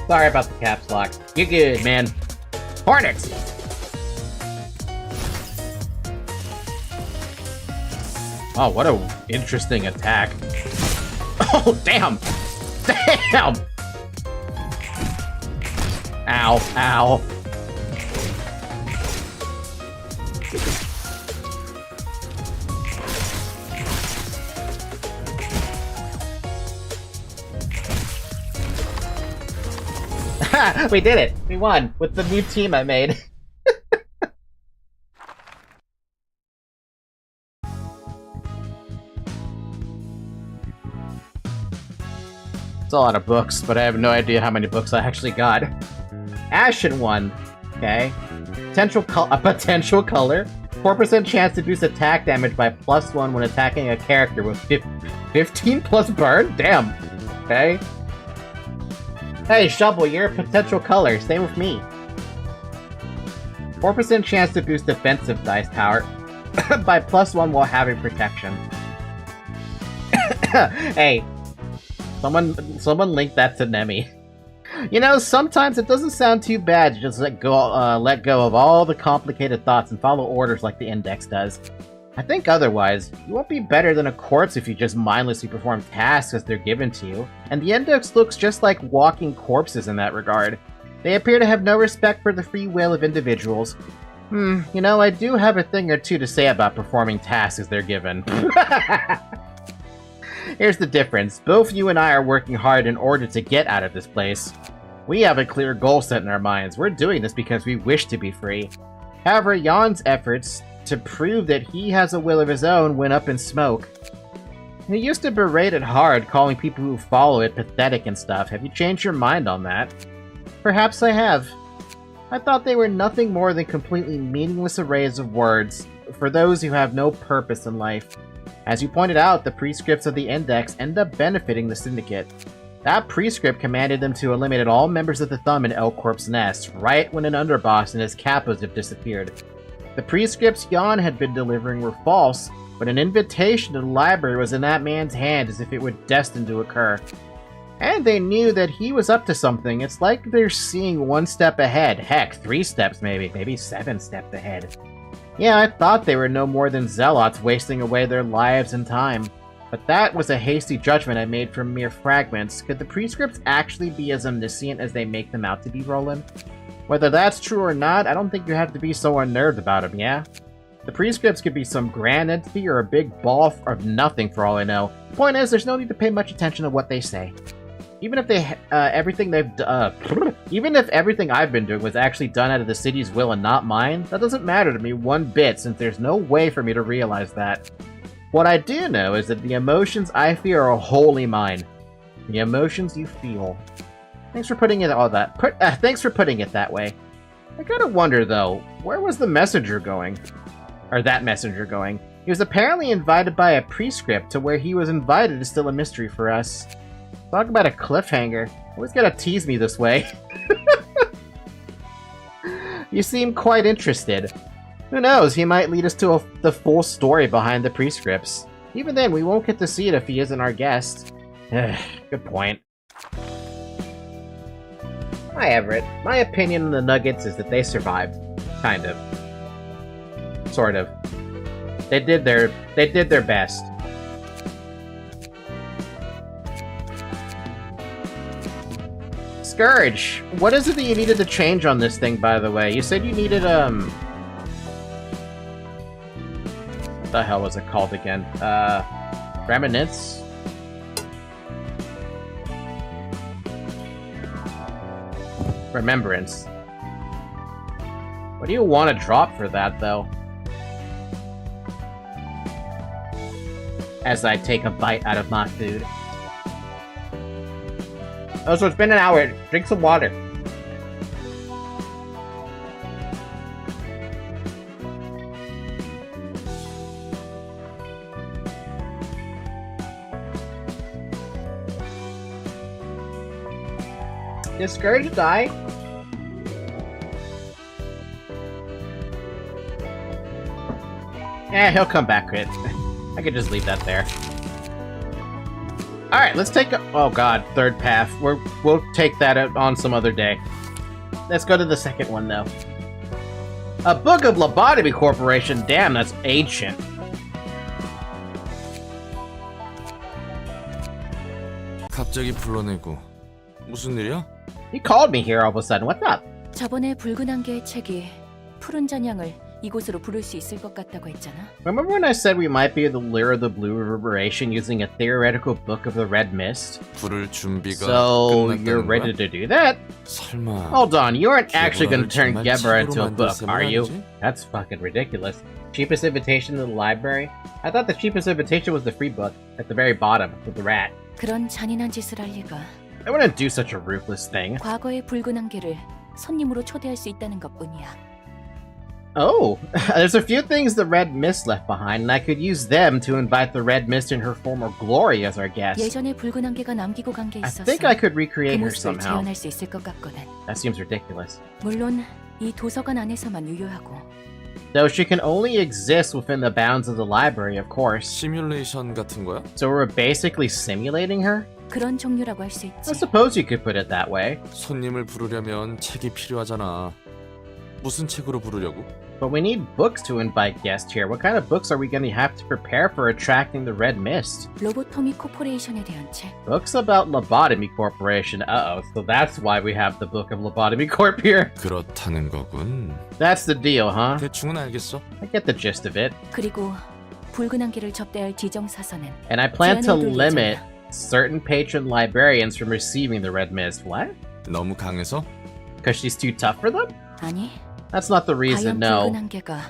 Sorry about the caps lock. You're good, man. Hornets! Oh, what a interesting attack. Oh, damn! Damn! Ow, ow. We did it! We won! With the new team I made. It's a lot of books, but I have no idea how many books I actually got. Ashen one. Okay. Potential color. 4% chance to boost attack damage by +1 when attacking a character with 15 plus burn? Damn. Okay. Hey, Shovel, you're a potential color. Same with me. 4% chance to boost defensive dice power by +1 while having protection. Hey, someone link that to Nemi. You know, sometimes it doesn't sound too bad to just let go of all the complicated thoughts and follow orders like the Index does. I think otherwise, you won't be better than a corpse if you just mindlessly perform tasks as they're given to you, and the Index looks just like walking corpses in that regard. They appear to have no respect for the free will of individuals. You know, I do have a thing or two to say about performing tasks as they're given. Here's the difference. Both you and I are working hard in order to get out of this place. We have a clear goal set in our minds. We're doing this because we wish to be free. However, Jan's efforts to prove that he has a will of his own went up in smoke. He used to berate it hard, calling people who follow it pathetic and stuff. Have you changed your mind on that? Perhaps I have. I thought they were nothing more than completely meaningless arrays of words for those who have no purpose in life. As you pointed out, the prescripts of the Index end up benefiting the Syndicate. That prescript commanded them to eliminate all members of the Thumb in L-Corp's nest, right when an underboss and his capos have disappeared. The prescripts Jan had been delivering were false, but an invitation to the library was in that man's hand as if it were destined to occur. And they knew that he was up to something. It's like they're seeing 1 step ahead. Heck, 3 steps maybe 7 steps ahead. Yeah, I thought they were no more than zealots wasting away their lives and time. But that was a hasty judgment I made from mere fragments. Could the prescripts actually be as omniscient as they make them out to be, Roland? Whether that's true or not, I don't think you have to be so unnerved about them, yeah? The prescripts could be some grand entity or a big ball of nothing for all I know. The point is, there's no need to pay much attention to what they say. Even if even if everything I've been doing was actually done out of the city's will and not mine, that doesn't matter to me one bit, since there's no way for me to realize that. What I do know is that the emotions I feel are wholly mine. The emotions you feel. Thanks for putting it thanks for putting it that way. I gotta wonder though, where was the messenger going? Or that messenger going? He was apparently invited by a prescript to where he was invited is still a mystery for us. Talk about a cliffhanger. Always gotta tease me this way. You seem quite interested. Who knows, he might lead us to the full story behind the prescripts. Even then, we won't get to see it if he isn't our guest. Good point. Hi, Everett. My opinion on the Nuggets is that they survived. Kind of. Sort of. They did their best. Scourge, what is it that you needed to change on this thing, by the way? You said you needed, what the hell was it called again? Reminisce? Remembrance. What do you want to drop for that, though? As I take a bite out of my food. Oh, so it's been an hour. Drink some water. Did Scourge die? Eh, he'll come back, Crit. I could just leave that there. Alright, let's take a... Oh god, third path. We'll take that out on some other day. Let's go to the second one, though. A Book of Lobotomy Corporation. Damn, that's ancient. 갑자기 불러내고 무슨 일이야? He called me here all of a sudden. What's up? 저번에 붉은 안개의 책이 푸른 잔향을 이곳으로 부를 수 있을 것 같다고 했잖아. Remember when I said we might be the Lyre of the Blue Reverberation using a theoretical Book of the Red Mist? 부를 준비가 So, you're 끝났다는 ready 거야? to do that? 설마 Hold on, you aren't actually gonna turn 정말 Gebra 책으로 into a 만들 book, 셈은 are you? 아니지? That's fucking ridiculous. Cheapest invitation to the library? I thought the cheapest invitation was the free book, at the very bottom, with the rat. 그런 잔인한 짓을 할 리가. I wouldn't do such a ruthless thing. 과거의 붉은 안개를 손님으로 초대할 수 있다는 것뿐이야. Oh, there's a few things the Red Mist left behind, and I could use them to invite the Red Mist in her former glory as our guest. 예전에 붉은 안개가 남기고 간 게 I 있어서 think I could 그 recreate her 모습을 somehow. 재현할 수 있을 것 같거든. That seems ridiculous. 물론 이 도서관 안에서만 유효하고. Though she can only exist within the bounds of the library, of course. 시뮬레이션 같은 거야? So we're basically simulating her? 그런 종류라고 할 수 I 있지. suppose you could put it that way. 손님을 부르려면 책이 필요하잖아. 무슨 책으로 부르려고? But we need books to invite guests here. What kind of books are we going to have to prepare for attracting the Red Mist? 로보토미 코퍼레이션에 대한 책. Books about Lobotomy Corporation. Uh-oh, so that's why we have the Book of Lobotomy Corp here. 그렇다는 거군. That's the deal, huh? 대충은 알겠어. I get the gist of it. 그리고 붉은 안개를 접대할 지정 사서는 And I plan to 제한을 둘 limit 예정이야. certain patron librarians from receiving the Red Mist. What? 너무 강해서? Because she's too tough for them? 아니, That's not the reason, 과연 no. 붉은 안개가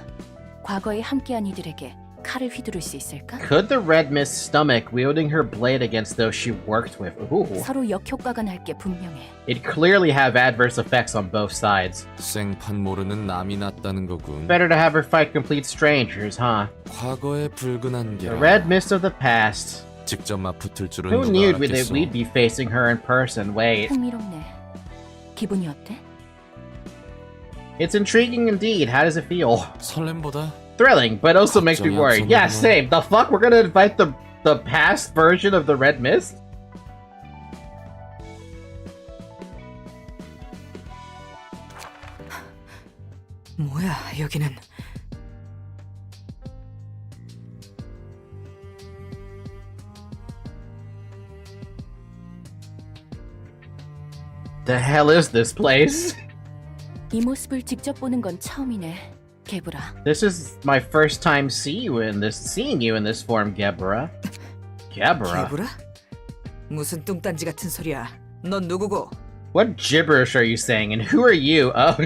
과거에 함께한 이들에게 칼을 휘두를 수 있을까? Could the Red Mist stomach wielding her blade against those she worked with? Ooh. 서로 역효과가 날 게 분명해. It'd clearly have adverse effects on both sides. 생판 모르는 남이 낫다는 거군. Better to have her fight complete strangers, huh? 과거의 붉은 안개. The Red Mist of the past. 직접 맞붙을 줄은 Who 누가 knew that 알았겠어. we'd be facing her in person? Wait. 흥미롭네. 기분이 어때? It's intriguing indeed. How does it feel? 설렘보다 Thrilling, but also makes me 걱정이 worried. Yeah, 앞서는구나. same. The fuck? We're gonna invite the past version of the Red Mist? 뭐야, 여기는. The hell is this place? 이 모습을 직접 보는 건 처음이네, 게브라. This is my first time seeing you in this form, Gebra. Gebra? 개구라? 무슨 뚱딴지 같은 소리야. 넌 누구고? What gibberish are you saying, and who are you? Oh,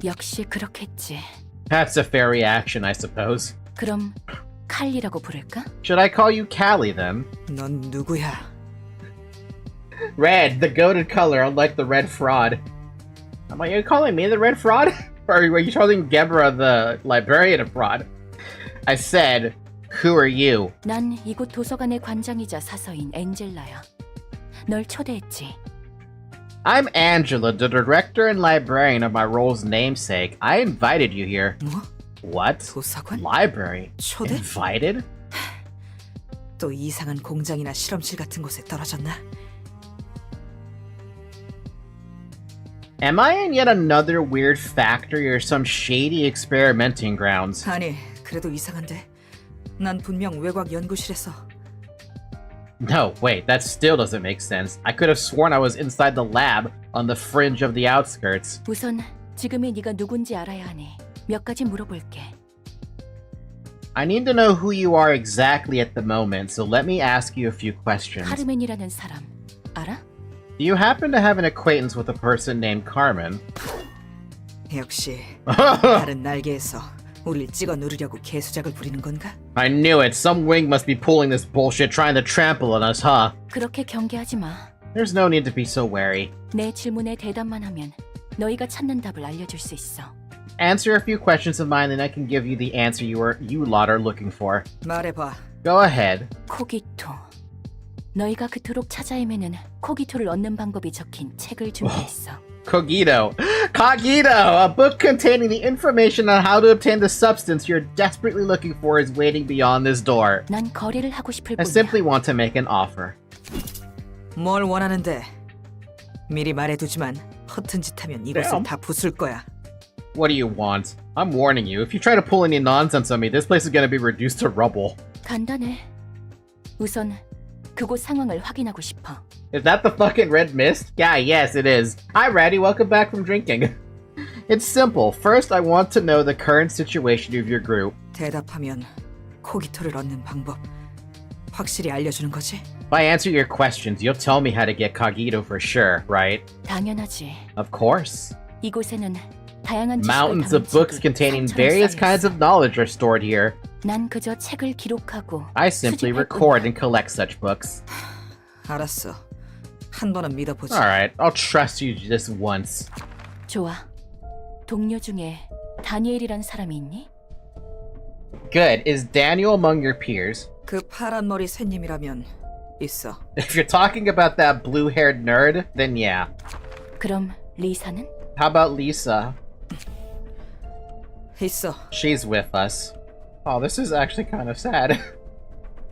역시 그렇겠지. that's a fair reaction, I suppose. 그럼 칼리라고 부를까? Should I call you Callie, then? 넌 누구야? Red, the goated color, unlike the red fraud. Am you calling me the red fraud? Or were you calling Gebra the librarian a fraud? I said, who are you? 난 이곳 도서관의 관장이자 사서인 엔젤라야. 널 초대했지. I'm Angela, the director and librarian of my role's namesake. I invited you here. 뭐? What? 도서관? Library? 초대? Invited? 또 이상한 공장이나 실험실 같은 곳에 떨어졌나? Am I in yet another weird factory or some shady experimenting grounds? 아니, 그래도 이상한데. 난 분명 외곽 연구실에서. No, wait, that still doesn't make sense. I could have sworn I was inside the lab on the fringe of the outskirts. 우선 지금의 네가 누군지 알아야 하니 몇 가지 물어볼게. I need to know who you are exactly at the moment, so let me ask you a few questions. 카르멘이라는 사람 알아? Do you happen to have an acquaintance with a person named Carmen? 역시 다른 날개에서 우릴 찍어 누르려고 개수작을 부리는 건가? I knew it. Some wing must be pulling this bullshit trying to trample on us, huh? 그렇게 경계하지 마. There's no need to be so wary. 내 질문에 대답만 하면 너희가 찾는 답을 알려줄 수 있어. Answer a few questions of mine, and I can give you the answer you lot are looking for. 말해봐. Go ahead. 코기토. 너희가 그토록 찾아 헤매는 코기토를 얻는 방법이 적힌 책을 준비했어. Cogito. Cogito! A book containing the information on how to obtain the substance you're desperately looking for is waiting beyond this door. 난 거래를 하고 싶을 I 뿐이야. simply want to make an offer. 뭘 원하는데? 미리 말해두지만 허튼 짓 하면 이곳을 Damn. 다 부술 거야. What do you want? I'm warning you. If you try to pull any nonsense on me, this place is gonna be reduced to rubble. 간단해. 우선 그곳 상황을 확인하고 싶어. Is that the fucking red mist? Yeah, yes, it is. Hi, Ratty. Welcome back from drinking. It's simple. First, I want to know the current situation of your group. 대답하면 코기토를 얻는 방법 확실히 알려주는 거지? If I answer your questions, you'll tell me how to get Cogito for sure, right? 당연하지. Of course. 이곳에는 다양한 Mountains of books containing various kinds of knowledge are stored here. 난 그저 책을 기록하고 I simply 수집할 record 뿐이야. and collect such books. 알았어. 한 번은 믿어보지. Alright, I'll trust you just once. 좋아. 동료 중에 다니엘이란 사람이 있니? Good. Is Daniel among your peers? 그 파란 머리 샌님이라면 있어. If you're talking about that blue-haired nerd, then yeah. 그럼 리사는? How about Lisa? 있어. She's with us. Oh, this is actually kind of sad.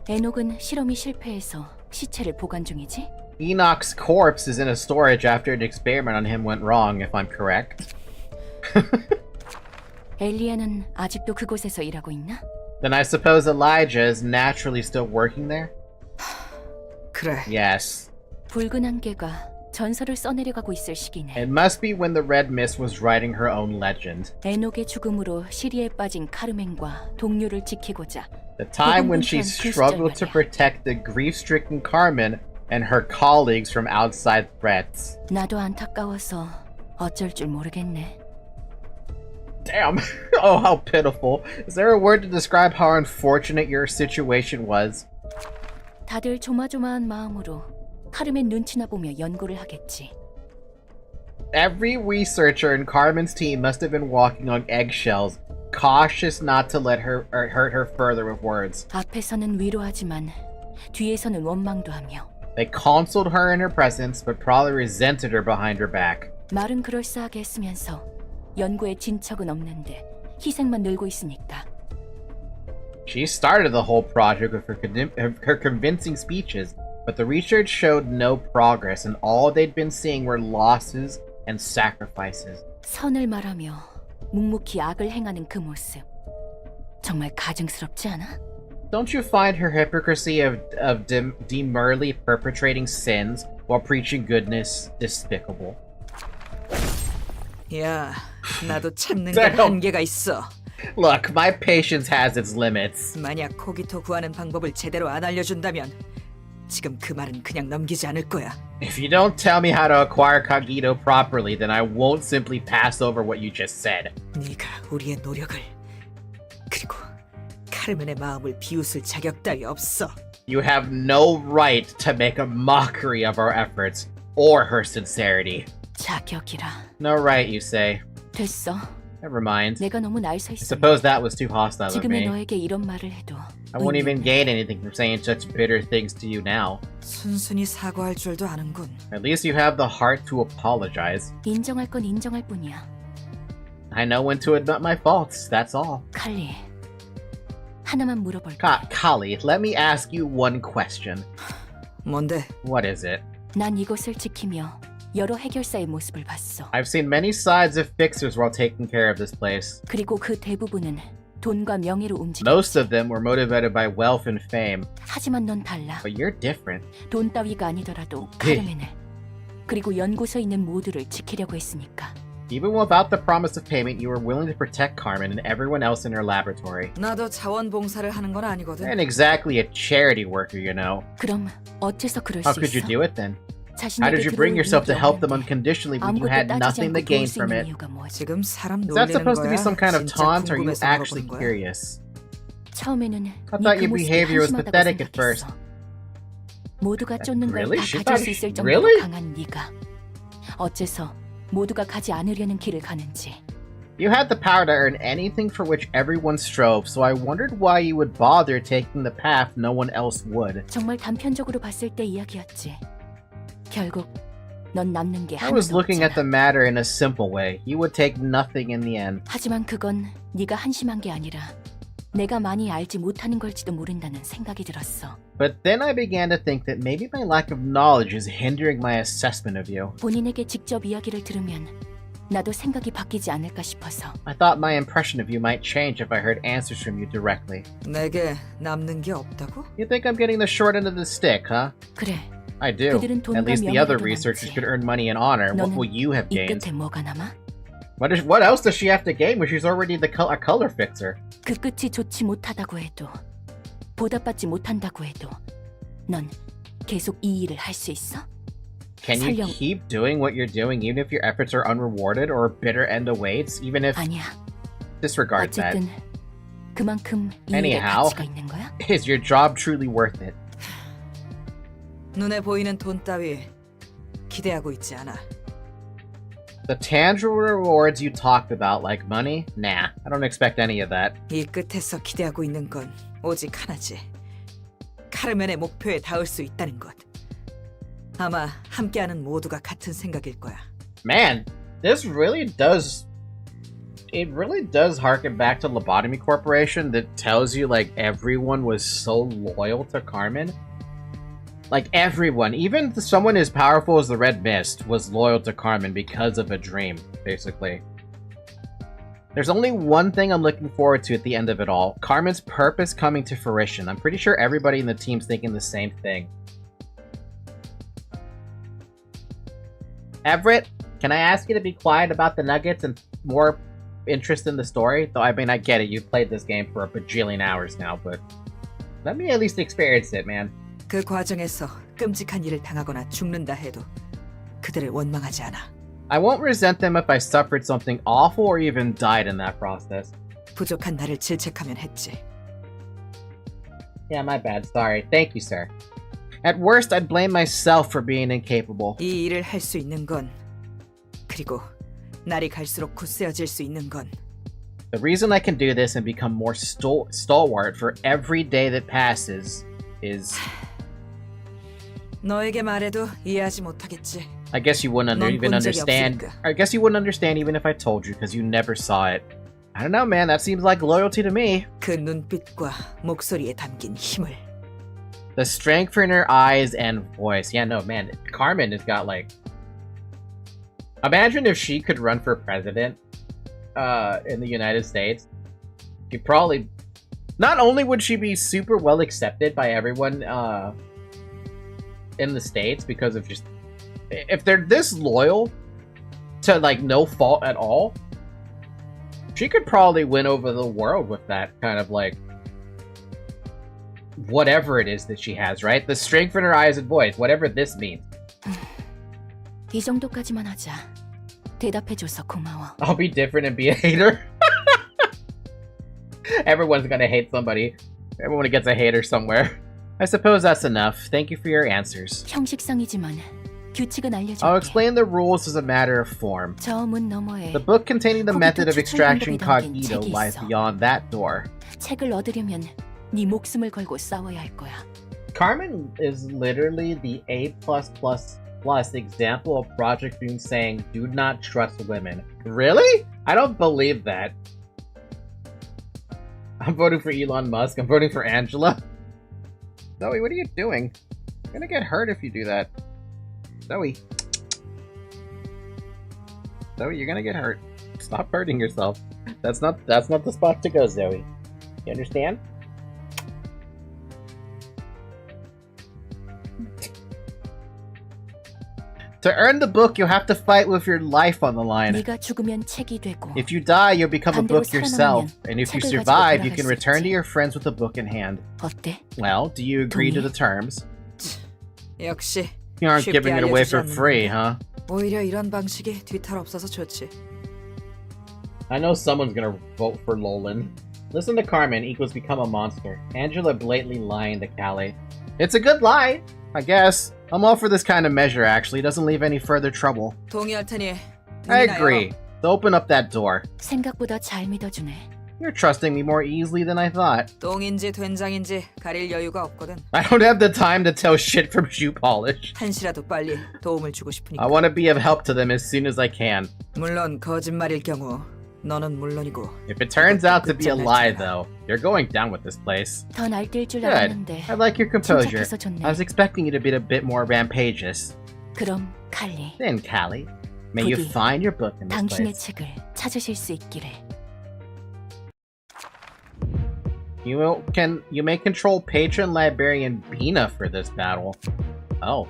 에녹은 실험이 실패해서 시체를 보관 중이지? Enoch's corpse is in a storage after an experiment on him went wrong, if I'm correct. 엘리야는 아직도 그곳에서 일하고 있나? Then I suppose Elijah is naturally still working there? 그래. Yes. 붉은 안개가 전설을 써내려가고 있을 시기네. It must be when the Red Mist was writing her own legend. 에녹의 죽음으로 시리에 빠진 카르멘과 동료를 지키고자 The time when she struggled to protect the grief-stricken Carmen and her colleagues from outside threats. 나도 안타까워서 어쩔 줄 모르겠네. Damn. Oh, how pitiful. Is there a word to describe how unfortunate your situation was? 다들 조마조마한 마음으로 카르멘 눈치나 보며 연구를 하겠지. Every researcher in Carmen's team must have been walking on eggshells, cautious not to let her or hurt her further with words. 앞에서는 위로하지만 뒤에서는 원망도 하며 They counseled her in her presence, but probably resented her behind her back. 말은 그럴싸하게 했으면서 연구에 진척은 없는데 희생만 늘고 있으니까. She started the whole project with her convincing speeches, but the research showed no progress, and all they'd been seeing were losses and sacrifices. 선을 말하며 묵묵히 악을 행하는 그 모습 정말 가증스럽지 않아? Don't you find her hypocrisy of demurely perpetrating sins while preaching goodness despicable? 야, 나도 참는 건 Damn. 한계가 있어. Look, my patience has its limits. 만약 코기토 구하는 방법을 제대로 안 알려준다면 지금 그 말은 그냥 넘기지 않을 거야. If you don't tell me how to acquire Cogito properly, then I won't simply pass over what you just said. 네가 우리의 노력을 그리고 카르멘의 마음을 비웃을 자격 따위 없어. You have no right to make a mockery of our efforts or her sincerity. 자격이라. No right, you say. 됐어. Never mind. 내가 너무 날 서 I 있어. suppose that was too hostile of 지금의 me. 너에게 이런 말을 해도 I won't even 의미는 gain anything from saying such bitter things to you now. 순순히 사과할 줄도 아는군. At least you have the heart to apologize. 인정할 건 인정할 뿐이야. I know when to admit my faults, that's all. 칼리, 하나만 물어볼게. Kali, let me ask you one question. 뭔데? What is it? 난 이곳을 지키며 여러 해결사의 모습을 봤어. I've seen many sides of fixers while taking care of this place. 그리고 그 대부분은 돈과 명예로 움직여. Most of them were motivated by wealth and fame, 하지만 넌 달라. but you're different. 돈 따위가 아니더라도 카르멘을 그리고 연구소에 있는 모두를 지키려고 했으니까. Even without the promise of payment, you were willing to protect Carmen and everyone else in her laboratory. 나도 자원봉사를 하는 건 아니거든. And exactly a charity worker, you know. 그럼 어째서 그럴 How 수 could you 있어? do it then? How 자신에게 did you bring 들어올 yourself to 이유가 help them 없는데 unconditionally when you 아무것도 had 따지지 nothing to 않고 gain 도울 수 from 있는 it? 이유가 뭐지? 지금 사람 Is that 놀리는 supposed to be 거야? some kind of 진짜 taunt, or are you 궁금해서 actually 물어보는 거야? curious? 처음에는 I thought your behavior was pathetic at first. 모두가 쫓는 걸 Really? 다 She 가질 thought- 수 있을 정도로 Really? 강한 네가 어째서 모두가 가지 않으려는 길을 가는지. You had the power to earn anything for which everyone strove, so I wondered why you would bother taking the path no one else would. 정말 단편적으로 봤을 때 이야기였지. 결국 넌 남는 게 I was 하나도 looking at the 없잖아. matter in a simple way. You would take nothing in the end. 하지만 그건 네가 한심한 게 아니라 내가 많이 알지 못하는 걸지도 모른다는 생각이 들었어. But then I began to think that maybe my lack of knowledge is hindering my assessment of you. 본인에게 직접 이야기를 들으면 나도 생각이 바뀌지 않을까 싶어서. I thought my impression of you might change if I heard answers from you directly. 내게 남는 게 없다고? You think I'm getting the short end of the stick, huh? 그래, I do. 그들은 돈과 At least the other 명예로도 researchers 남지. could earn money and honor. What 너는 will you have 이 gained? 끝에 뭐가 남아? What else does she have to gain when she's already a color fixer? 그 끝이 좋지 못하다고 해도 보답받지 못한다고 해도 넌 계속 이 일을 할 수 있어? Can you 설령- keep doing what you're doing even if your efforts are unrewarded or a bitter end awaits? Even if 아니야. disregard that. 어쨌든 그만큼 이 일에 Anyhow. 가치가 있는 거야? Is your job truly worth it? 눈에 보이는 돈 따위 기대하고 있지 않아. The tangible rewards you talked about, like money? Nah, I don't expect any of that. 이 끝에서 기대하고 있는 건 오직 하나지. 카르멘의 목표에 닿을 수 있다는 것. 아마 함께하는 모두가 같은 생각일 거야. Man, this really does... It really does harken back to Lobotomy Corporation that tells you, like, everyone was so loyal to Carmen. Like, everyone, even someone as powerful as the Red Mist, was loyal to Carmen because of a dream, basically. There's only one thing I'm looking forward to at the end of it all. Carmen's purpose coming to fruition. I'm pretty sure everybody in the team's thinking the same thing. Everett, can I ask you to be quiet about the nuggets and more interest in the story? Though, I mean, I get it. You've played this game for a bajillion hours now, but let me at least experience it, man. 그 과정에서 끔찍한 일을 당하거나 죽는다 해도 그들을 원망하지 않아. I won't resent them if I suffered something awful or even died in that process. 부족한 나를 질책하면 했지. Yeah, my bad. Sorry. Thank you, sir. At worst, I'd blame myself for being incapable. 이 일을 할 수 있는 건 그리고 날이 갈수록 굳세어질 수 있는 건 The reason I can do this and become more stalwart for every day that passes is... 너에게 말해도 이해하지 못하겠지. I guess you wouldn't 넌 even 본 적이 understand. 없으니까. I guess you wouldn't understand even if I told you because you never saw it. I don't know, man. That seems like loyalty to me. 그 눈빛과 목소리에 담긴 힘을. The strength in her eyes and voice. Yeah, no, man. Carmen has got like... Imagine if she could run for president in the United States. She'd probably Not only would she be super well accepted by everyone in the States because of just... If they're this loyal to, like, no fault at all, she could probably win over the world with that kind of, like, whatever it is that she has, right? The strength in her eyes and voice, whatever this means. 이 정도까지만 하자. 대답해줘서 고마워. I'll be different and be a hater. Everyone's gonna hate somebody. Everyone gets a hater somewhere. I suppose that's enough. Thank you for your answers. 형식상이지만 규칙은 알려줄게. I'll explain the rules as a matter of form. 저 문 너머에 The book containing the method of extraction 방법이 담긴 cognito 책이 lies 있어. beyond that door. 책을 얻으려면 네 목숨을 걸고 싸워야 할 거야. Carmen is literally the A+++ example of Project Doom saying, do not trust women. Really? I don't believe that. I'm voting for Elon Musk. I'm voting for Angela. Zoe, what are you doing? You're gonna get hurt if you do that. Zoe. Zoe, you're gonna get hurt. Stop hurting yourself. That's not the spot to go, Zoe. You understand? To earn the book, you have to fight with your life on the line. 네가 죽으면 책이 되고. If you die, you'll become a book 반대로 yourself. 살아남으면 And if you 책을 survive, 가지고 you can 돌아갈 수 return to 있지. your friends with a book in hand. 어때? Well, do you agree to 동의. the terms? 역시 You aren't 쉽게 giving it away 알려주지 for free, 않는구나. huh? 오히려 이런 방식이 뒤탈 없어서 좋지. I know someone's gonna vote for Lolan. Listen to Carmen equals become a monster. Angela blatantly lying to Callie. It's a good lie, I guess. I'm all for this kind of measure, actually. It doesn't leave any further trouble. 동의할 테니 I 문이나 agree. 열어. So open up that door. 생각보다 잘 믿어주네. You're trusting me more easily than I thought. 똥인지 된장인지 가릴 여유가 없거든. I don't have the time to tell shit from shoe polish. 한시라도 빨리 도움을 주고 싶으니까. I want to be of help to them as soon as I can. 물론 거짓말일 경우 너는 물론이고. If it turns out to be a lie, though, you're going down with this place. 더 날뛸 줄 Good. 알았는데. I like your composure. 침착해서 좋네. I was expecting you to be a bit more rampageous. 그럼 칼리, Then, Callie, may you 부디 find your book in this 당신의 place. 책을 찾으실 수 있기를. You may control patron librarian Bina for this battle. Oh.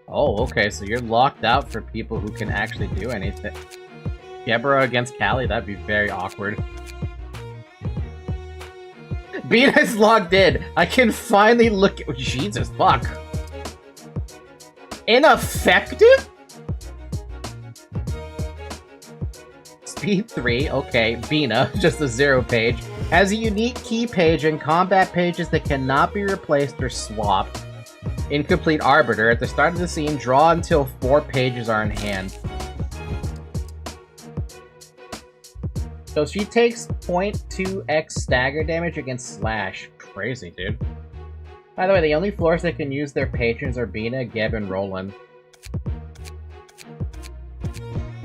Oh, okay, so you're locked out for people who can actually do anything. Deborah against Callie, that'd be very awkward. Bina's logged in. I can finally look at... Jesus, fuck. Ineffective? Speed 3, okay. Bina, just a 0 page. Has a unique key page and combat pages that cannot be replaced or swapped. Incomplete Arbiter. At the start of the scene, draw until 4 pages are in hand. So she takes 0.2x stagger damage against Slash. Crazy, dude. By the way, the only floors that can use their patrons are Bina, Geb, and Roland.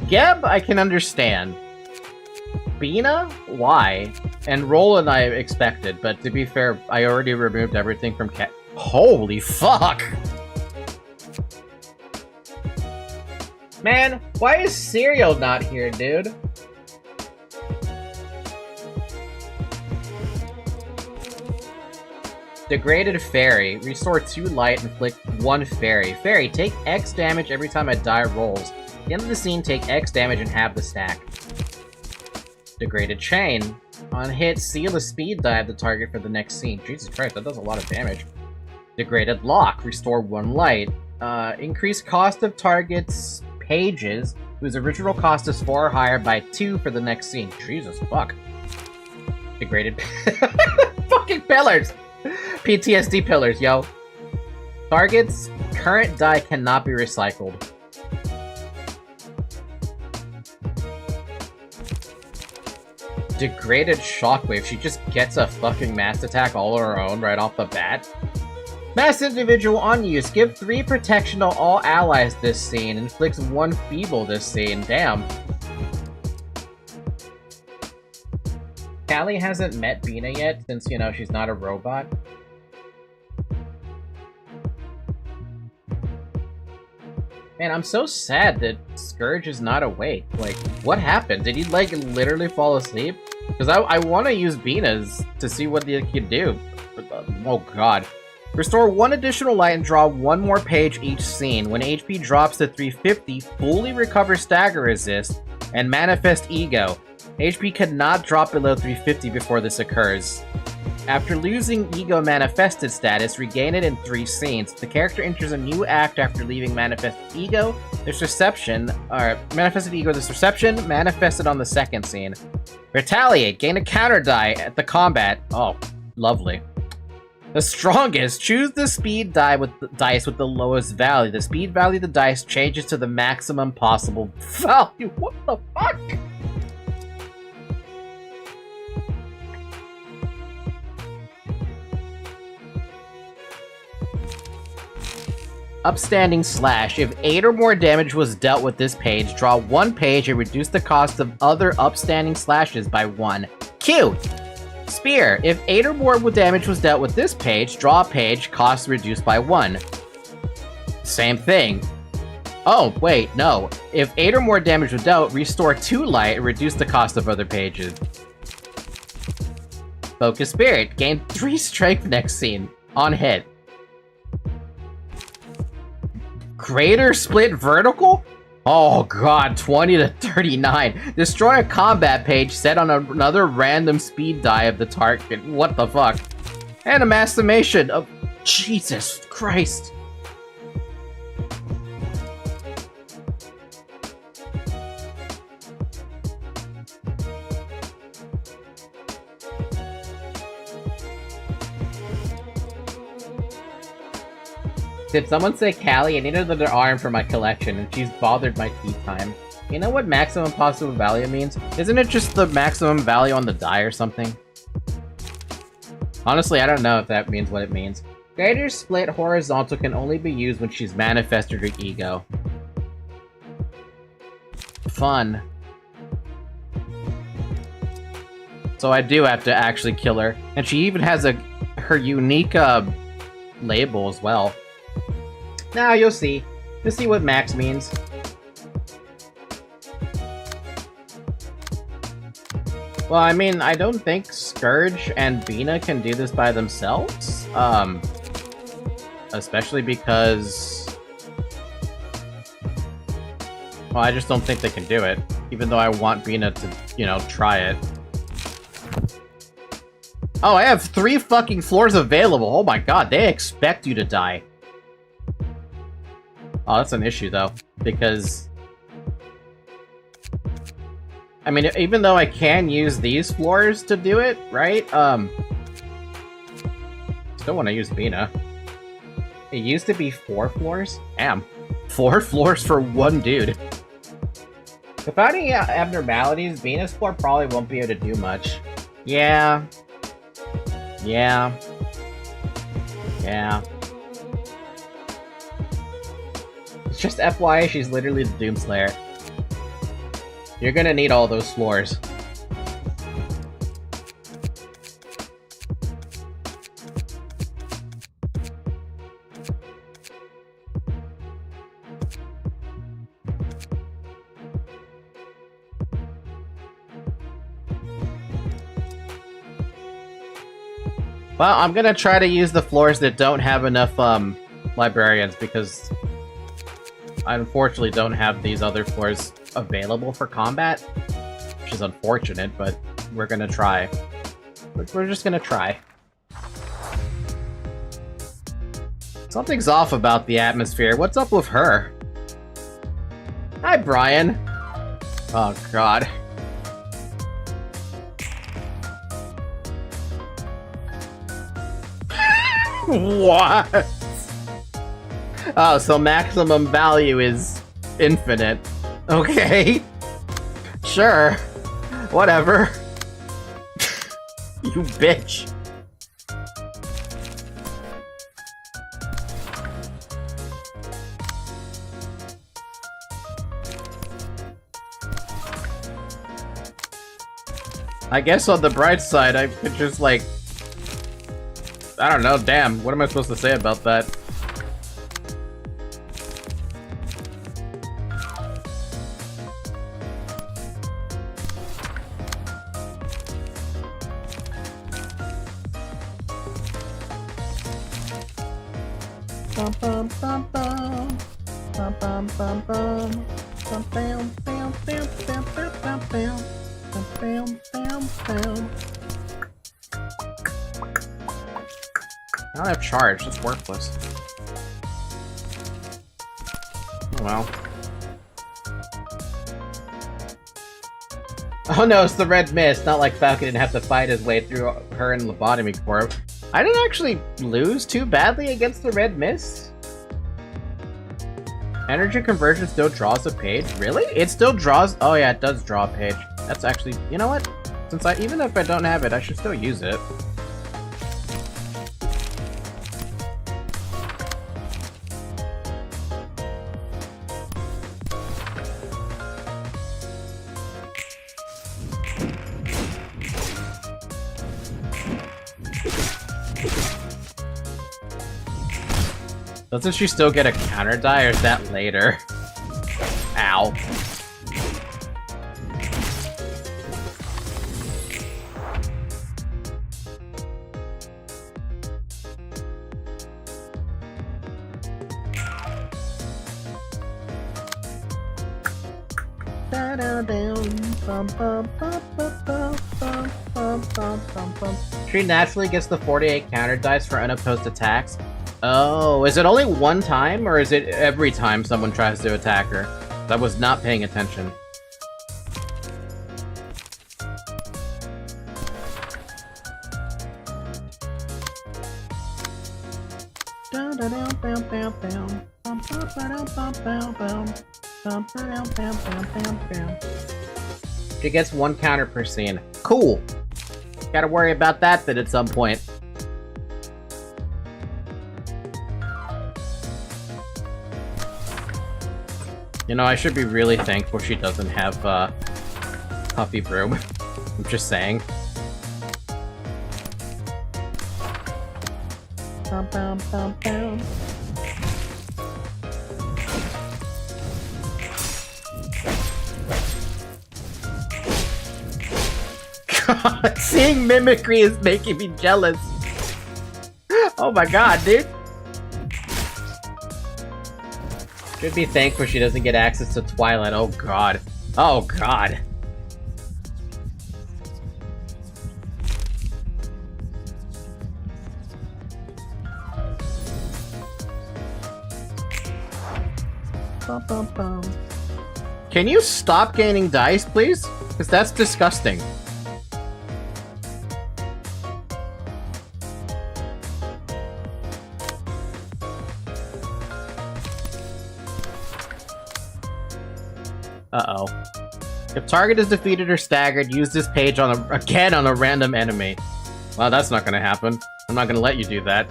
Geb, I can understand. Bina? Why? And Roland I expected, but to be fair, I already removed everything from Cat. Holy fuck! Man, why is Serial not here, dude? Degraded Fairy. Restore 2 light, inflict 1 fairy. Fairy, take X damage every time a die rolls. At the end of the scene, take X damage and halve the stack. Degraded Chain. On hit, seal a speed die of the target for the next scene. Jesus Christ, that does a lot of damage. Degraded Lock. Restore 1 light. Increase cost of target's pages, whose original cost is 4 or higher, by 2 for the next scene. Jesus fuck. Degraded... Fucking pillars! PTSD pillars, yo. Target's current die cannot be recycled. Degraded Shockwave. She just gets a fucking mass attack all on her own right off the bat. Mass Individual on use. Give 3 protection to all allies this scene. Inflicts 1 feeble this scene. Damn. Callie hasn't met Bina yet since, you know, she's not a robot. Man, I'm so sad that Scourge is not awake. Like, what happened? Did he, like, literally fall asleep? Because I want to use Bina's to see what it can do. Oh god. Restore 1 additional light and draw 1 more page each scene. When HP drops to 350, fully recover stagger resist and manifest ego. HP cannot drop below 350 before this occurs. After losing ego manifested status, regain it in 3 scenes. The character enters a new act after leaving manifested ego. This reception, or manifested ego, this reception manifested on the 2nd scene. Retaliate, gain a counter die at the combat. Oh, lovely. The strongest, choose the speed dice with the lowest value. The speed value of the dice changes to the maximum possible value. What the fuck? Upstanding slash. If 8 or more damage was dealt with this page, draw 1 page and reduce the cost of other upstanding slashes by 1. Q! Spear. If 8 or more damage was dealt with this page, draw a page, cost reduced by 1. Same thing. Oh, wait, no. If 8 or more damage was dealt, restore 2 light and reduce the cost of other pages. Focus Spirit. Gain 3 strength next scene. On hit. Greater split vertical? Oh god, 20 to 39. Destroy a combat page set on another random speed die of the target. What the fuck? And a mass summation of... Jesus Christ. Did someone say Callie? I need another arm for my collection, and she's bothered my tea time. You know what maximum possible value means? Isn't it just the maximum value on the die or something? Honestly, I don't know if that means what it means. Greater split horizontal can only be used when she's manifested her ego. Fun. So I do have to actually kill her. And she even has her unique label as well. Now you'll see. You'll see what max means. Well, I mean, I don't think Scourge and Bina can do this by themselves. Especially because... Well, I just don't think they can do it. Even though I want Bina to, you know, try it. Oh, I have 3 fucking floors available. Oh my god, they expect you to die. Oh, that's an issue, though, because... I mean, even though I can use these floors to do it, right? Still want to use Bina. It used to be 4 floors? Damn. 4 floors for 1 dude. Without any abnormalities, Bina's floor probably won't be able to do much. Yeah. Yeah. Yeah. It's just FYI, she's literally the Doomslayer. You're gonna need all those floors. Well, I'm gonna try to use the floors that don't have enough, librarians, because I unfortunately don't have these other floors available for combat, which is unfortunate, but we're gonna try. We're just gonna try. Something's off about the atmosphere. What's up with her? Hi, Brian. Oh, God. What? Oh, so maximum value is infinite. Okay. Sure. Whatever. You bitch. I guess on the bright side, I could just, like... I don't know, damn. What am I supposed to say about that? Bum, bum, bum, bum. Bum, bum, bum, bum. Bum, bam, bam, bam, bam, bam, bam, bam. Bum, bam, bam, bam. I don't have charge, it's worthless. Oh well. Oh no, it's the red mist, not like Falcon didn't have to fight his way through her and Lobotomy Corp. I didn't actually lose too badly against the red mist. Energy conversion still draws a page? Really? It still draws? Oh yeah, it does draw a page. That's actually, you know what? Since even if I don't have it, I should still use it. Doesn't she still get a counter die, or is that later? Ow. She naturally gets the 48 counter dice for unopposed attacks. Oh, is it only one time, or is it every time someone tries to attack her? I was not paying attention. She gets one counter per scene. Cool! Gotta worry about that then at some point. You know, I should be really thankful she doesn't have, Puffy Broom. I'm just saying. Bum, bum, bum, bum. God, seeing mimicry is making me jealous. Oh my god, dude. Should be thankful she doesn't get access to Twilight. Oh god. Oh god. Bum, bum, bum. Can you stop gaining dice, please? Because that's disgusting. Uh-oh. If target is defeated or staggered, use this page again on a random enemy. Well, that's not gonna happen. I'm not gonna let you do that.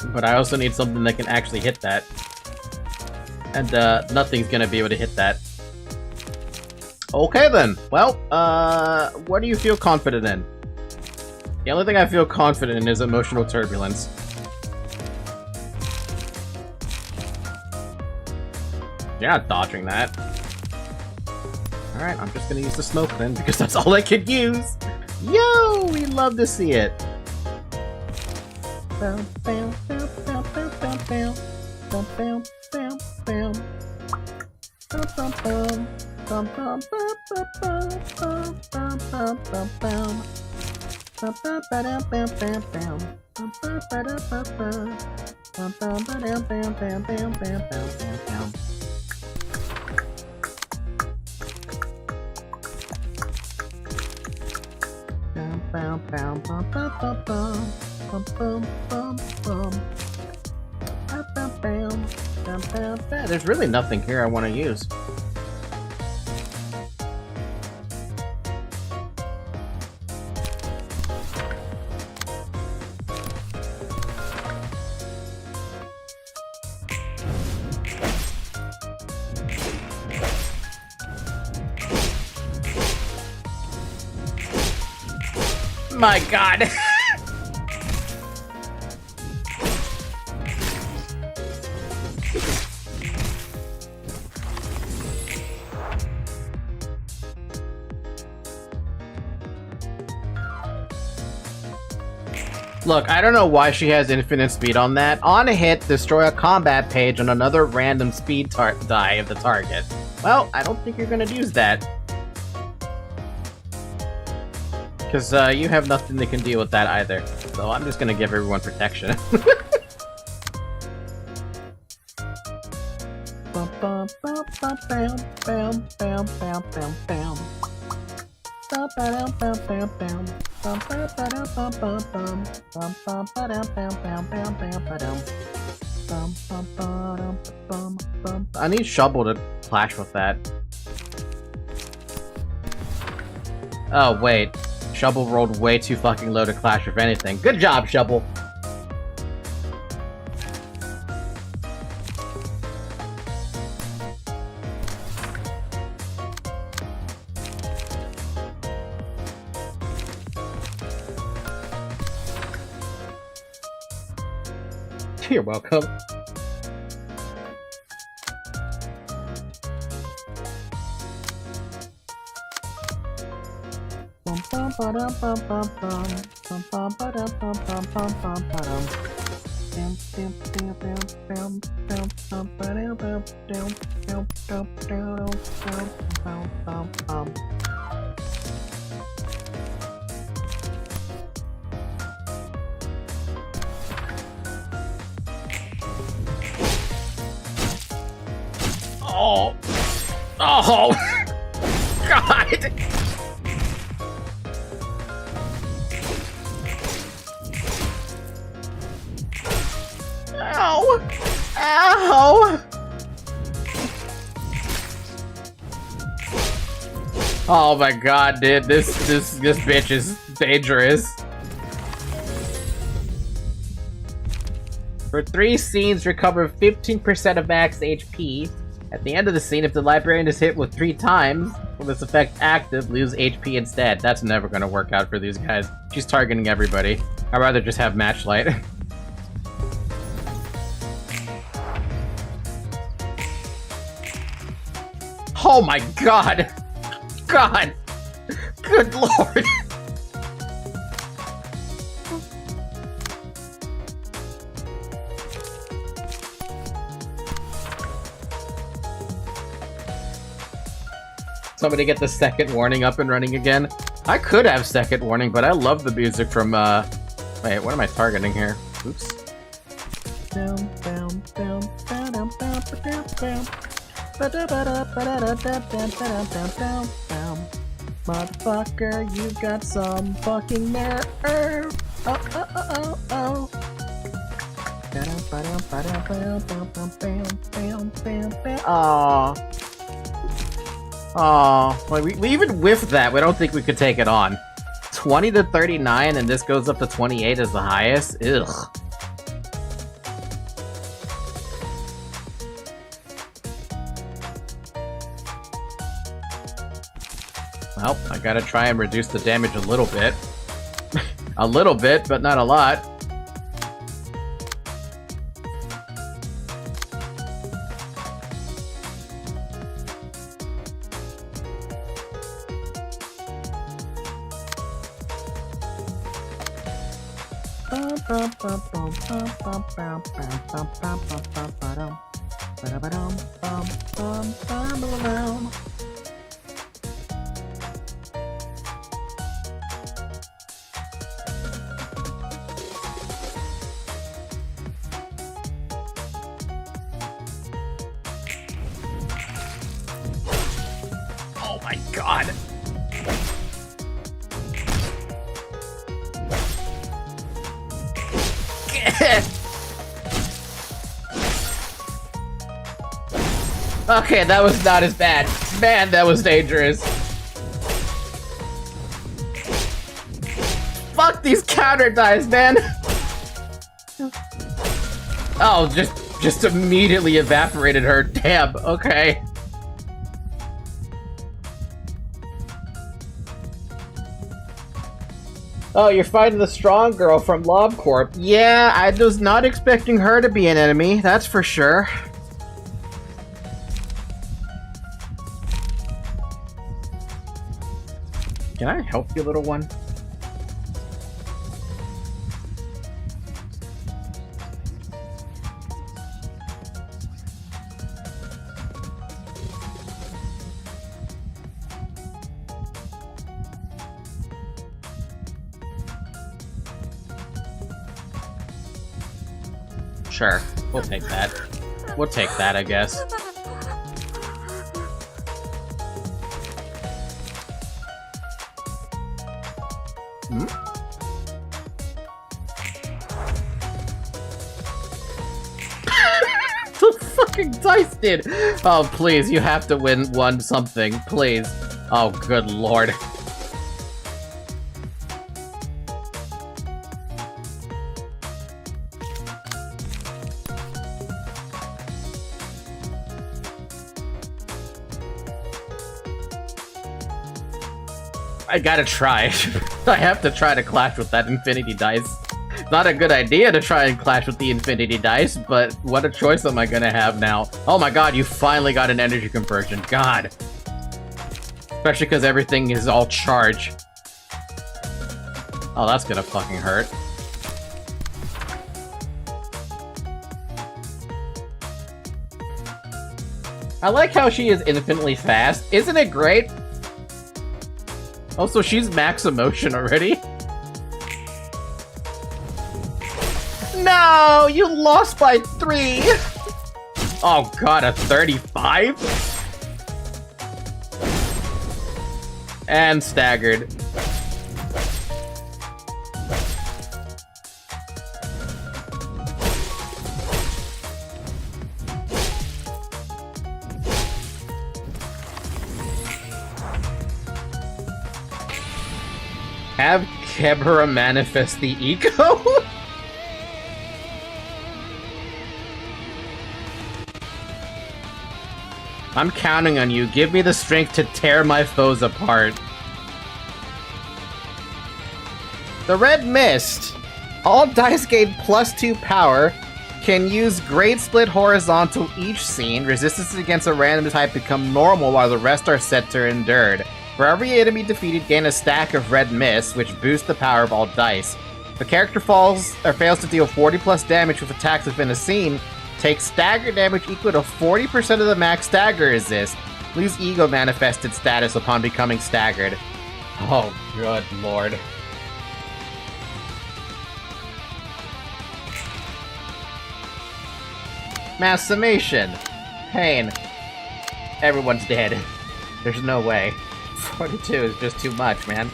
But I also need something that can actually hit that. And, nothing's gonna be able to hit that. Okay then. Well, what do you feel confident in? The only thing I feel confident in is emotional turbulence. You're not dodging that. Alright, I'm just gonna use the smoke then, because that's all I could use! Yo! We love to see it! There's really nothing here I want to use. My god! Look, I don't know why she has infinite speed on that. On a hit, destroy a combat page on another random speed die of the target. Well, I don't think you're gonna use that. Because you have nothing that can deal with that either. So I'm just gonna give everyone protection. I need Shovel to clash with that. Oh, wait. Shovel rolled way too fucking low to clash with anything. Good job, Shovel! You're welcome. Oh! Oh! God! Ow! Ow! Oh my god, dude, this bitch is dangerous. For 3 scenes, recover 15% of max HP. At the end of the scene, if the librarian is hit with 3 times, with this effect active, lose HP instead. That's never gonna work out for these guys. She's targeting everybody. I'd rather just have Matchlight. Oh my god! God! Good lord! Somebody get the second warning up and running again. I could have second warning, but I love the music from, wait, what am I targeting here? Oops. Motherfucker, you got some fucking nerve. Oh. Aww. Oh, well, we even whiffed that. We don't think we could take it on. 20 to 39, and this goes up to 28 as the highest? Ugh. Well, I gotta try and reduce the damage a little bit. A little bit, but not a lot. Oh my god! Okay, that was not as bad. Man, that was dangerous. Fuck these counter dice, man! Oh, just immediately evaporated her. Damn, okay. Oh, you're fighting the strong girl from LobCorp. Yeah, I was not expecting her to be an enemy, that's for sure. Can I help you, little one? Sure, we'll take that. We'll take that, I guess. Hmm? The fucking dice did! Oh, please, you have to win one something, please. Oh, good lord. I gotta try. I have to try to clash with that infinity dice. Not a good idea to try and clash with the infinity dice, but what a choice am I gonna have now? Oh my god, you finally got an energy conversion. God. Especially because everything is all charge. Oh, that's gonna fucking hurt. I like how she is infinitely fast. Isn't it great? Also, she's max emotion already. No, you lost by 3. Oh god, a 35? And staggered. Have Kebra manifest the eco? I'm counting on you. Give me the strength to tear my foes apart. The Red Mist. All dice gain +2 power. Can use Great Split Horizontal each scene. Resistance against a random type become normal while the rest are set to endured. For every enemy defeated, gain a stack of Red Mist, which boosts the power of all dice. The character falls or fails to deal 40+ damage with attacks within a scene. Takes stagger damage equal to 40% of the max stagger resist. Lose ego manifested status upon becoming staggered. Oh, good lord. Mass summation. Pain. Everyone's dead. There's no way. 42 is just too much, man.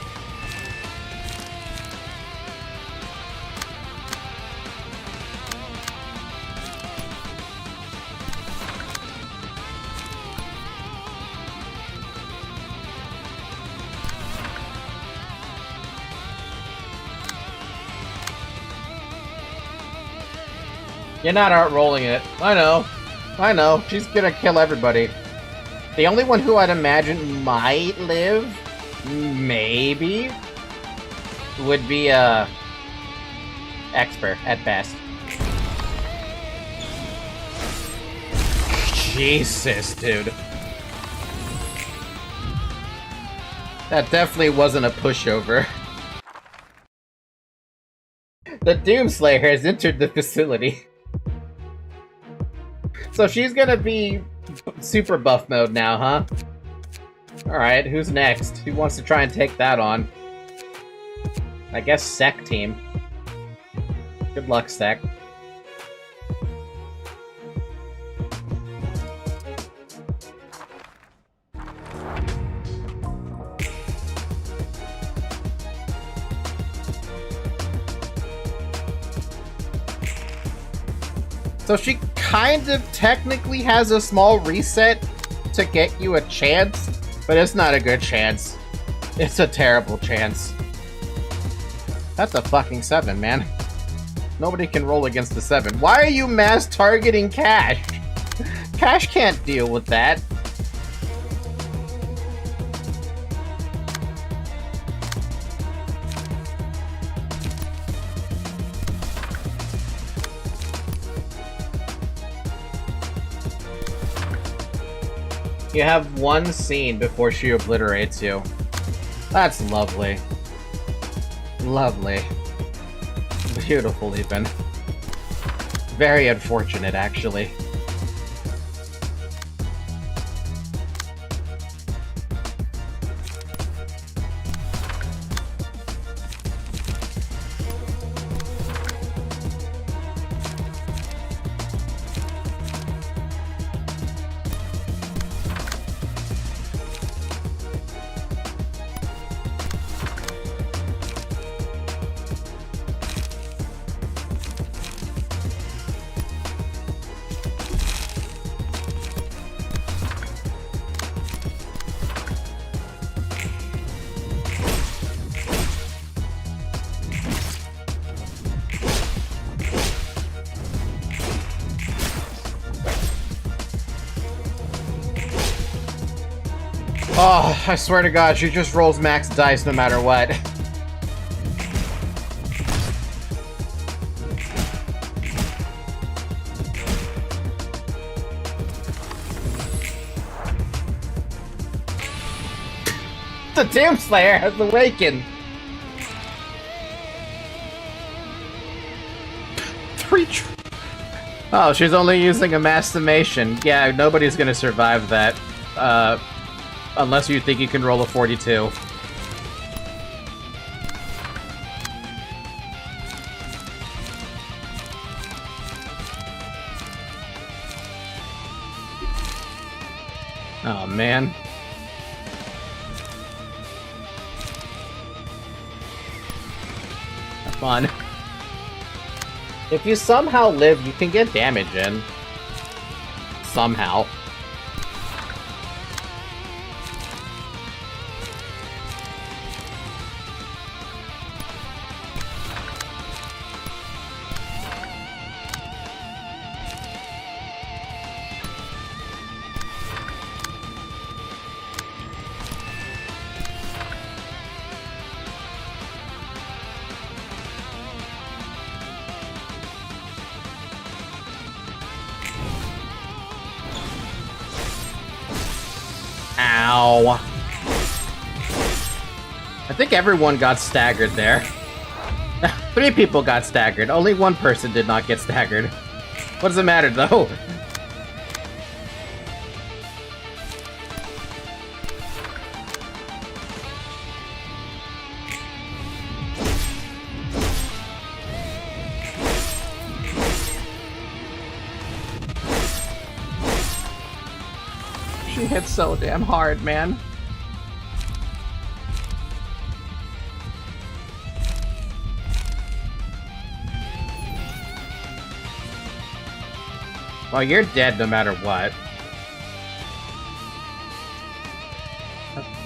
You're not out-rolling it. I know. I know. She's gonna kill everybody. The only one who I'd imagine might live, maybe, would be, Expert, at best. Jesus, dude. That definitely wasn't a pushover. The Doomslayer has entered the facility. So she's gonna be super buff mode now, huh? Alright, who's next? Who wants to try and take that on? I guess Sec team. Good luck, Sec. So she kind of technically has a small reset to get you a chance, but it's not a good chance. It's a terrible chance. That's a fucking 7, man. Nobody can roll against the 7. Why are you mass targeting Cash? Cash can't deal with that. You have one scene before she obliterates you. That's lovely. Lovely. Beautiful, even. Very unfortunate, actually. Oh, I swear to God, she just rolls max dice no matter what. The Doomslayer has awakened! 3 Oh, she's only using a mass summation. Yeah, nobody's gonna survive that. Unless you think you can roll a 42. Oh, man. Have fun. If you somehow live, you can get damage in. Somehow. Ow. I think everyone got staggered there. 3 people got staggered. Only 1 person did not get staggered. What does it matter, though? She hit so damn hard, man. Well, you're dead no matter what.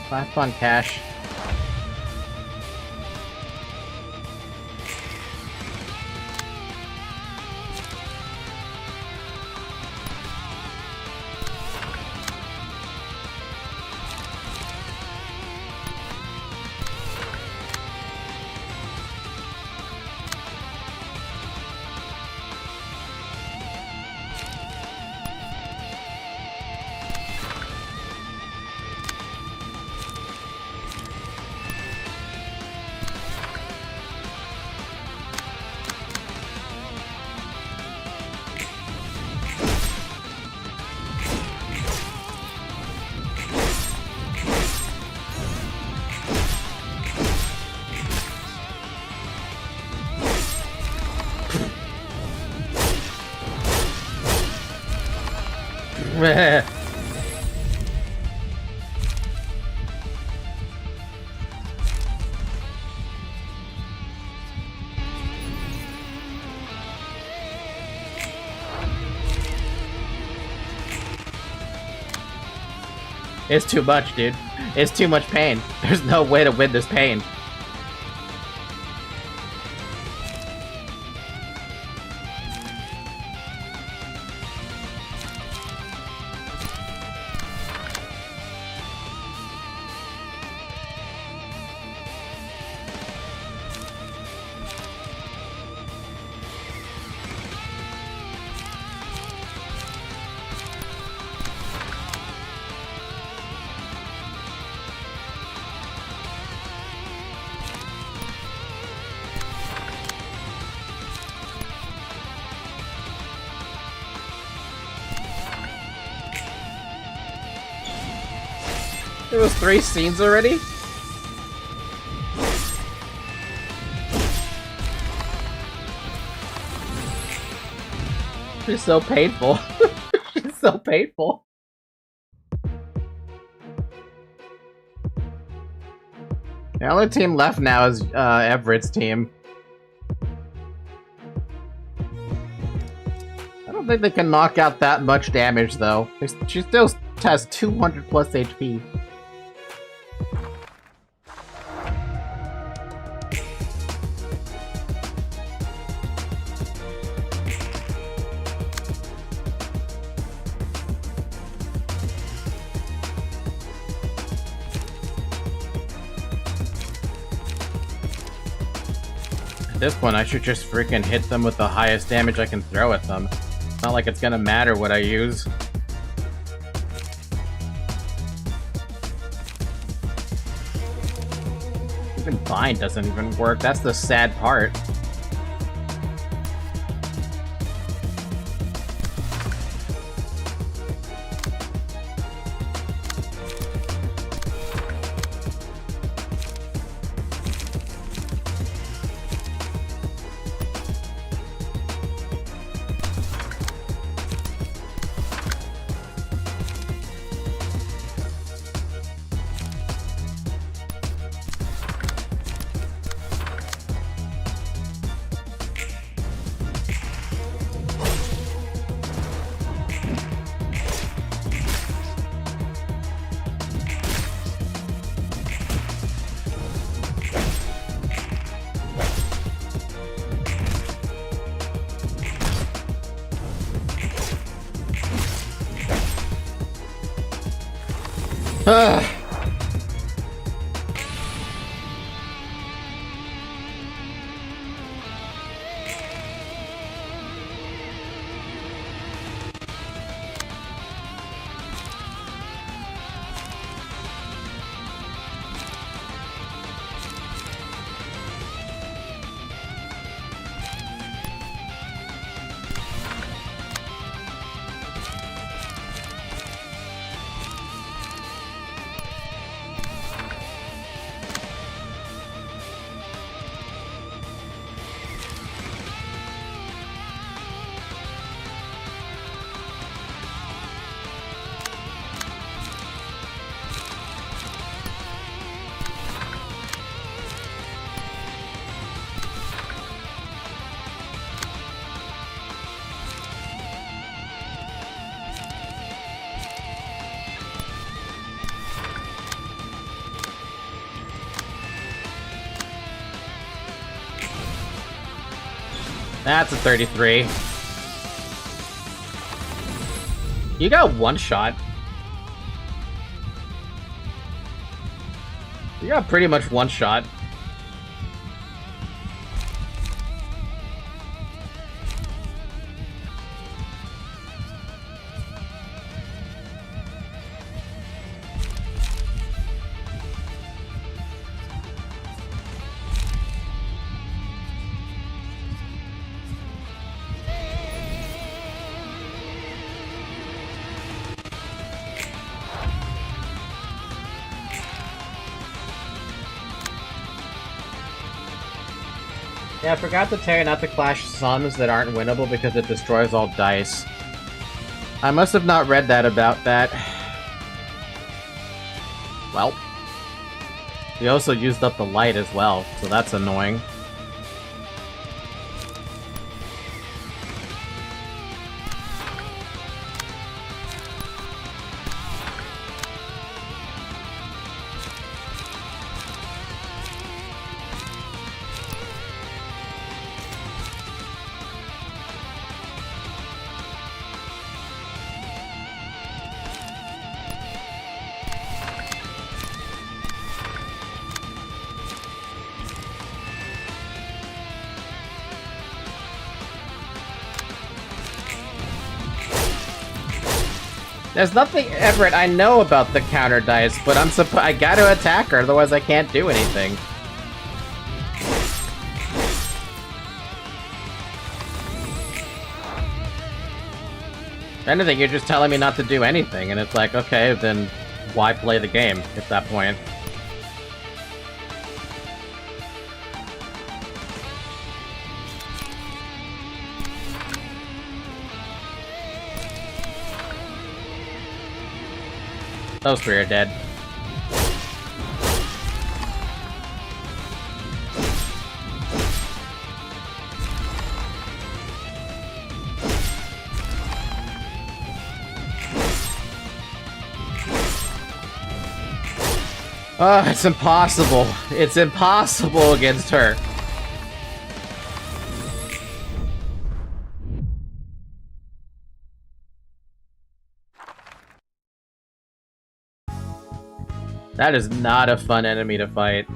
Have fun, Cash. It's too much, dude. It's too much pain. There's no way to win this pain. There was 3 scenes already? It's so painful. It's so painful. The only team left now is Everett's team. I don't think they can knock out that much damage though. She still has 200 plus HP. this point, I should just freaking hit them with the highest damage I can throw at them. It's not like it's gonna matter what I use. Even bind doesn't even work. That's the sad part. That's a 33. You got one shot. You got pretty much one shot. Yeah, I forgot to tell you not to clash suns that aren't winnable because it destroys all dice. I must have not read that about that. Well. We also used up the light as well, so that's annoying. There's nothing, Everett, I know about the counter dice, but I gotta attack her, otherwise I can't do anything. If anything, you're just telling me not to do anything, and it's like, okay, then why play the game at that point? Those three are dead. Oh, it's impossible. It's impossible against her. That is not a fun enemy to fight.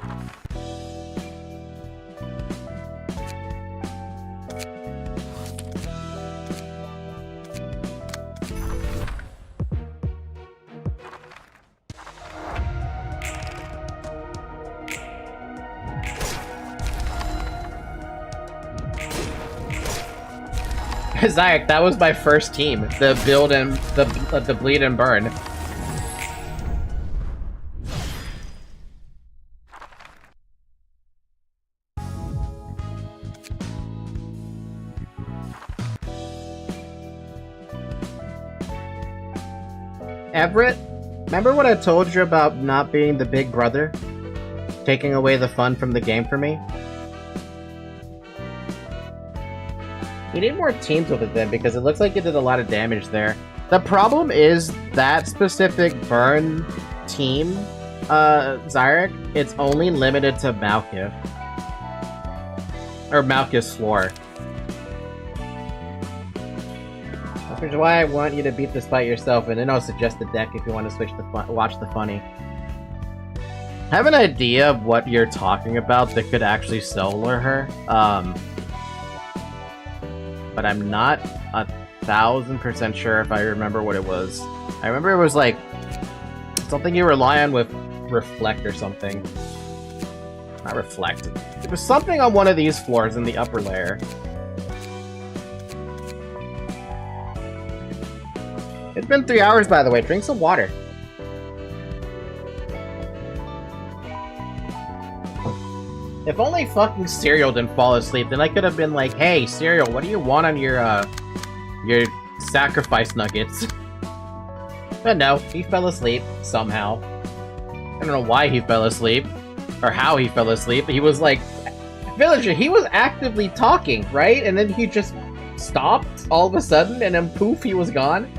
Zayak, that was my first team. The build and the bleed and burn. Everett, remember what I told you about not being the big brother? Taking away the fun from the game for me? You need more teams with it then, because it looks like you did a lot of damage there. The problem is that specific burn team, Zyric, it's only limited to Malkuth. Or Malkuth's floor. Which is why I want you to beat this fight yourself, and then I'll suggest the deck if you want to switch watch the funny. I have an idea of what you're talking about that could actually solo her, but I'm not 1,000% sure if I remember what it was. I remember it was like something you rely on with Reflect or something. Not Reflect. It was something on one of these floors in the upper layer. It's been 3 hours, by the way. Drink some water. If only fucking Cereal didn't fall asleep, then I could have been like, hey, Cereal, what do you want on your sacrifice nuggets? But no, he fell asleep, somehow. I don't know why he fell asleep, or how he fell asleep. He was like, Villager, he was actively talking, right? And then he just stopped all of a sudden, and then poof, he was gone.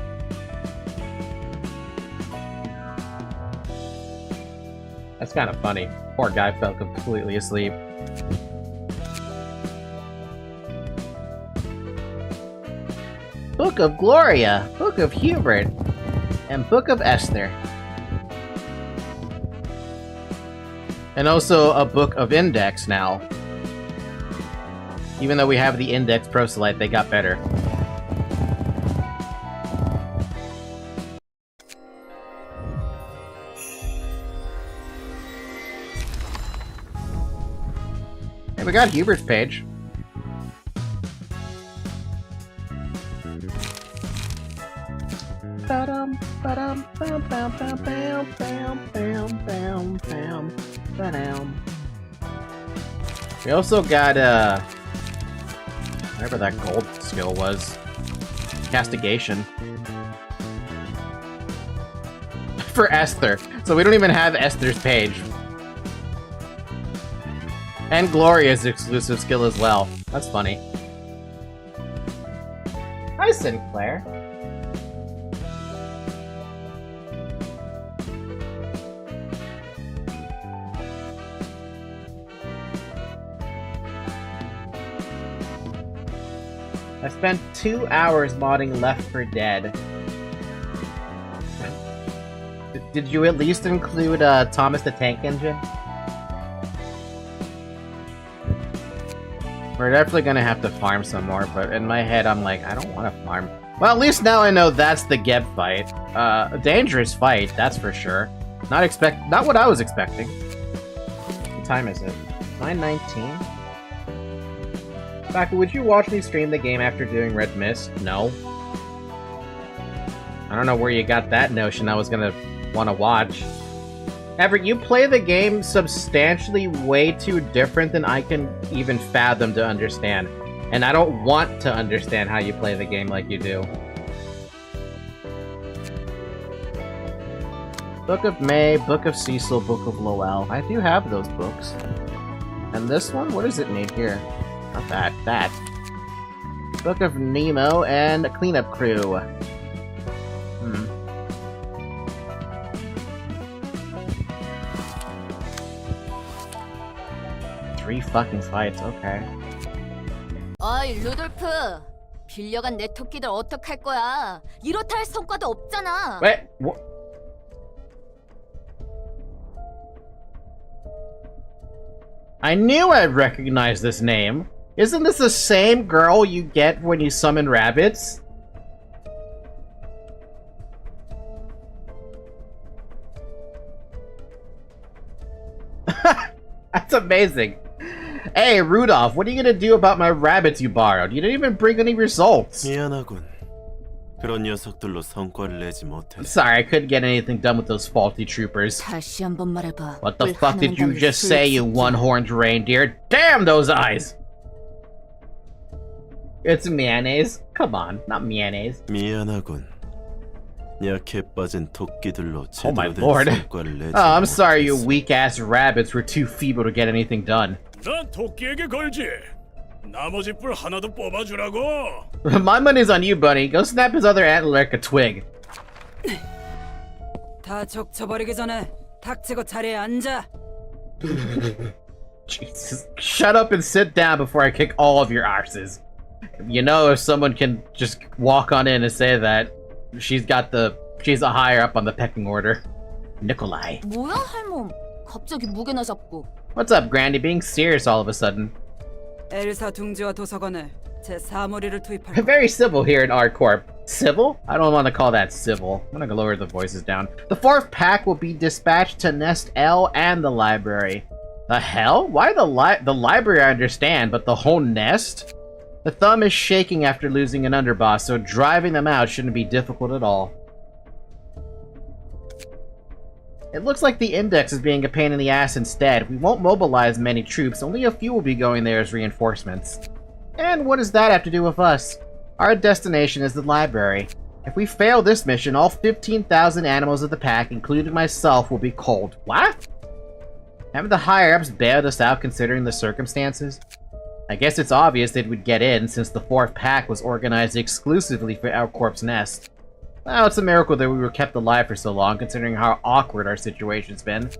That's kind of funny. Poor guy fell completely asleep. Book of Gloria, Book of Hubert, and Book of Esther. And also a Book of Index now. Even though we have the Index Proselyte, they got better. We got Hubert's page. We also got whatever that gold skill was. Castigation. For Esther. So we don't even have Esther's page. And Gloria's exclusive skill as well. That's funny. Hi, Sinclair. I spent 2 hours modding Left 4 Dead. Did you at least include Thomas the Tank Engine? We're definitely gonna have to farm some more, but in my head I'm like, I don't want to farm. Well, at least now I know that's the Geb fight. A dangerous fight, that's for sure. Not what I was expecting. What time is it? 9:19? Baku, would you watch me stream the game after doing Red Mist? No. I don't know where you got that notion I was gonna want to watch. Everett, you play the game substantially way too different than I can even fathom to understand. And I don't want to understand how you play the game like you do. Book of May, Book of Cecil, Book of Lowell. I do have those books. And this one? What does it need here? Not that. That. Book of Nemo and Cleanup Crew. 3 fucking fights, okay. 어이, 루돌프. 빌려간 내 토끼들 어떡할 거야? 이렇다 할 성과도 없잖아. Wait, what? I knew I'd recognize this name. Isn't this the same girl you get when you summon rabbits? That's amazing. Hey, Rudolph, what are you gonna do about my rabbits you borrowed? You didn't even bring any results. 미안하군. 그런 녀석들로 성과를 내지 못해. Sorry, I couldn't get anything done with those faulty troopers. 다시 한번 말해봐. What the fuck did you just say, you one-horned reindeer? Damn those eyes! It's mayonnaise. Come on, not mayonnaise. 미안하군. 약해 빠진 토끼들로 Oh my 제대로 된 lord. 성과를 내지 Oh, I'm sorry you 못했어. weak-ass rabbits were too feeble to get anything done. 난 토끼에게 걸지. 나머지 뿔 하나도 뽑아주라고. My money's on you, Bunny. Go snap his other antler like a twig. 다 적쳐버리기 전에 닥치고 자리에 앉아. Jesus. Shut up and sit down before I kick all of your arses. You know, if someone can just walk on in and say that, she's a higher up on the pecking order. Nikolai. 뭐야 할멈? 갑자기 무게나 잡고. What's up, Grandy? Being serious all of a sudden. 엘사 둥지와 도서관에 제 사무리를 투입할. Very civil here in Art Corp. Civil? I don't want to call that civil. I'm gonna lower the voices down. The fourth pack will be dispatched to Nest L and the library. The hell? Why the library I understand, but the whole nest? The thumb is shaking after losing an underboss, so driving them out shouldn't be difficult at all. It looks like the Index is being a pain in the ass instead. We won't mobilize many troops, only a few will be going there as reinforcements. And what does that have to do with us? Our destination is the library. If we fail this mission, all 15,000 animals of the pack, including myself, will be culled. What? Haven't the higher-ups bailed us out considering the circumstances? I guess it's obvious that we'd get in, since the fourth pack was organized exclusively for Elcorp's nest. Well, it's a miracle that we were kept alive for so long, considering how awkward our situation's been.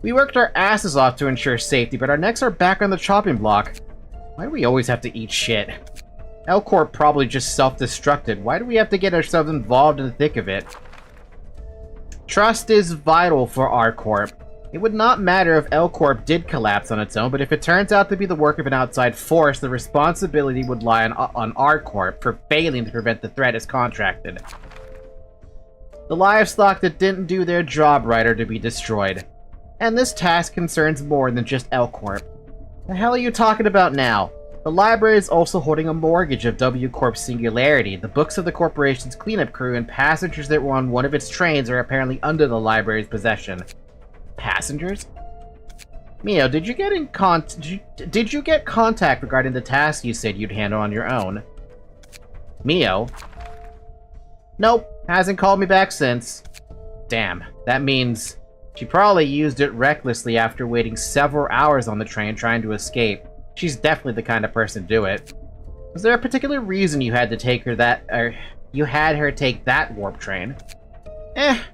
We worked our asses off to ensure safety, but our necks are back on the chopping block. Why do we always have to eat shit? Elcorp probably just self-destructed. Why do we have to get ourselves involved in the thick of it? Trust is vital for Arcorp. It would not matter if Elcorp did collapse on its own, but if it turns out to be the work of an outside force, the responsibility would lie on Arcorp for failing to prevent the threat as contracted. The livestock that didn't do their job right are to be destroyed. And this task concerns more than just Elcorp. The hell are you talking about now? The library is also holding a mortgage of W Corp's Singularity. The books of the corporation's cleanup crew and passengers that were on one of its trains are apparently under the library's possession. Passengers? Mio, did you get contact regarding the task you said you'd handle on your own? Mio? Nope, hasn't called me back since. Damn, that means she probably used it recklessly after waiting several hours on the train trying to escape. She's definitely the kind of person to do it. Was there a particular reason you had to take her you had her take that warp train?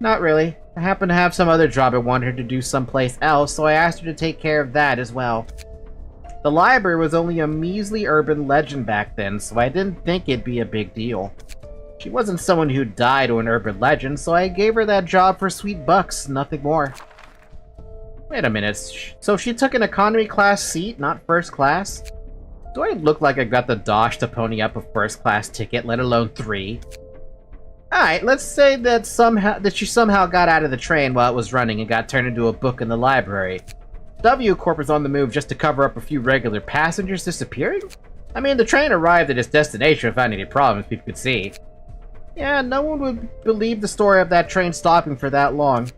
Not really. I happened to have some other job I wanted her to do someplace else, so I asked her to take care of that as well. The library was only a measly urban legend back then, so I didn't think it'd be a big deal. She wasn't someone who died to an urban legend, so I gave her that job for sweet bucks, nothing more. Wait a minute, so she took an economy class seat, not first class? Do I look like I got the dosh to pony up a first class ticket, let alone 3? Alright, let's say that she somehow got out of the train while it was running and got turned into a book in the library. W Corp is on the move just to cover up a few regular passengers disappearing? I mean, the train arrived at its destination without any problems people could see. Yeah, no one would believe the story of that train stopping for that long.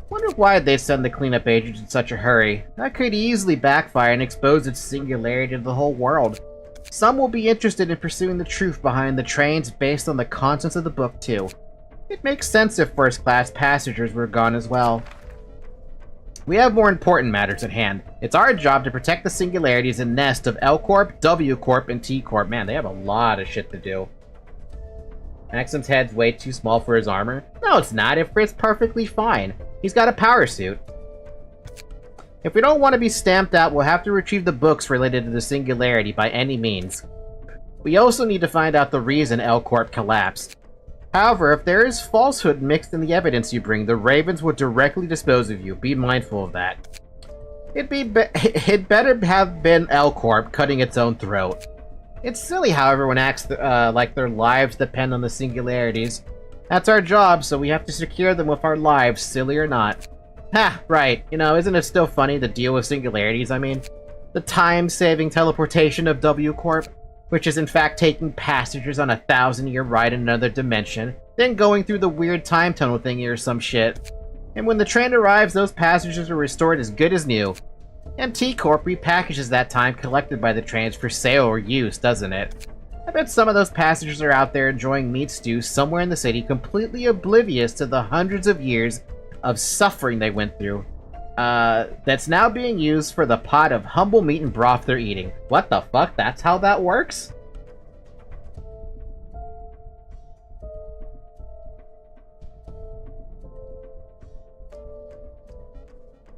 Wonder why they send the cleanup agents in such a hurry. That could easily backfire and expose its singularity to the whole world. Some will be interested in pursuing the truth behind the trains based on the contents of the book, too. It makes sense if first-class passengers were gone as well. We have more important matters at hand. It's our job to protect the singularities and nest of L Corp, W Corp, and T Corp. Man, they have a lot of shit to do. Maxim's head's way too small for his armor. No, it's not. It fits perfectly fine. He's got a power suit. If we don't want to be stamped out, we'll have to retrieve the books related to the Singularity by any means. We also need to find out the reason L Corp collapsed. However, if there is falsehood mixed in the evidence you bring, the Ravens will directly dispose of you. Be mindful of that. It better have been L Corp cutting its own throat. It's silly how everyone acts like their lives depend on the Singularities. That's our job, so we have to secure them with our lives, silly or not. Ha, right. You know, isn't it still funny to deal with singularities, I mean? The time-saving teleportation of W Corp, which is in fact taking passengers on a 1,000-year ride in another dimension, then going through the weird time tunnel thingy or some shit. And when the train arrives, those passengers are restored as good as new. And T Corp repackages that time collected by the trains for sale or use, doesn't it? I bet some of those passengers are out there enjoying meat stew somewhere in the city, completely oblivious to the hundreds of years of suffering they went through. That's now being used for the pot of humble meat and broth they're eating. What the fuck? That's how that works?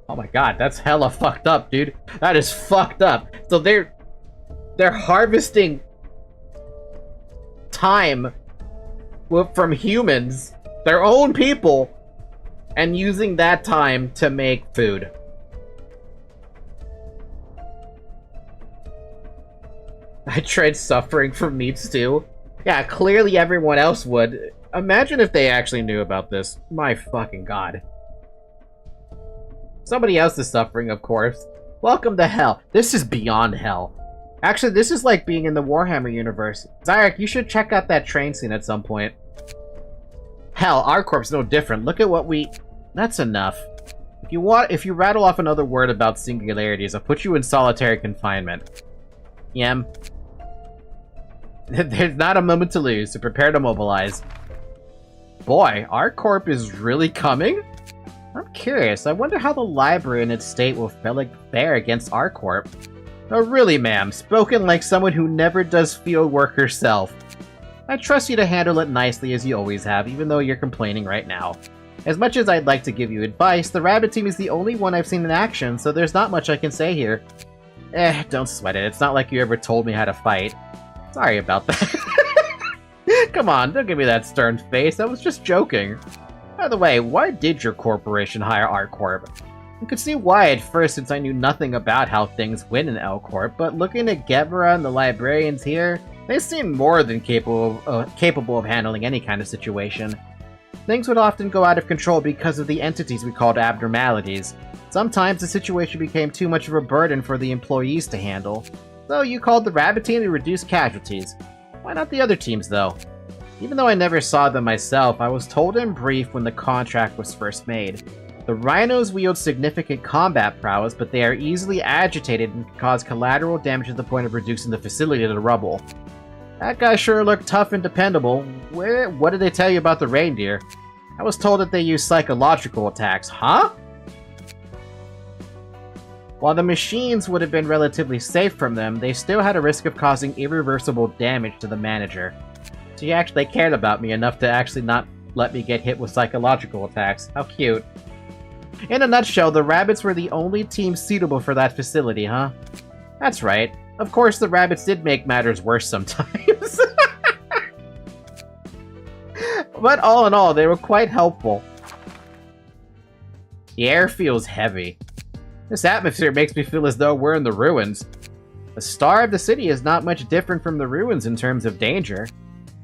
Oh my god, that's hella fucked up, dude. That is fucked up. So they're harvesting time from humans, their own people, and using that time to make food. I tried suffering from meat stew. Yeah, clearly everyone else would. Imagine if they actually knew about this. My fucking god. Somebody else is suffering, of course. Welcome to hell. This is beyond hell. Actually, this is like being in the Warhammer universe. Zyrek, you should check out that train scene at some point. Hell, our corp's no different. Look at what we... That's enough. If you rattle off another word about singularities, I'll put you in solitary confinement. Yem. There's not a moment to lose, so prepare to mobilize. Boy, our corp is really coming? I'm curious. I wonder how the library in its state will fare against our corp. Oh, really, ma'am. Spoken like someone who never does field work herself. I trust you to handle it nicely as you always have, even though you're complaining right now. As much as I'd like to give you advice, the rabbit team is the only one I've seen in action, so there's not much I can say here. Don't sweat it. It's not like you ever told me how to fight. Sorry about that. Come on, don't give me that stern face. I was just joking. By the way, why did your corporation hire our corp? I could see why at first, since I knew nothing about how things went in L Corp, but looking at Gevra and the librarians here, they seem more than capable of handling any kind of situation. Things would often go out of control because of the entities we called abnormalities. Sometimes the situation became too much of a burden for the employees to handle. So you called the rabbit team to reduce casualties. Why not the other teams, though? Even though I never saw them myself, I was told in brief when the contract was first made. The rhinos wield significant combat prowess, but they are easily agitated and can cause collateral damage to the point of reducing the facility to rubble. That guy sure looked tough and dependable. What did they tell you about the reindeer? I was told that they use psychological attacks. Huh? While the machines would have been relatively safe from them, they still had a risk of causing irreversible damage to the manager. So you actually cared about me enough to actually not let me get hit with psychological attacks. How cute. In a nutshell, the rabbits were the only team suitable for that facility, huh? That's right. Of course, the rabbits did make matters worse sometimes. But all in all, they were quite helpful. The air feels heavy. This atmosphere makes me feel as though we're in the ruins. The star of the city is not much different from the ruins in terms of danger.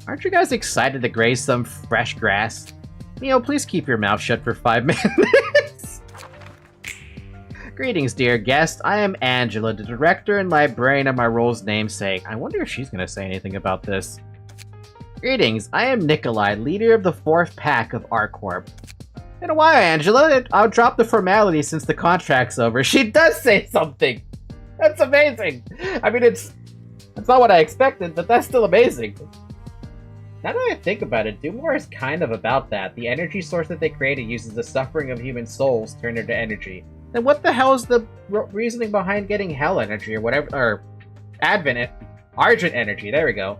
Aren't you guys excited to graze some fresh grass? Neo, please keep your mouth shut for 5 minutes. Greetings, dear guest. I am Angela, the director and librarian of my role's namesake. I wonder if she's going to say anything about this. Greetings, I am Nikolai, leader of the 4th pack of ArtCorp. In a while, Angela. I'll drop the formality since the contract's over. She does say something! That's amazing! I mean, it's not what I expected, but that's still amazing. Now that I think about it, Doomlore is kind of about that. The energy source that they created uses the suffering of human souls turned into energy. Then what the hell is the reasoning behind getting hell energy or whatever, or Argent energy, there we go.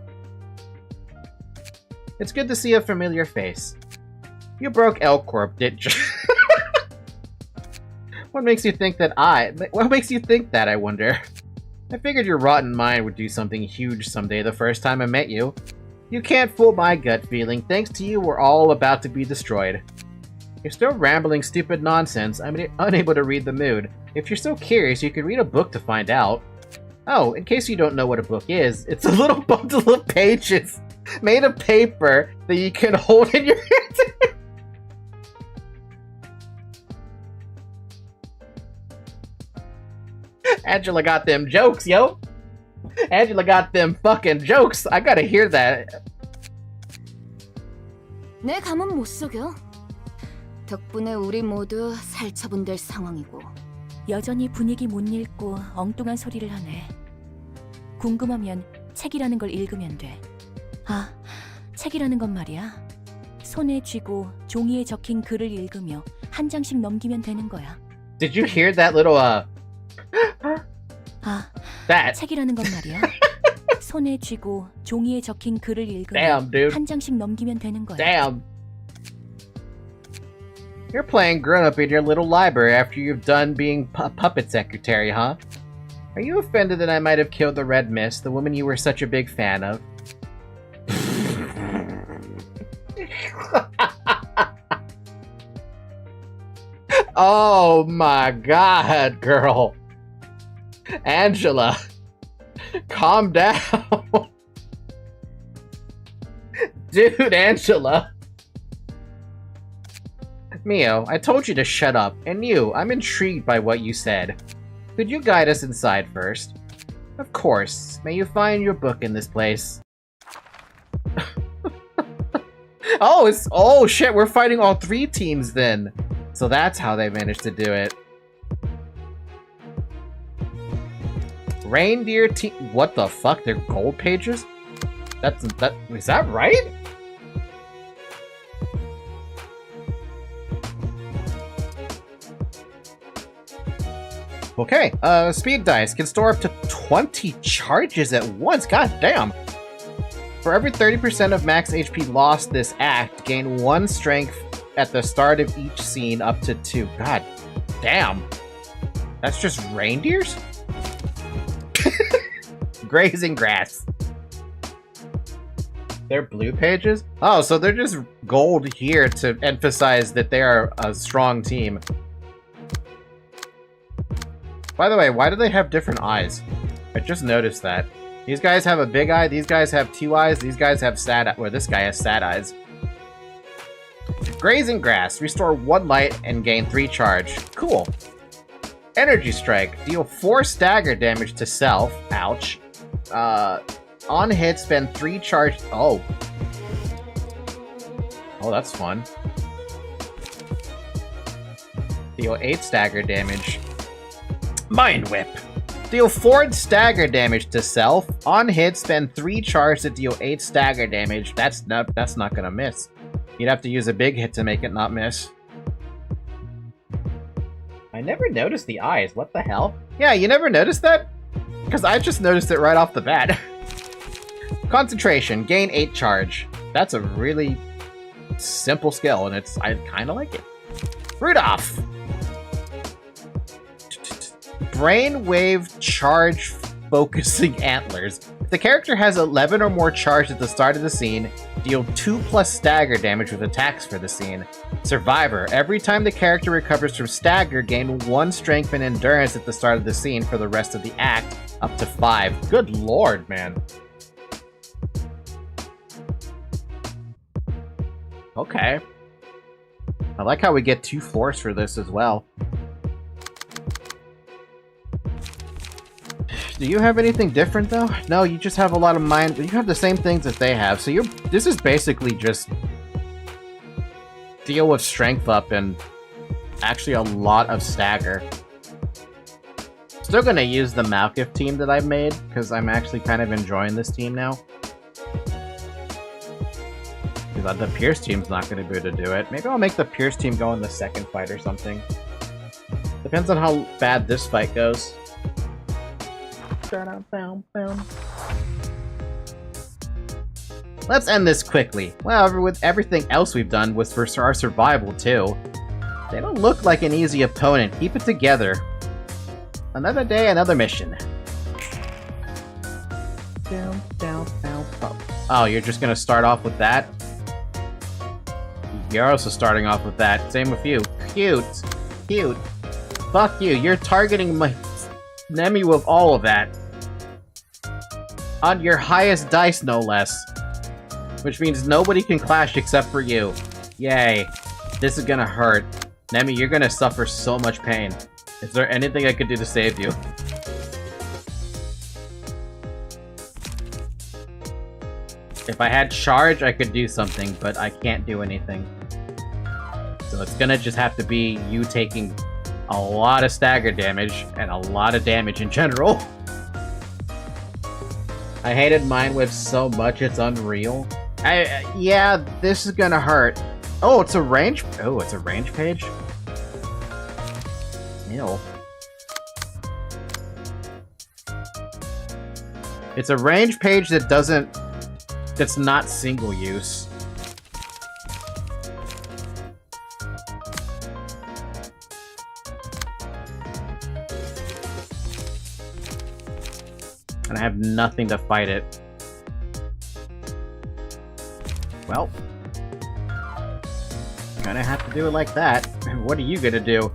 It's good to see a familiar face. You broke L Corp, didn't you? What makes you think that I wonder? I figured your rotten mind would do something huge someday the first time I met you. You can't fool my gut feeling. Thanks to you, we're all about to be destroyed. You're still rambling stupid nonsense. I'm unable to read the mood. If you're so curious, you can read a book to find out. Oh, in case you don't know what a book is, it's a little bundle of pages made of paper that you can hold in your hands. Angela got them jokes, yo. Angela got them fucking jokes. I gotta hear that. 내 감은 못 속여. 덕분에 우리 모두 살처분될 상황이고. 여전히 분위기 못 읽고 엉뚱한 소리를 하네. 궁금하면 책이라는 걸 읽으면 돼. 아, 책이라는 건 말이야. 손에 쥐고 종이에 적힌 글을 읽으며 한 장씩 넘기면 되는 거야. Did you hear that little 아, that? 책이라는 건 말이야. 손에 쥐고 종이에 적힌 글을 읽으며 Damn, dude. 한 장씩 넘기면 되는 거야. Damn. You're playing grown-up in your little library after you've done being puppet secretary, huh? Are you offended that I might have killed the Red Mist, the woman you were such a big fan of? Oh my god, girl. Angela. Calm down. Dude, Angela. Mio, I told you to shut up, and you, I'm intrigued by what you said. Could you guide us inside first? Of course. May you find your book in this place. Oh shit, we're fighting all three teams then. So that's how they managed to do it. Reindeer team. What the fuck? They're gold pages? Is that right? Okay, speed dice can store up to 20 charges at once. God damn. For every 30% of max HP lost this act, gain 1 strength at the start of each scene up to 2. God damn. That's just reindeers? Grazing grass. They're blue pages? Oh, so they're just gold here to emphasize that they are a strong team. By the way, why do they have different eyes? I just noticed that. These guys have a big eye, these guys have 2 eyes, these guys have sad eyes. Well, this guy has sad eyes. Grazing grass. Restore 1 light and gain 3 charge. Cool. Energy strike. Deal 4 stagger damage to self. Ouch. On hit, spend 3 charge. Oh. Oh, that's fun. Deal 8 stagger damage. Mind Whip. Deal 4 stagger damage to self. On hit, spend 3 charge to deal 8 stagger damage. That's not gonna miss. You'd have to use a big hit to make it not miss. I never noticed the eyes. What the hell? Yeah, you never noticed that? Because I just noticed it right off the bat. Concentration. Gain 8 charge. That's a really simple skill, and I kind of like it. Rudolph! Brainwave charge focusing antlers. If the character has 11 or more charge at the start of the scene, deal 2+ stagger damage with attacks for the scene. Survivor. Every time the character recovers from stagger, gain 1 strength and endurance at the start of the scene for the rest of the act, up to 5. Good lord, man. Okay. I like how we get 2 floors for this as well. Do you have anything different though? No, you just have a lot of mind. You have the same things that they have. So this is basically just deal with strength up and actually a lot of stagger. Still gonna use the Malkif team that I've made because I'm actually kind of enjoying this team now. Because the Pierce team's not gonna be able to do it. Maybe I'll make the Pierce team go in the second fight or something. Depends on how bad this fight goes. Let's end this quickly. Well, with everything else we've done was for our survival too. They don't look like an easy opponent. Keep it together. Another day, another mission. Oh, you're just gonna start off with that? You're also starting off with that. Same with you. Cute. Cute. Fuck you. You're targeting my Nemi with all of that. On your highest dice, no less. Which means nobody can clash except for you. Yay. This is gonna hurt. Nemi, you're gonna suffer so much pain. Is there anything I could do to save you? If I had charge, I could do something, but I can't do anything. So it's gonna just have to be you taking a lot of stagger damage and a lot of damage in general. I hated Mind Whip so much it's unreal. Yeah, this is gonna hurt. Oh, it's a range. Oh, it's a range page. Ew. It's a range page that doesn't. That's not single use. And I have nothing to fight it. Well, I'm gonna have to do it like that. What are you gonna do?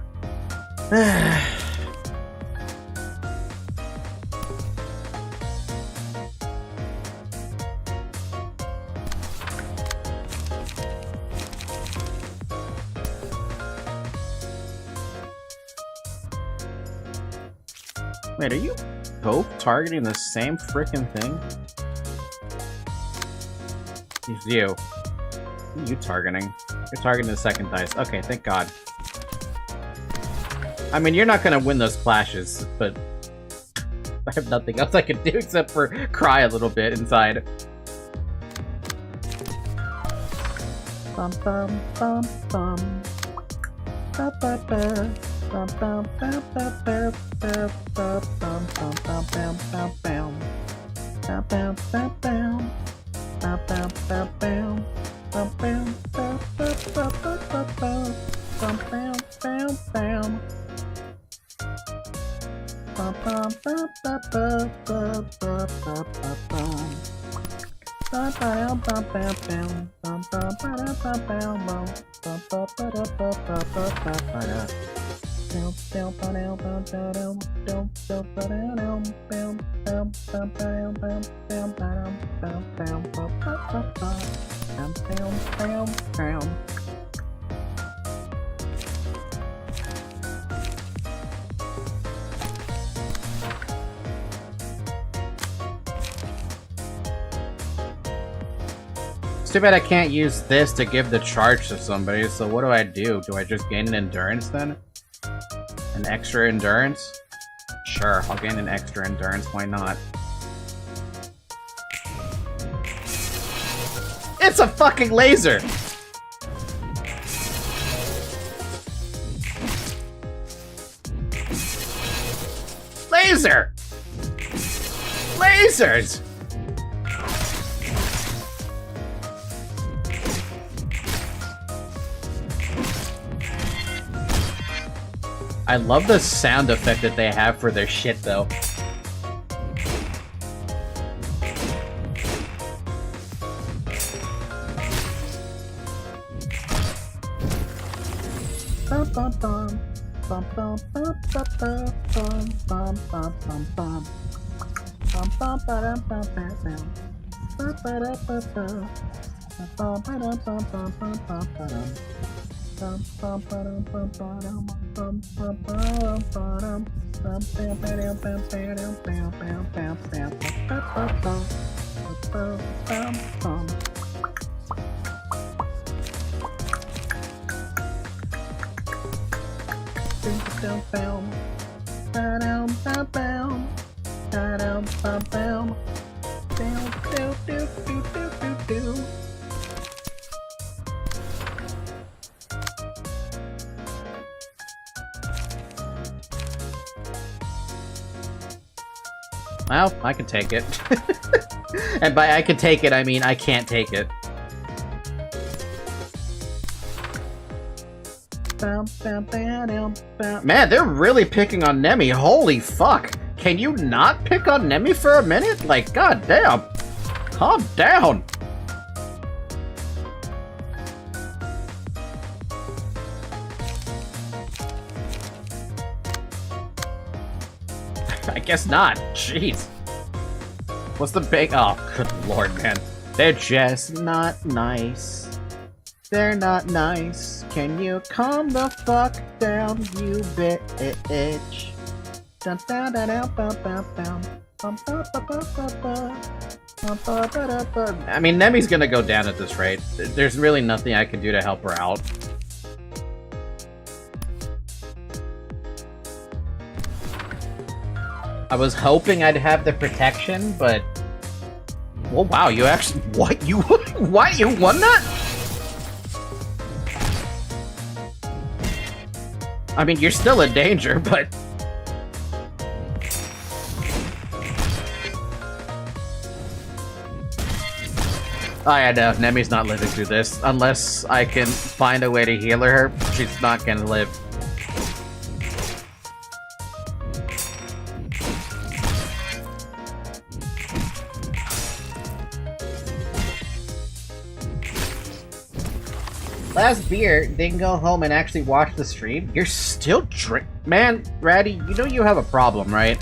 Wait, are you both targeting the same frickin' thing? It's you. Who are you targeting? You're targeting the second dice. Okay, thank God. I mean, you're not gonna win those clashes, but I have nothing else I can do except for cry a little bit inside. Bum bum bum bum. Ba ba ba. Bum bum bum bum bum bum bum bum bum bum bum bum bum. Bum bum bum bum. Bum bum bum bum. Bum bum bum bum bum bum bum. Bum bum bum bum. Bum bum bum bum bum bum bum bum bum. Bum bum bum bum bum. Bum bum bum bum bum bum. Bum bum bum bum bum bum bum. It's too bad I can't use this to give the charge to somebody, so what do? Do I just gain an endurance then? An extra endurance? Sure, I'll gain an extra endurance, why not? It's a fucking laser! Laser! Lasers! I love the sound effect that they have for their shit, though. Bum bum bum. Bum bum bum bum bum bum bum bum bum. Bum bum ba-dum bum bum bum. Bum ba-dum bum bum. Bum ba-dum bum bum bum bum ba-dum. Bum bum ba-dum bum ba-dum. Bum bum ba-dum ba-dum. Bum bam ba-dum bam ba-dum bam bam bam bam bum bum bum. Bum bum bum. Bum bam. Ba-dum bum bam. Ba-dum bum bam. Bam do do do do do do. Well, I can take it. And by I can take it, I mean I can't take it. Man, they're really picking on Nemi. Holy fuck. Can you not pick on Nemi for a minute? Like, goddamn. Calm down. I guess not. Jeez. What's the big... Oh, good lord, man. They're just not nice. They're not nice. Can you calm the fuck down, you bitch? Dun dun dun dun bum bum bum. Bum bum bum bum bum bum. I mean, Nemi's gonna go down at this rate. There's really nothing I can do to help her out. I was hoping I'd have the protection, but... Oh wow, you actually... What? You... What? You won that? I mean, you're still in danger, but... Oh yeah, no, Nemi's not living through this. Unless I can find a way to heal her, she's not gonna live. Last beer, then go home and actually watch the stream? You're still Man, Ratty, you know you have a problem, right?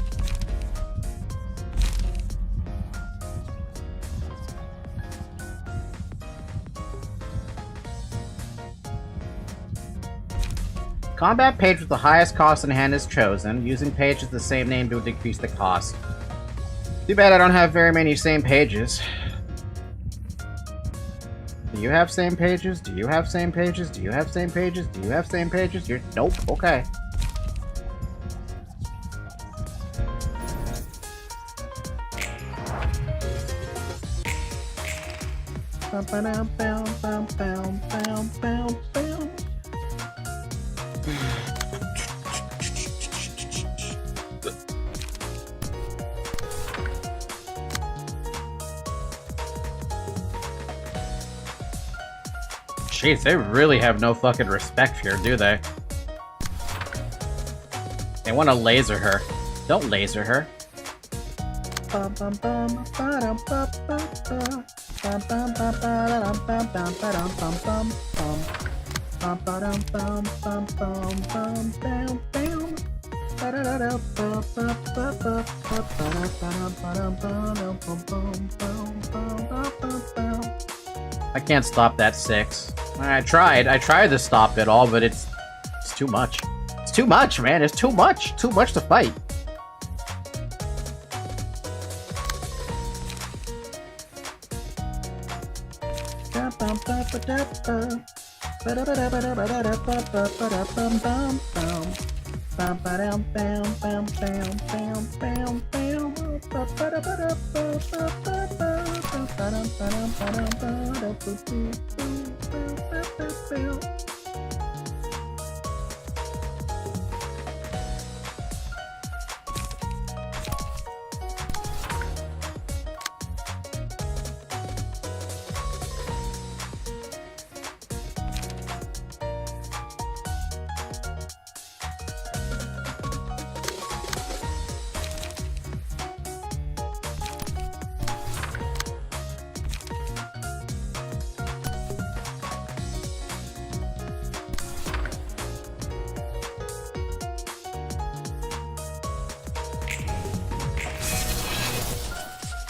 Combat page with the highest cost in hand is chosen. Using page with the same name to decrease the cost. Too bad I don't have very many same pages. Do you have same pages? Do you have same pages? Do you have same pages? Do you have same pages? You're... Nope. Okay. Jeez, they really have no fucking respect here, do they? They want to laser her. Don't laser her. I can't stop that 6. I tried to stop it all, but it's too much. It's too much, man. It's too much. Too much to fight.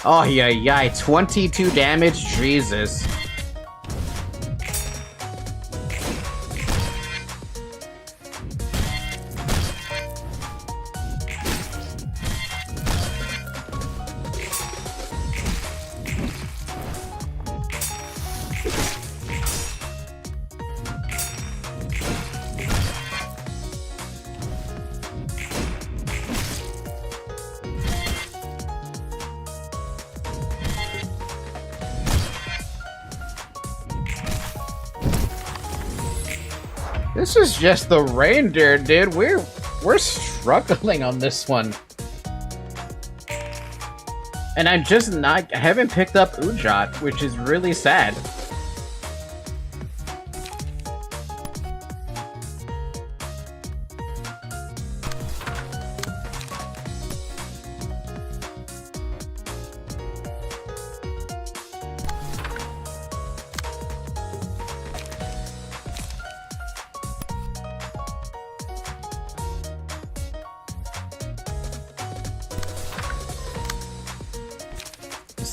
Oh, yeah, 22 damage? Jesus. This is just the reindeer, dude. We're struggling on this one. And I'm just not... I haven't picked up Ujat, which is really sad.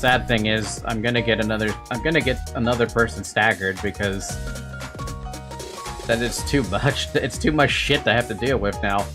Sad thing is, I'm gonna get another person staggered because that is too much. It's too much shit to have to deal with now.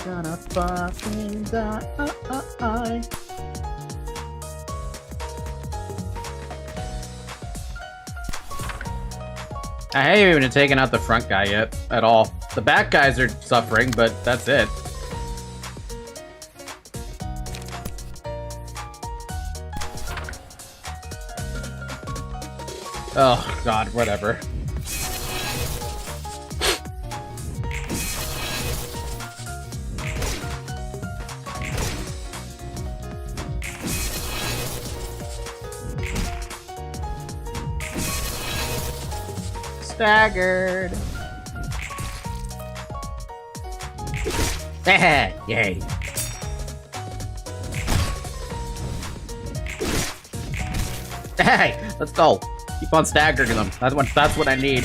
Gonna fucking die. I haven't even taken out the front guy yet, at all. The back guys are suffering, but that's it. Oh, God, whatever. Staggered. Yay. Hey, let's go. Keep on staggering them. That's what I need.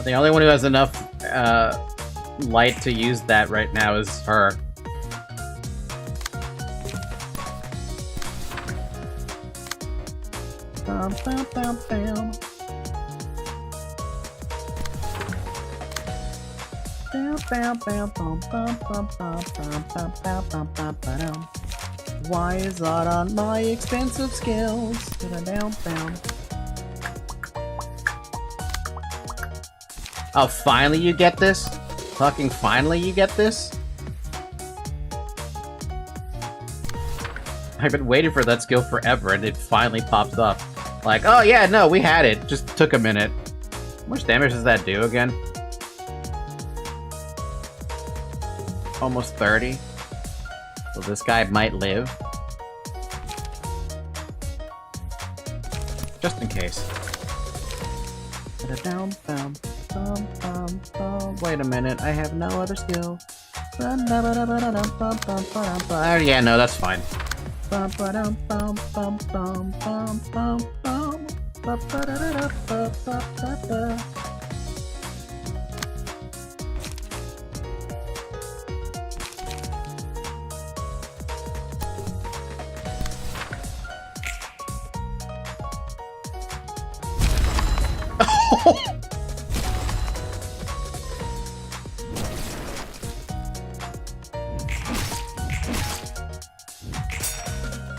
The only one who has enough light to use that right now is her. Why is that on my expensive skills? Oh, finally you get this? Fucking finally you get this? I've been waiting for that skill forever and it finally pops up. Like, oh yeah, no, we had it. Just took a minute. How much damage does that do again? Almost 30. So this guy might live. Just in case. Wait a minute, I have no other skill. Yeah, no, that's fine.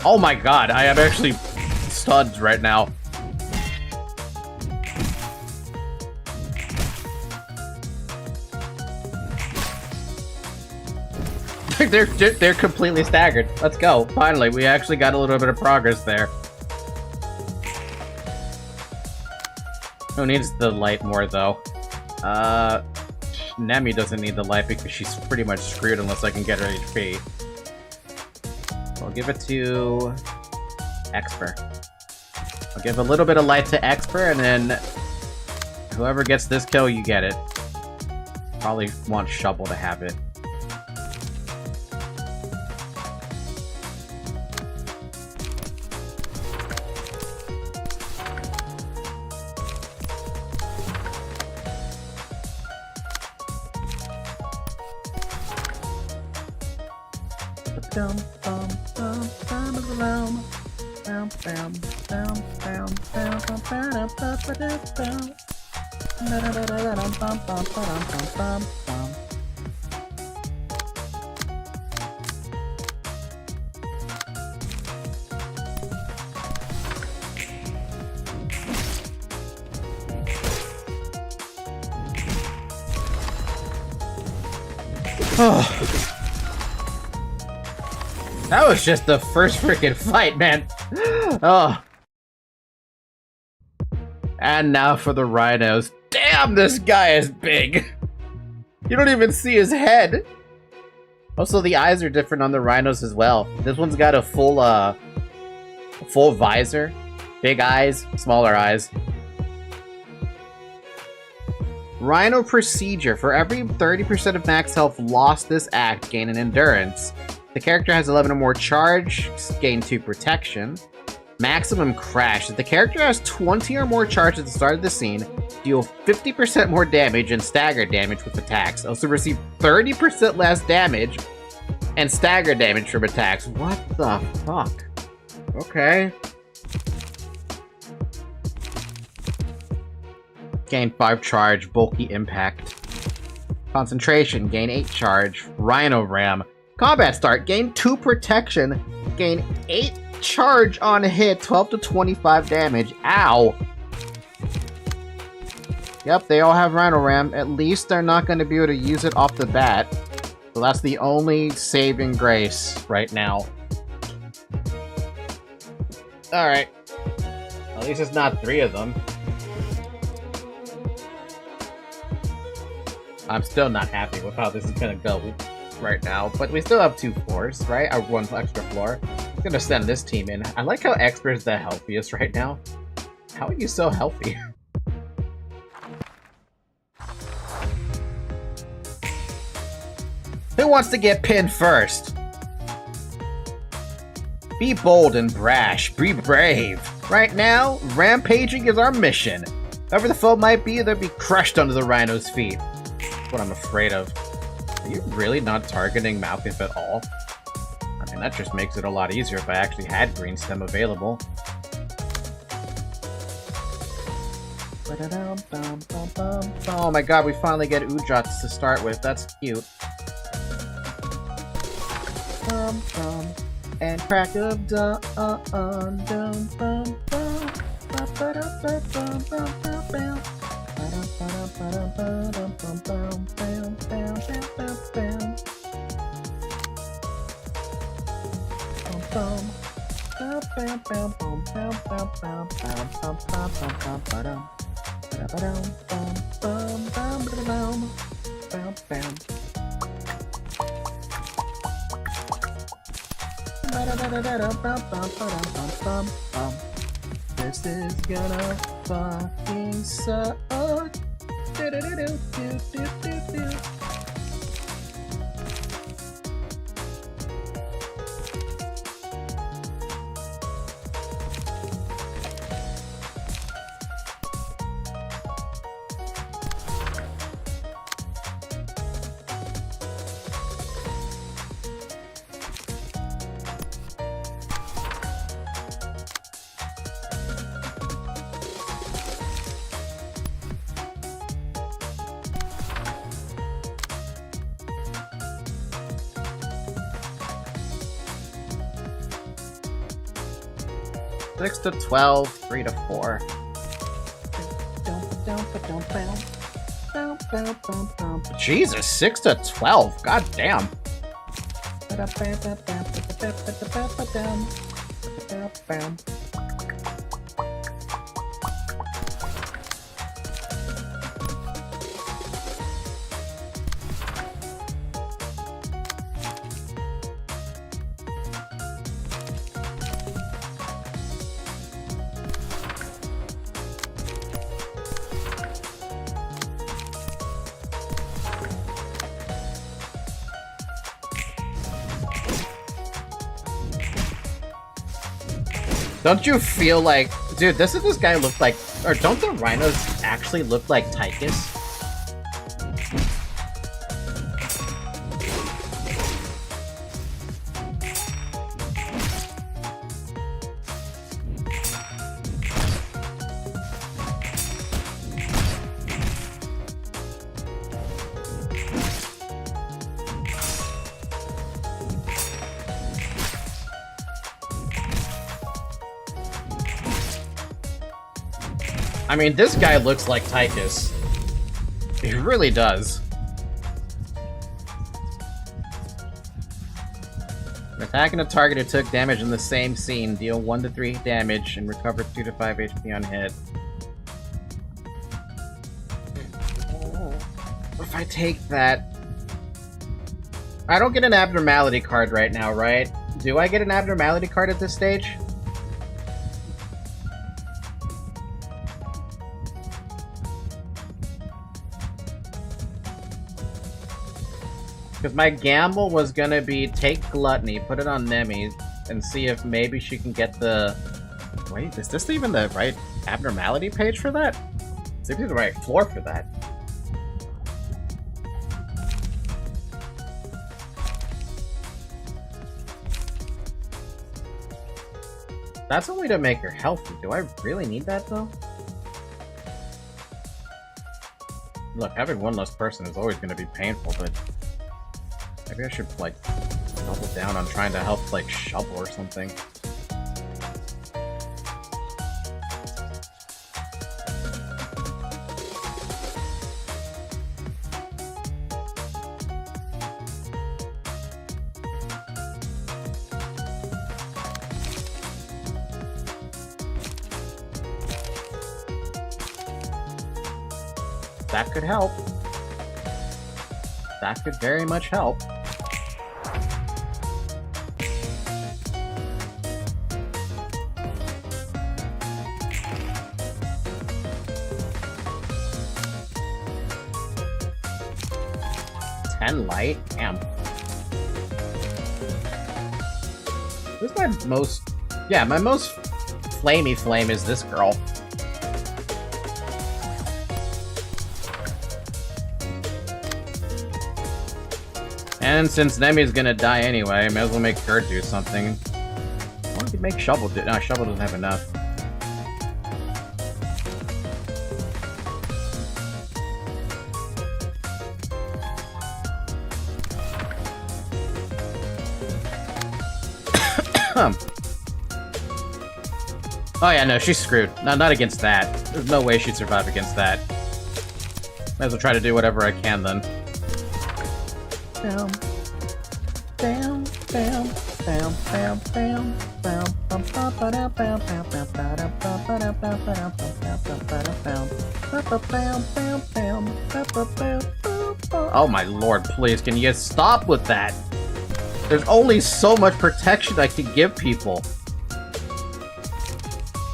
Oh my god, I am actually stunned right now. They're completely staggered. Let's go. Finally, we actually got a little bit of progress there. Who needs the light more though? Nemi doesn't need the light because she's pretty much screwed unless I can get her HP. I'll give it to Exper. I'll give a little bit of light to Exper, and then whoever gets this kill, you get it. Probably want Shovel to have it. That was just the first freaking fight, man. Oh. And now for the rhinos. Damn, this guy is big. You don't even see his head. Also, the eyes are different on the rhinos as well. This one's got a full full visor, big eyes, smaller eyes. Rhino procedure. For every 30% of max health lost this act, gain an endurance. The character has 11 or more charge, gain 2 protection. Maximum crash. If the character has 20 or more charge at the start of the scene, deal 50% more damage and stagger damage with attacks. Also receive 30% less damage and stagger damage from attacks. What the fuck? Okay. Gain 5 charge, bulky impact. Concentration, gain 8 charge. Rhino ram. Combat start, gain 2 protection, gain 8 charge on hit, 12 to 25 damage. Ow! Yep, they all have Rhino ram. At least they're not going to be able to use it off the bat. So that's the only saving grace right now. Alright. At least it's not 3 of them. I'm still not happy with how this is gonna go right now, but we still have 2 floors, right? 1 extra floor. I'm gonna send this team in. I like how Expert is the healthiest right now. How are you so healthy? Who wants to get pinned first? Be bold and brash. Be brave. Right now, rampaging is our mission. Whoever the foe might be, they'll be crushed under the Rhino's feet. That's what I'm afraid of. Are you really not targeting Malkuth at all? I mean, that just makes it a lot easier if I actually had Green Stem available. Oh my god, we finally get Ujats to start with. That's cute. And crack of dawn. This is gonna fucking suck. Six to 12, 3 to 4. Jesus, 6 to 12. God damn. Don't you feel like... Dude, doesn't this guy look like... Or don't the rhinos actually look like Tychus? I mean, this guy looks like Tychus. He really does. An attacking a target who took damage in the same scene. Deal 1 to 3 damage and recover 2 to 5 HP on hit. If I take that... I don't get an abnormality card right now, right? Do I get an abnormality card at this stage? Because my gamble was gonna be take Gluttony, put it on Nemi, and see if maybe she can get the... Wait, is this even the right abnormality page for that? Is it the right floor for that? That's only to make her healthy. Do I really need that, though? Look, having one less person is always going to be painful, but... Maybe I should, like, double down on trying to help, like, Shovel or something. That could help. That could very much help. Light? Damn. Who's my most... Yeah, my most flamey flame is this girl. And since Nemi's gonna die anyway, may as well make her do something. Why don't you make Shovel do... No, Shovel doesn't have enough. Oh yeah, no, she's screwed. No, not against that. There's no way she'd survive against that. Might as well try to do whatever I can then. Bam. Bam. Bam. Bam. Bam. Bam. Bam. Bam. Bam. Bam. Bam. Bam. Bam. Oh my lord, please, can you stop with that? There's only so much protection I can give people.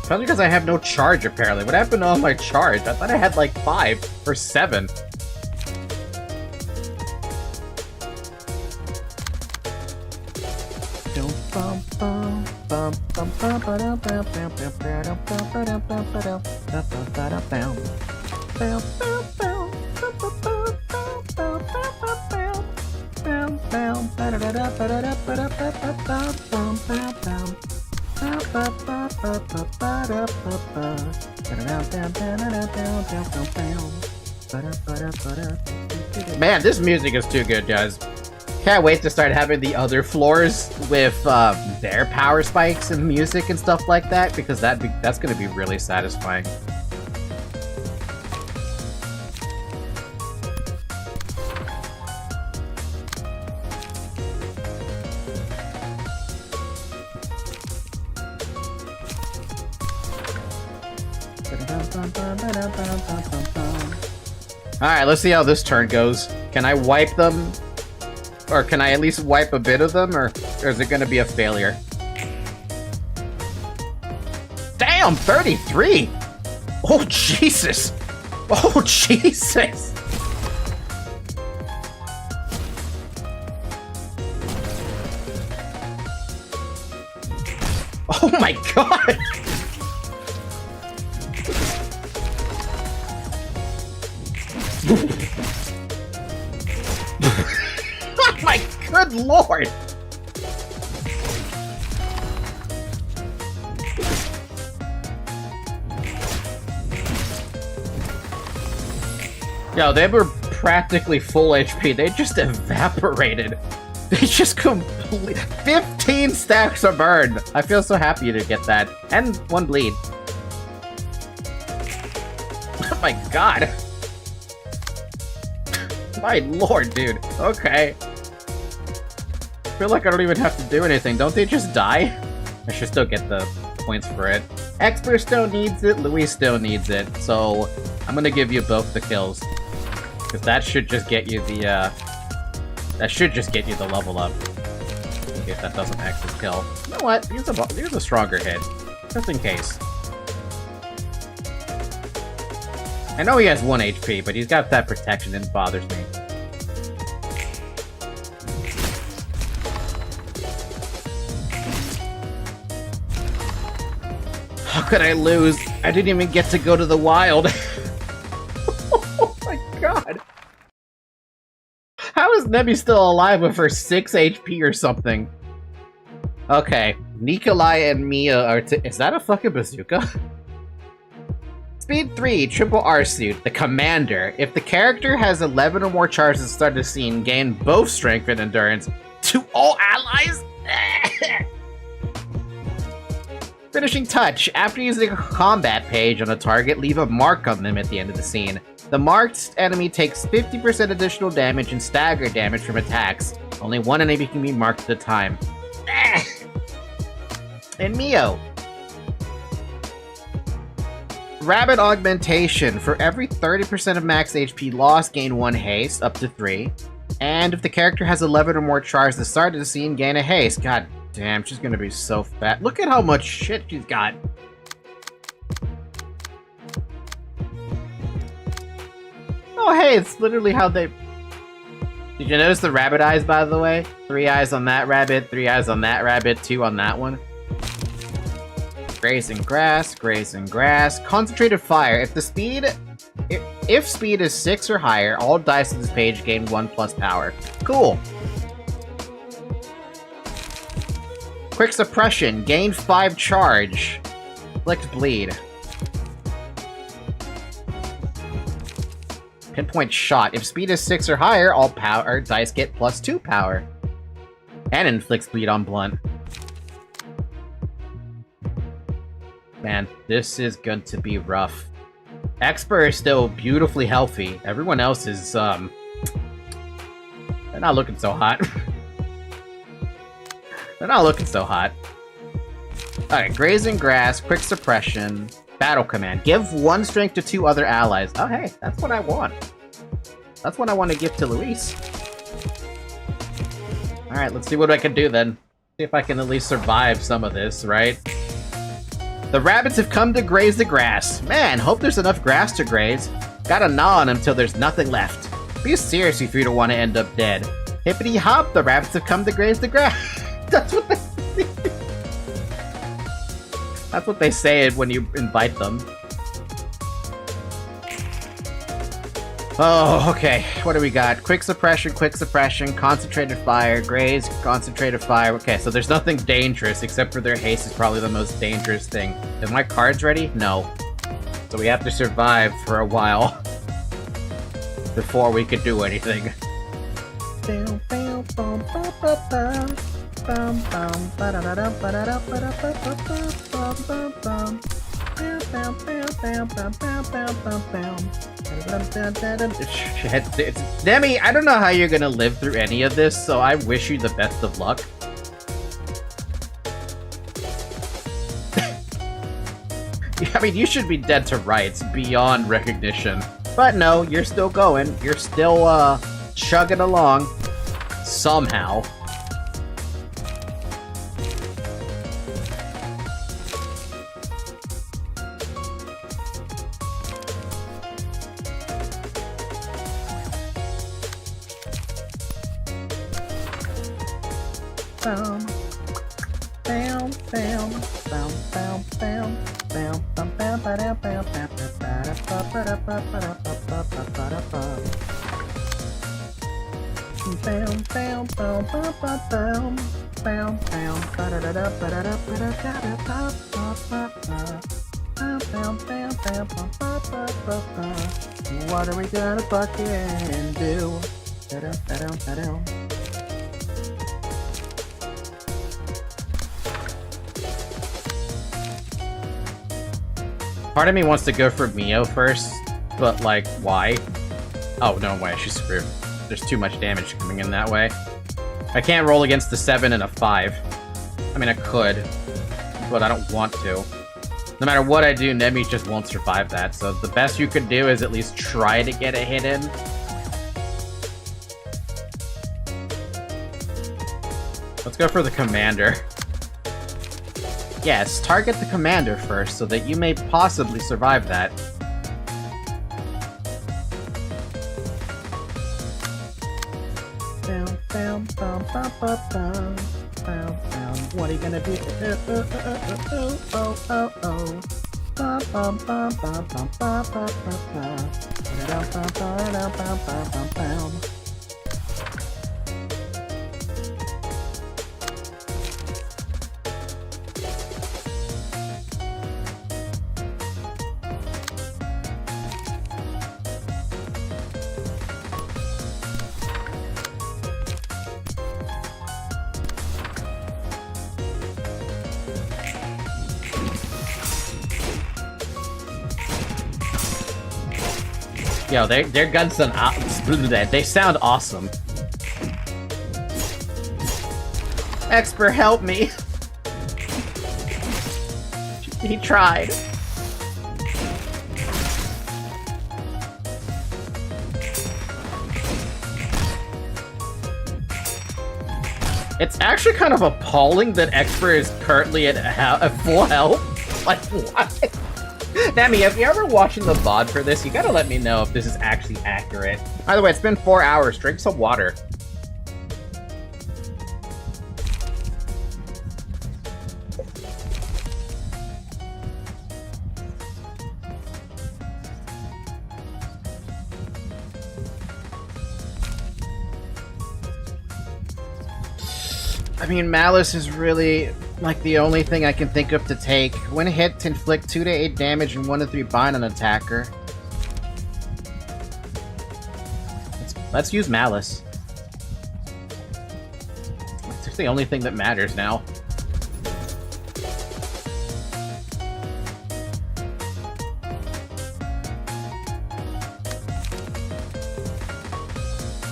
Probably because I have no charge, apparently. What happened to all my charge? I thought I had like 5 or 7. Man, this music is too good, guys. Can't wait to start having the other floors with their power spikes and music and stuff like that, because that's gonna be really satisfying. Alright, let's see how this turn goes. Can I wipe them? Or can I at least wipe a bit of them? Or is it gonna be a failure? Damn, 33! Oh, Jesus! Oh, Jesus! Oh my god! Oh my good lord! Yo, they were practically full HP. They just evaporated. They just completely... 15 stacks of burn! I feel so happy to get that. And 1 bleed. Oh my god. My lord, dude. Okay. I feel like I don't even have to do anything. Don't they just die? I should still get the points for it. Expert still needs it, Louis still needs it. So, I'm gonna give you both the kills. Because that should just get you the, that should just get you the level up. In case that doesn't actually kill. You know what? Here's a stronger hit. Just in case. I know he has 1 HP, but he's got that protection and it bothers me. How could I lose? I didn't even get to go to the wild. Oh my god. How is Nemi still alive with her 6 HP or something? Okay, Nikolai and Mia are is that a fucking bazooka? Speed 3, triple R suit, the commander. If the character has 11 or more charges at the start of the scene, gain both strength and endurance to all allies. Finishing touch. After using a combat page on a target, leave a mark on them at the end of the scene. The marked enemy takes 50% additional damage and stagger damage from attacks. Only one enemy can be marked at a time. And Mio. Rabbit augmentation. For every 30% of max HP lost, gain 1 haste, up to 3. And if the character has 11 or more charges at the start of the scene, gain a haste. God damn, she's gonna be so fat. Look at how much shit she's got. Oh hey, it's literally how they... Did you notice the rabbit eyes, by the way? 3 eyes on that rabbit, 3 eyes on that rabbit, 2 on that one. Grazing grass, grazing grass. Concentrated fire. If the speed... If speed is 6 or higher, all dice on this page gain 1+ power. Cool. Quick suppression. Gain 5 charge. Flicked bleed. Pinpoint shot. If speed is 6 or higher, all power dice get +2 power. And inflicts bleed on blunt. Man, this is going to be rough. Expert is still beautifully healthy. Everyone else is, they're not looking so hot. They're not looking so hot. Alright, grazing grass, quick suppression, battle command. Give 1 strength to 2 other allies. Oh hey, that's what I want. That's what I want to give to Luis. Alright, let's see what I can do then. See if I can at least survive some of this, right? The rabbits have come to graze the grass. Man, hope there's enough grass to graze. Gotta gnaw on them till there's nothing left. Be serious if you don't want to end up dead. Hippity hop, the rabbits have come to graze the grass. That's what they say. That's what they say when you invite them. Oh, okay. What do we got? Quick suppression, concentrated fire, graze, concentrated fire. Okay, so there's nothing dangerous except for their haste is probably the most dangerous thing. Is my cards ready? No. So we have to survive for a while before we could do anything. Demi, I don't know how you're gonna live through any of this, so I wish you the best of luck. I mean, you should be dead to rights, beyond recognition. But no, you're still going. You're still, chugging along. Somehow. What are we gonna fucking do? Part of me wants to go for Mio first, but like, why? Oh, no way, she's screwed. There's too much damage coming in that way. I can't roll against the 7 and a 5. I mean, I could, but I don't want to. No matter what I do, Nemi just won't survive that, so the best you could do is at least try to get a hit in. Let's go for the commander. Yes, target the commander first so that you may possibly survive that. What are you gonna do? Yo, their guns sound they sound awesome. Expert, help me. He tried. It's actually kind of appalling that Expert is currently at full health. Like, what? Nami, if you're ever watching the VOD for this, you gotta let me know if this is actually accurate. By the way, it's been 4 hours. Drink some water. I mean, Malice is really, like, the only thing I can think of to take. When hit, to inflict 2 to 8 damage and 1 to 3 bind on attacker. Let's use Malice. It's the only thing that matters now.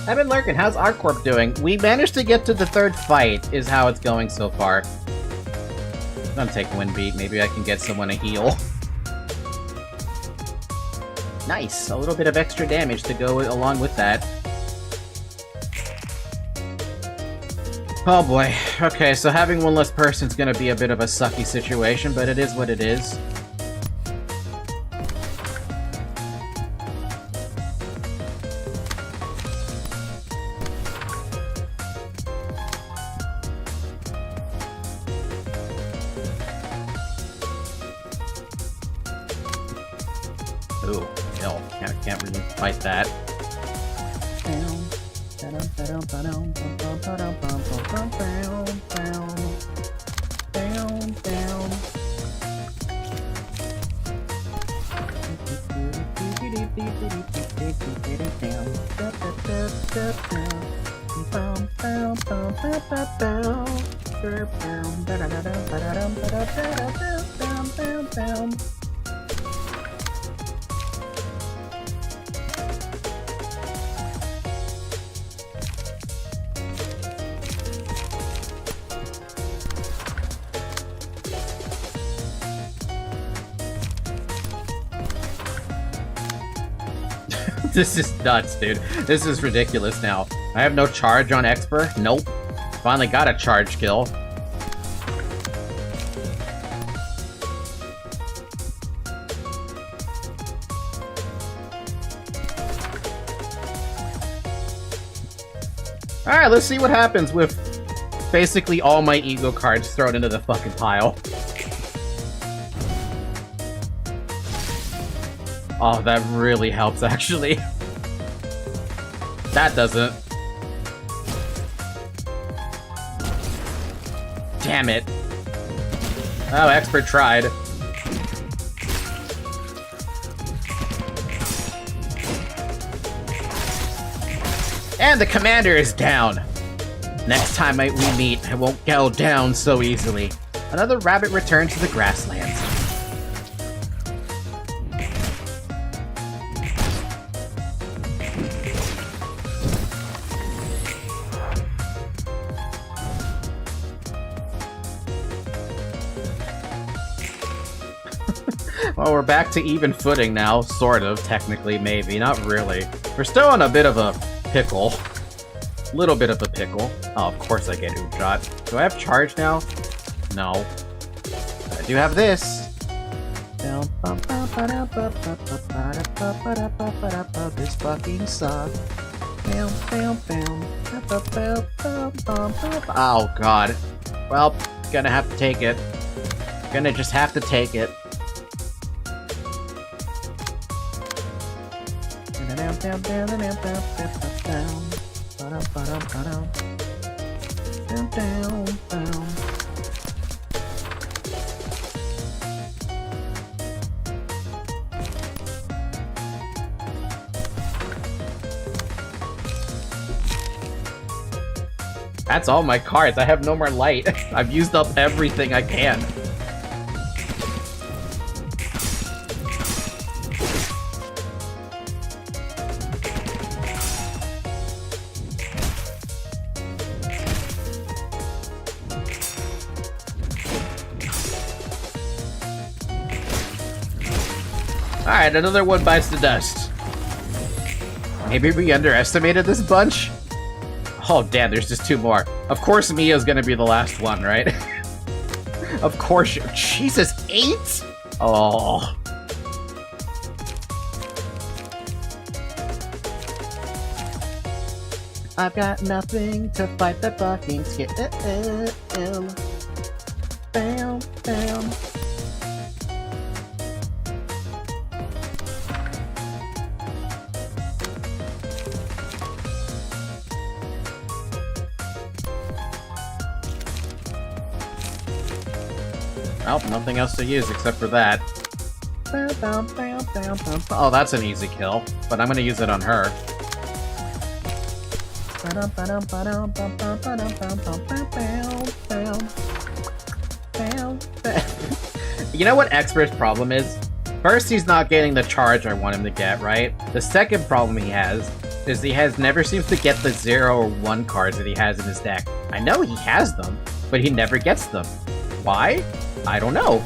I've been lurking. How's ArtCorp doing? We managed to get to the 3rd fight, is how it's going so far. I'm taking Windbeat. Maybe I can get someone a heal. Nice. A little bit of extra damage to go along with that. Oh boy. Okay, so having one less person is gonna be a bit of a sucky situation, but it is what it is. Ooh, no, can't really fight that. This is nuts, dude. This is ridiculous now. I have no charge on Expert? Nope. Finally got a charge kill. Alright, let's see what happens with basically all my ego cards thrown into the fucking pile. Oh, that really helps, actually. That doesn't. Damn it. Oh, Expert tried. And the commander is down. Next time we meet, I won't go down so easily. Another rabbit returned to the grasslands. Well, we're back to even footing now, sort of, technically, maybe, not really. We're still in a bit of a pickle. Little bit of a pickle. Oh, of course I get Oopshot. Do I have charge now? No. But I do have this. This fucking sucks. Oh, God. Well, gonna have to take it. Gonna just have to take it. That's all my cards. I have no more light. I've used up everything I can. Alright, another one bites the dust. Maybe we underestimated this bunch? Oh, damn, there's just 2 more. Of course Mia's gonna be the last one, right? Of course. Jesus, 8? Oh. I've got nothing to fight the fucking scale. Bam, bam. Oh, nothing else to use except for that. Oh, that's an easy kill, but I'm gonna use it on her. You know what Expert's problem is? First, he's not getting the charge I want him to get, right? The second problem he has is he never seems to get the 0 or 1 cards that he has in his deck. I know he has them, but he never gets them. Why? I don't know.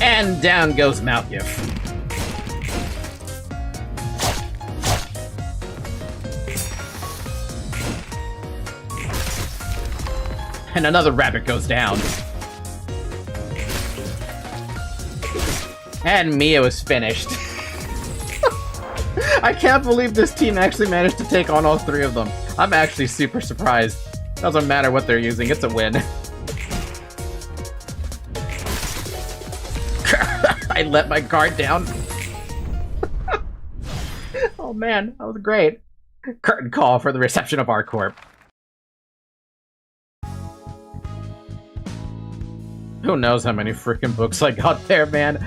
And down goes Malkif. And another rabbit goes down. And Mia was finished. I can't believe this team actually managed to take on all 3 of them. I'm actually super surprised. Doesn't matter what they're using, it's a win. I let my guard down. Oh man, that was great. Curtain call for the reception of our corp. Who knows how many freaking books I got there, man.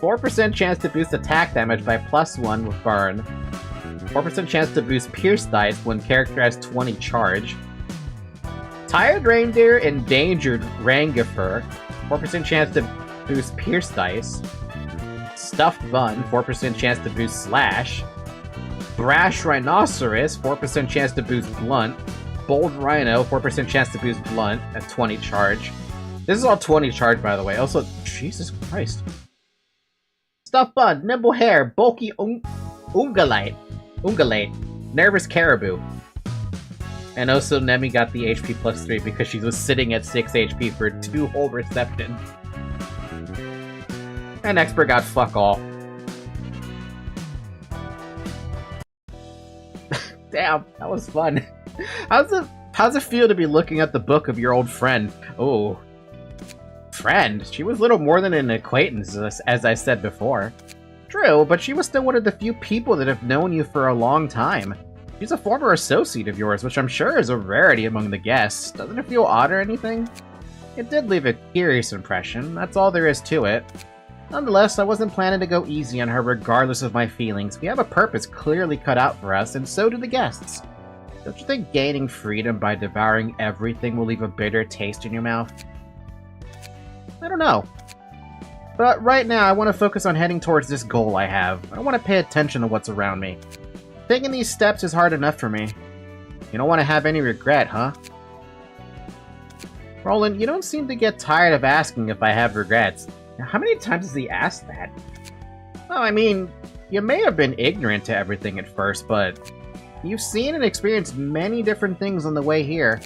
4% chance to boost attack damage by +1 with burn. 4% chance to boost pierce dice when character has 20 charge. Tired Reindeer, Endangered Rangifer. 4% chance to boost pierce dice. Stuffed Bun, 4% chance to boost slash. Brash Rhinoceros, 4% chance to boost blunt. Bold Rhino, 4% chance to boost blunt at 20 charge. This is all 20 charge, by the way. Also, Jesus Christ. Stuffed Bun, Nimble Hare, Bulky Ungulate, Nervous Caribou. And also Nemi got the HP +3 because she was sitting at 6 HP for 2 whole receptions. And Expert got fuck all. Damn, that was fun. How's it feel to be looking at the book of your old friend? Oh, friend? She was little more than an acquaintance, as I said before. True, but she was still one of the few people that have known you for a long time. She's a former associate of yours, which I'm sure is a rarity among the guests. Doesn't it feel odd or anything? It did leave a curious impression, that's all there is to it. Nonetheless, I wasn't planning to go easy on her regardless of my feelings. We have a purpose clearly cut out for us, and so do the guests. Don't you think gaining freedom by devouring everything will leave a bitter taste in your mouth? I don't know. But right now, I want to focus on heading towards this goal I have. I don't want to pay attention to what's around me. Taking these steps is hard enough for me. You don't want to have any regret, huh? Roland, you don't seem to get tired of asking if I have regrets. How many times has he asked that? Well, I mean, you may have been ignorant to everything at first, but you've seen and experienced many different things on the way here.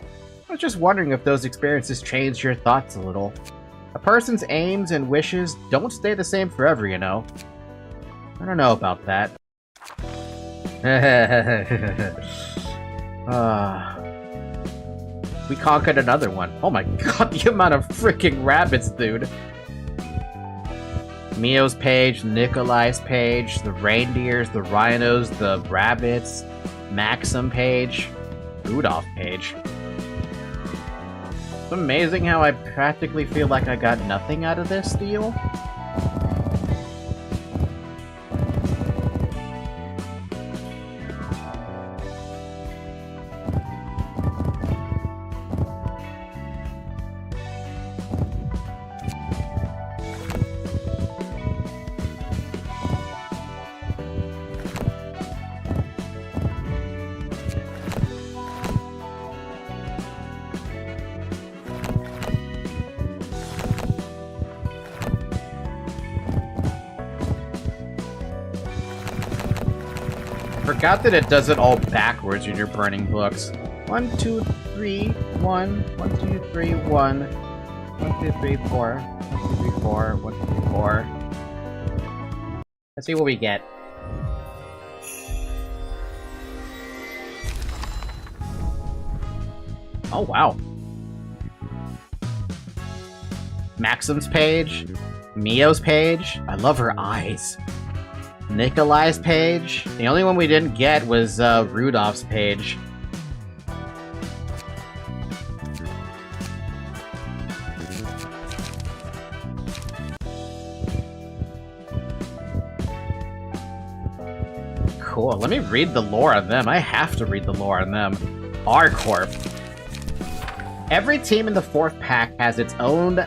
I was just wondering if those experiences changed your thoughts a little. A person's aims and wishes don't stay the same forever, you know. I don't know about that. We conquered another one. Oh my god, the amount of freaking rabbits, dude. Mio's page, Nikolai's page, the reindeers, the rhinos, the rabbits, Maxim page, Rudolph page. It's amazing how I practically feel like I got nothing out of this deal. Forgot that it does it all backwards when you're burning books. 1, 2, 3, 1, 1, 2, 3, 1, 1, 2, 3, 4, 1, 2, 3, 4, 1, 2, 3, 4. Let's see what we get. Oh, wow. Maxim's page, Mio's page. I love her eyes. Nikolai's page. The only one we didn't get was Rudolph's page. Cool. Let me read the lore on them. I have to read the lore on them. R-Corp. Every team in the 4th pack has its own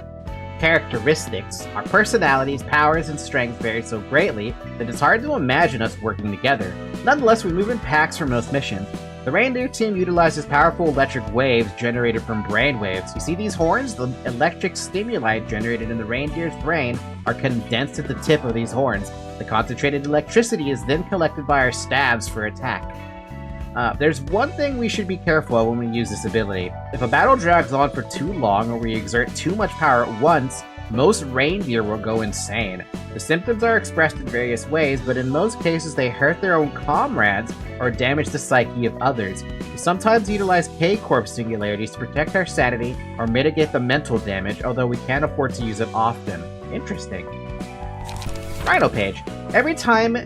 characteristics. Our personalities, powers, and strengths vary so greatly that it's hard to imagine us working together. Nonetheless, we move in packs for most missions. The reindeer team utilizes powerful electric waves generated from brain waves. You see these horns? The electric stimuli generated in the reindeer's brain are condensed at the tip of these horns. The concentrated electricity is then collected by our stabs for attack. There's one thing we should be careful of when we use this ability. If a battle drags on for too long or we exert too much power at once, most reindeer will go insane. The symptoms are expressed in various ways, but in most cases they hurt their own comrades or damage the psyche of others. We sometimes utilize K-Corp singularities to protect our sanity or mitigate the mental damage, although we can't afford to use it often. Interesting. Rhino page. Every team in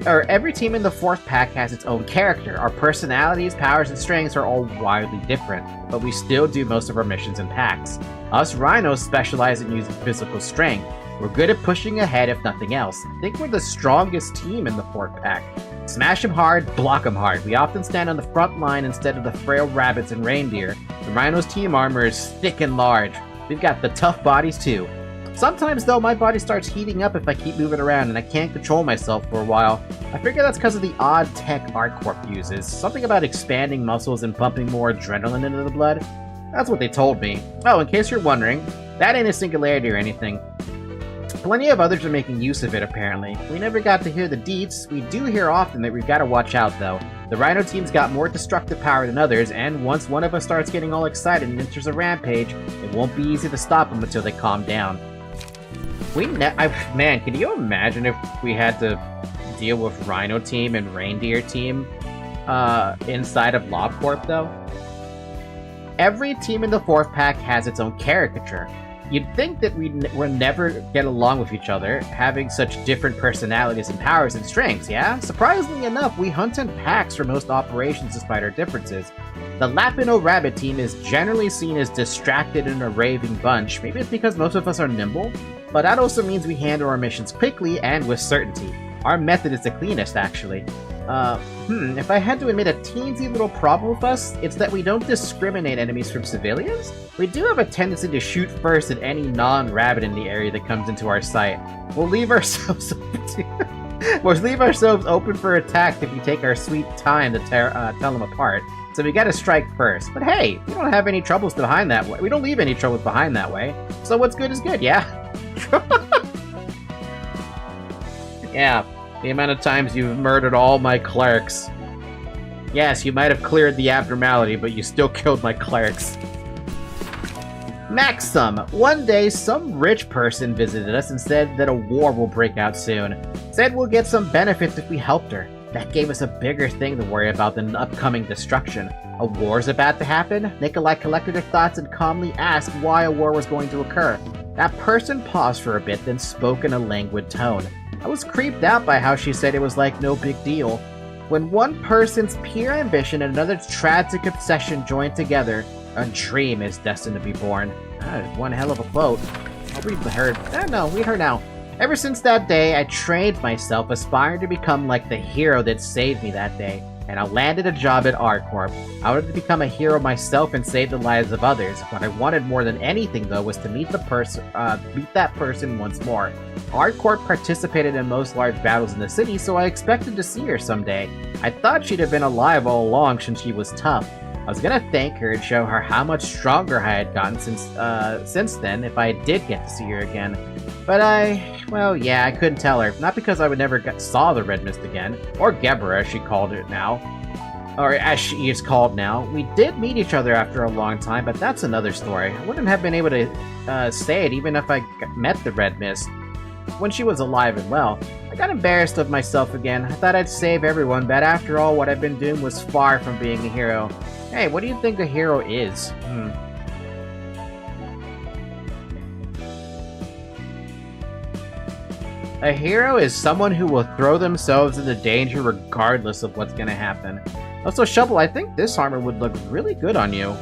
the 4th pack has its own character. Our personalities, powers, and strengths are all wildly different, but we still do most of our missions in packs. Us rhinos specialize in using physical strength. We're good at pushing ahead if nothing else. I think we're the strongest team in the 4th pack. Smash 'em hard, block 'em hard. We often stand on the front line instead of the frail rabbits and reindeer. The rhino's team armor is thick and large. We've got the tough bodies too. Sometimes, though, my body starts heating up if I keep moving around and I can't control myself for a while. I figure that's because of the odd tech R-Corp uses. Something about expanding muscles and pumping more adrenaline into the blood. That's what they told me. Oh, in case you're wondering, that ain't a singularity or anything. Plenty of others are making use of it, apparently. We never got to hear the deets. We do hear often that we've got to watch out, though. The Rhino team's got more destructive power than others, and once one of us starts getting all excited and enters a rampage, it won't be easy to stop them until they calm down. Man, can you imagine if we had to deal with Rhino team and Reindeer team inside of LobCorp, though? Every team in the 4th pack has its own caricature. You'd think that we'd never get along with each other, having such different personalities and powers and strengths, yeah? Surprisingly enough, we hunt in packs for most operations despite our differences. The Lapino Rabbit team is generally seen as distracted and a raving bunch. Maybe it's because most of us are nimble, but that also means we handle our missions quickly and with certainty. Our method is the cleanest, actually. If I had to admit a teensy little problem with us, it's that we don't discriminate enemies from civilians. We do have a tendency to shoot first at any non-rabbit in the area that comes into our sight. We'll leave ourselves open for attack if we take our sweet time to tell them apart. So we gotta strike first. But hey, we don't have any troubles behind that way. We don't leave any troubles behind that way. So what's good is good, yeah? Yeah, the amount of times you've murdered all my clerics. Yes, you might have cleared the abnormality, but you still killed my clerics. Maxim. One day, some rich person visited us and said that a war will break out soon. Said we'll get some benefits if we helped her. That gave us a bigger thing to worry about than upcoming destruction. A war's about to happen? Nikolai collected her thoughts and calmly asked why a war was going to occur. That person paused for a bit, then spoke in a languid tone. I was creeped out by how she said it was like no big deal. When one person's pure ambition and another's tragic obsession join together, a dream is destined to be born. One hell of a quote. I'll read her. Read her now. Ever since that day, I trained myself, aspiring to become like the hero that saved me that day, and I landed a job at ArtCorp. I wanted to become a hero myself and save the lives of others. What I wanted more than anything, though, was to meet that person once more. ArtCorp participated in most large battles in the city, so I expected to see her someday. I thought she'd have been alive all along since she was tough. I was gonna thank her and show her how much stronger I had gotten since then if I did get to see her again. But I couldn't tell her. Not because I would never saw the Red Mist again, or Gebra as she called it now. Or as she is called now. We did meet each other after a long time, but that's another story. I wouldn't have been able to say it even if I met the Red Mist when she was alive and well. I got embarrassed of myself again. I thought I'd save everyone, but after all, what I've been doing was far from being a hero. Hey, what do you think a hero is? A hero is someone who will throw themselves into danger regardless of what's gonna happen. Also, Shovel, I think this armor would look really good on you.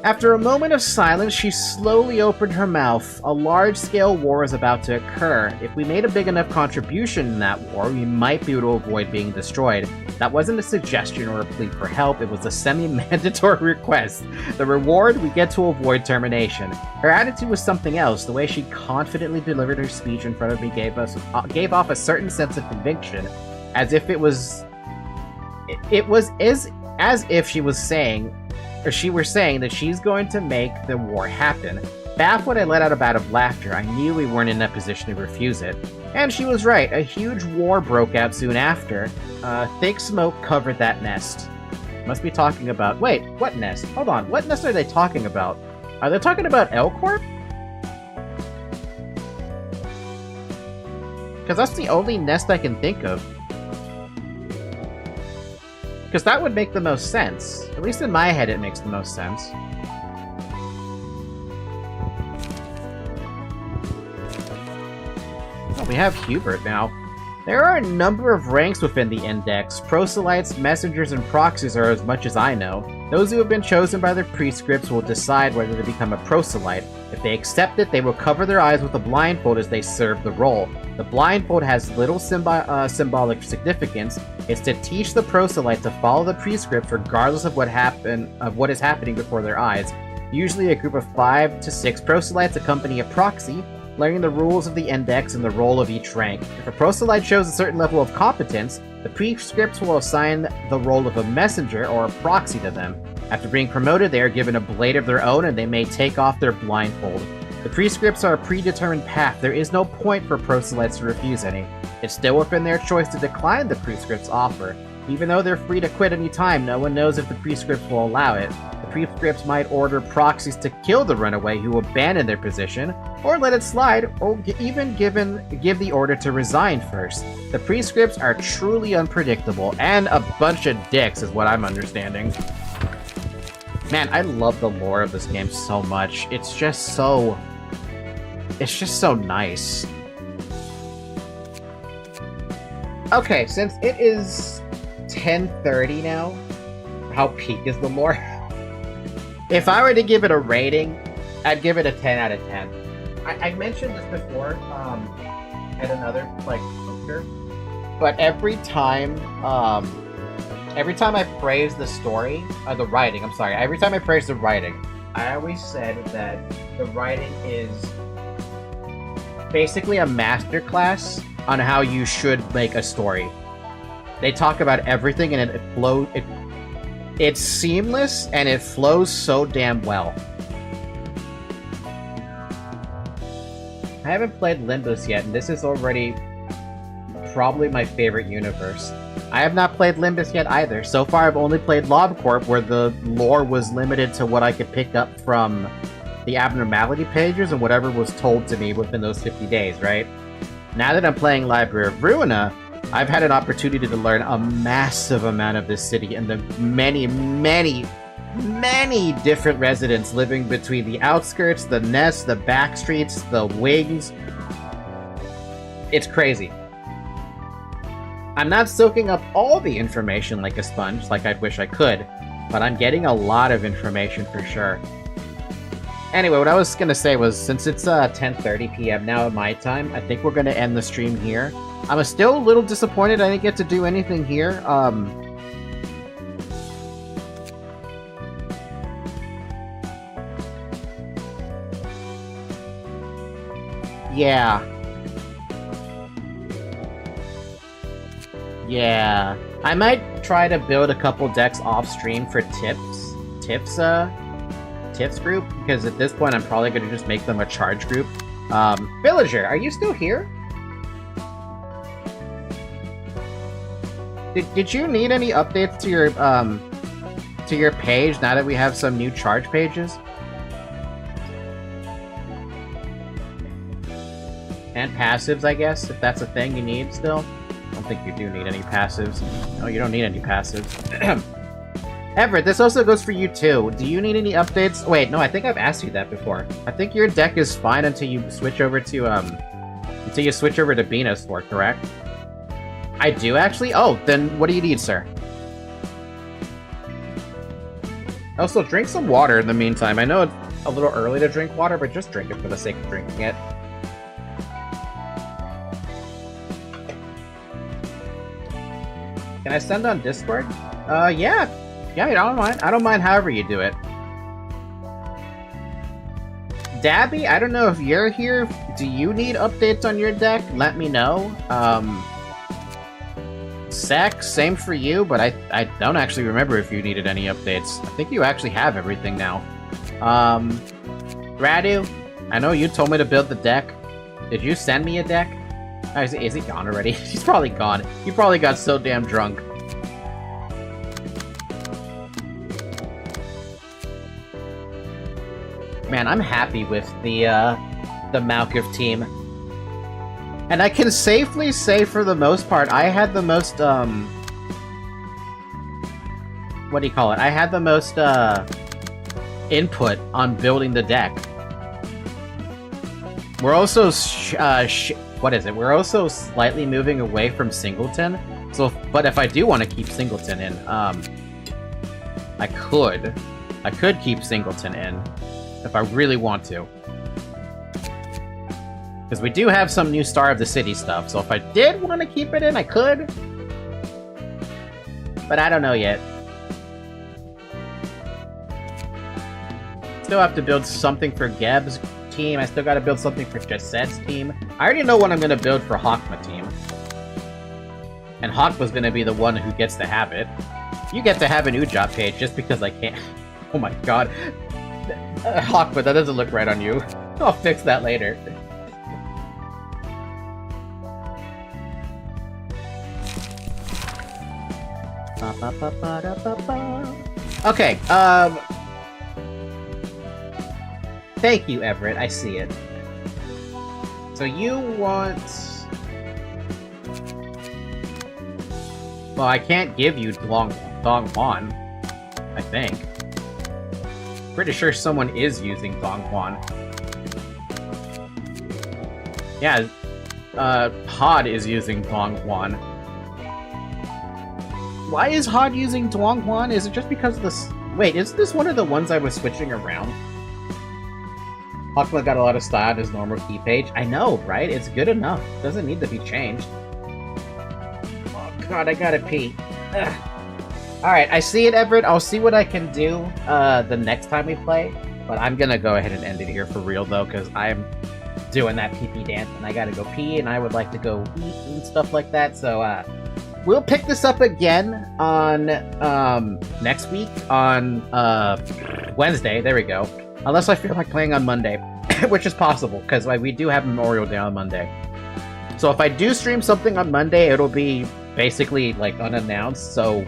After a moment of silence, she slowly opened her mouth. A large-scale war is about to occur. If we made a big enough contribution in that war, we might be able to avoid being destroyed. That wasn't a suggestion or a plea for help, it was a semi-mandatory request. The reward, we get to avoid termination. Her attitude was something else. The way she confidently delivered her speech in front of me gave off a certain sense of conviction, as if it was as if she was saying, or she were saying that she's going to make the war happen. Baffled, I let out a bout of laughter. I knew we weren't in a position to refuse it. And she was right. A huge war broke out soon after. Thick smoke covered that nest. Must be talking about... Wait, what nest? Hold on, what nest are they talking about? Are they talking about L-Corp? Because that's the only nest I can think of. Because that would make the most sense. At least in my head it makes the most sense. Oh, we have Hubert now. There are a number of ranks within the Index. Proselytes, messengers, and proxies are as much as I know. Those who have been chosen by their prescripts will decide whether to become a proselyte. If they accept it, they will cover their eyes with a blindfold as they serve the role. The blindfold has little symbolic significance. It's to teach the proselyte to follow the prescripts regardless of what is happening before their eyes. Usually a group of 5 to 6 proselytes accompany a proxy, learning the rules of the Index and the role of each rank. If a proselyte shows a certain level of competence, the prescripts will assign the role of a messenger or a proxy to them. After being promoted, they are given a blade of their own and they may take off their blindfold. The prescripts are a predetermined path. There is no point for proselytes to refuse any. It's still within their choice to decline the prescript's offer. Even though they're free to quit any time, no one knows if the prescripts will allow it. The prescripts might order proxies to kill the runaway who abandoned their position, or let it slide, or even give the order to resign first. The prescripts are truly unpredictable, and a bunch of dicks is what I'm understanding. Man, I love the lore of this game so much. It's just so nice. Okay, since it is 10:30 now, how peak is the lore? If I were to give it a rating, I'd give it a 10 out of 10. I mentioned this before at another poster, but every time I praise the story, the writing, I'm sorry, every time I praise the writing, I always said that the writing is basically a masterclass on how you should make a story. They talk about everything and it flows. It's seamless and it flows so damn well. I haven't played Limbus yet, and this is already probably my favorite universe. I have not played Limbus yet either. So far, I've only played LobCorp, where the lore was limited to what I could pick up from the abnormality pages and whatever was told to me within those 50 days, right? Now that I'm playing Library of Ruina, I've had an opportunity to learn a massive amount of this city and the many, many, many different residents living between the outskirts, the nests, the back streets, the wings. It's crazy. I'm not soaking up all the information like a sponge, like I wish I could, but I'm getting a lot of information for sure. Anyway, what I was gonna say was, since it's 10:30 p.m. now at my time, I think we're gonna end the stream here. I'm still a little disappointed I didn't get to do anything here. Yeah. I might try to build a couple decks off stream for Tips group, because at this point I'm probably gonna just make them a charge group. Villager, are you still here? Did you need any updates to your page now that we have some new charge pages? And passives, I guess, if that's a thing you need still. I don't think you do need any passives. No, you don't need any passives. Everett, this also goes for you too. Do you need any updates? Wait, no, I think I've asked you that before. I think your deck is fine until you switch over to Venusaur, correct? I do actually? Oh, then what do you need, sir? Also, drink some water in the meantime. I know it's a little early to drink water, but just drink it for the sake of drinking it. Can I send on Discord? Yeah. Yeah, I don't mind. I don't mind however you do it. Dabby, I don't know if you're here. Do you need updates on your deck? Let me know. Sec, same for you, but I don't actually remember if you needed any updates. I think you actually have everything now. Radu, I know you told me to build the deck. Did you send me a deck? Oh, is he gone already? He's probably gone. He probably got so damn drunk. Man, I'm happy with the Malkif team. And I can safely say, for the most part, I had the most, what do you call it? I had the most, input on building the deck. We're also, what is it? We're also slightly moving away from Singleton. So, but if I do want to keep Singleton in, I could keep Singleton in. If I really want to. Because we do have some new Star of the City stuff, so if I did want to keep it in, I could. But I don't know yet. Still have to build something for Geb's team. I still gotta build something for Jased's team. I already know what I'm gonna build for Hawkma team. And Hawkma's gonna be the one who gets to have it. You get to have an Ujop page just because I can't. Oh my god. Hawkma, that doesn't look right on you. I'll fix that later. Okay, thank you, Everett, I see it. So you want... Well, I can't give you Donghuan, I think. Pretty sure someone is using Donghuan. Yeah, Hod is using Donghuan. Why is Hod using Donghuan? Is it just because of this? Wait, is this one of the ones I was switching around? Hawkma got a lot of style on his normal key page. I know, right? It's good enough. Doesn't need to be changed. Oh god, I gotta pee. Ugh. Alright, I see it, Everett. I'll see what I can do the next time we play. But I'm gonna go ahead and end it here for real, though, because I'm doing that pee-pee dance, and I gotta go pee, and I would like to go eat and stuff like that, so, we'll pick this up again on, next week, on, Wednesday. There we go. Unless I feel like playing on Monday, which is possible, because we do have Memorial Day on Monday. So if I do stream something on Monday, it'll be basically like unannounced. So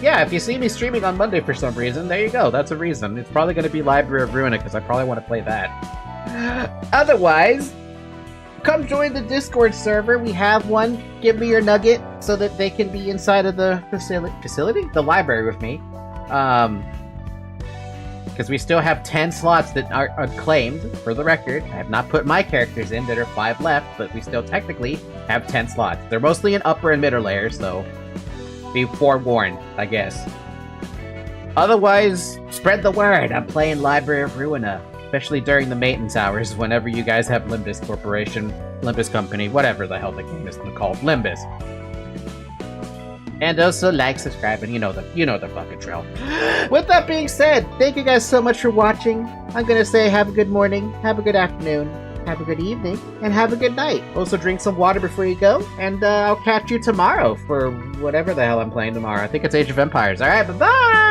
yeah, if you see me streaming on Monday for some reason, there you go. That's a reason. It's probably going to be Library of Ruina because I probably want to play that. Otherwise, come join the Discord server. We have one. Give me your nugget so that they can be inside of the facility? The library with me. Because we still have 10 slots that are unclaimed, for the record. I have not put my characters in. There are 5 left, but we still technically have 10 slots. They're mostly in upper and middle layers, so be forewarned, I guess. Otherwise, spread the word. I'm playing Library of Ruina, especially during the maintenance hours, whenever you guys have Limbus Corporation, Limbus Company, whatever the hell the game is called, Limbus. And also like, subscribe, and you know the fucking drill. With that being said, thank you guys so much for watching. I'm gonna say have a good morning, have a good afternoon, have a good evening, and have a good night. Also drink some water before you go, and I'll catch you tomorrow for whatever the hell I'm playing tomorrow. I think it's Age of Empires. Alright, bye-bye!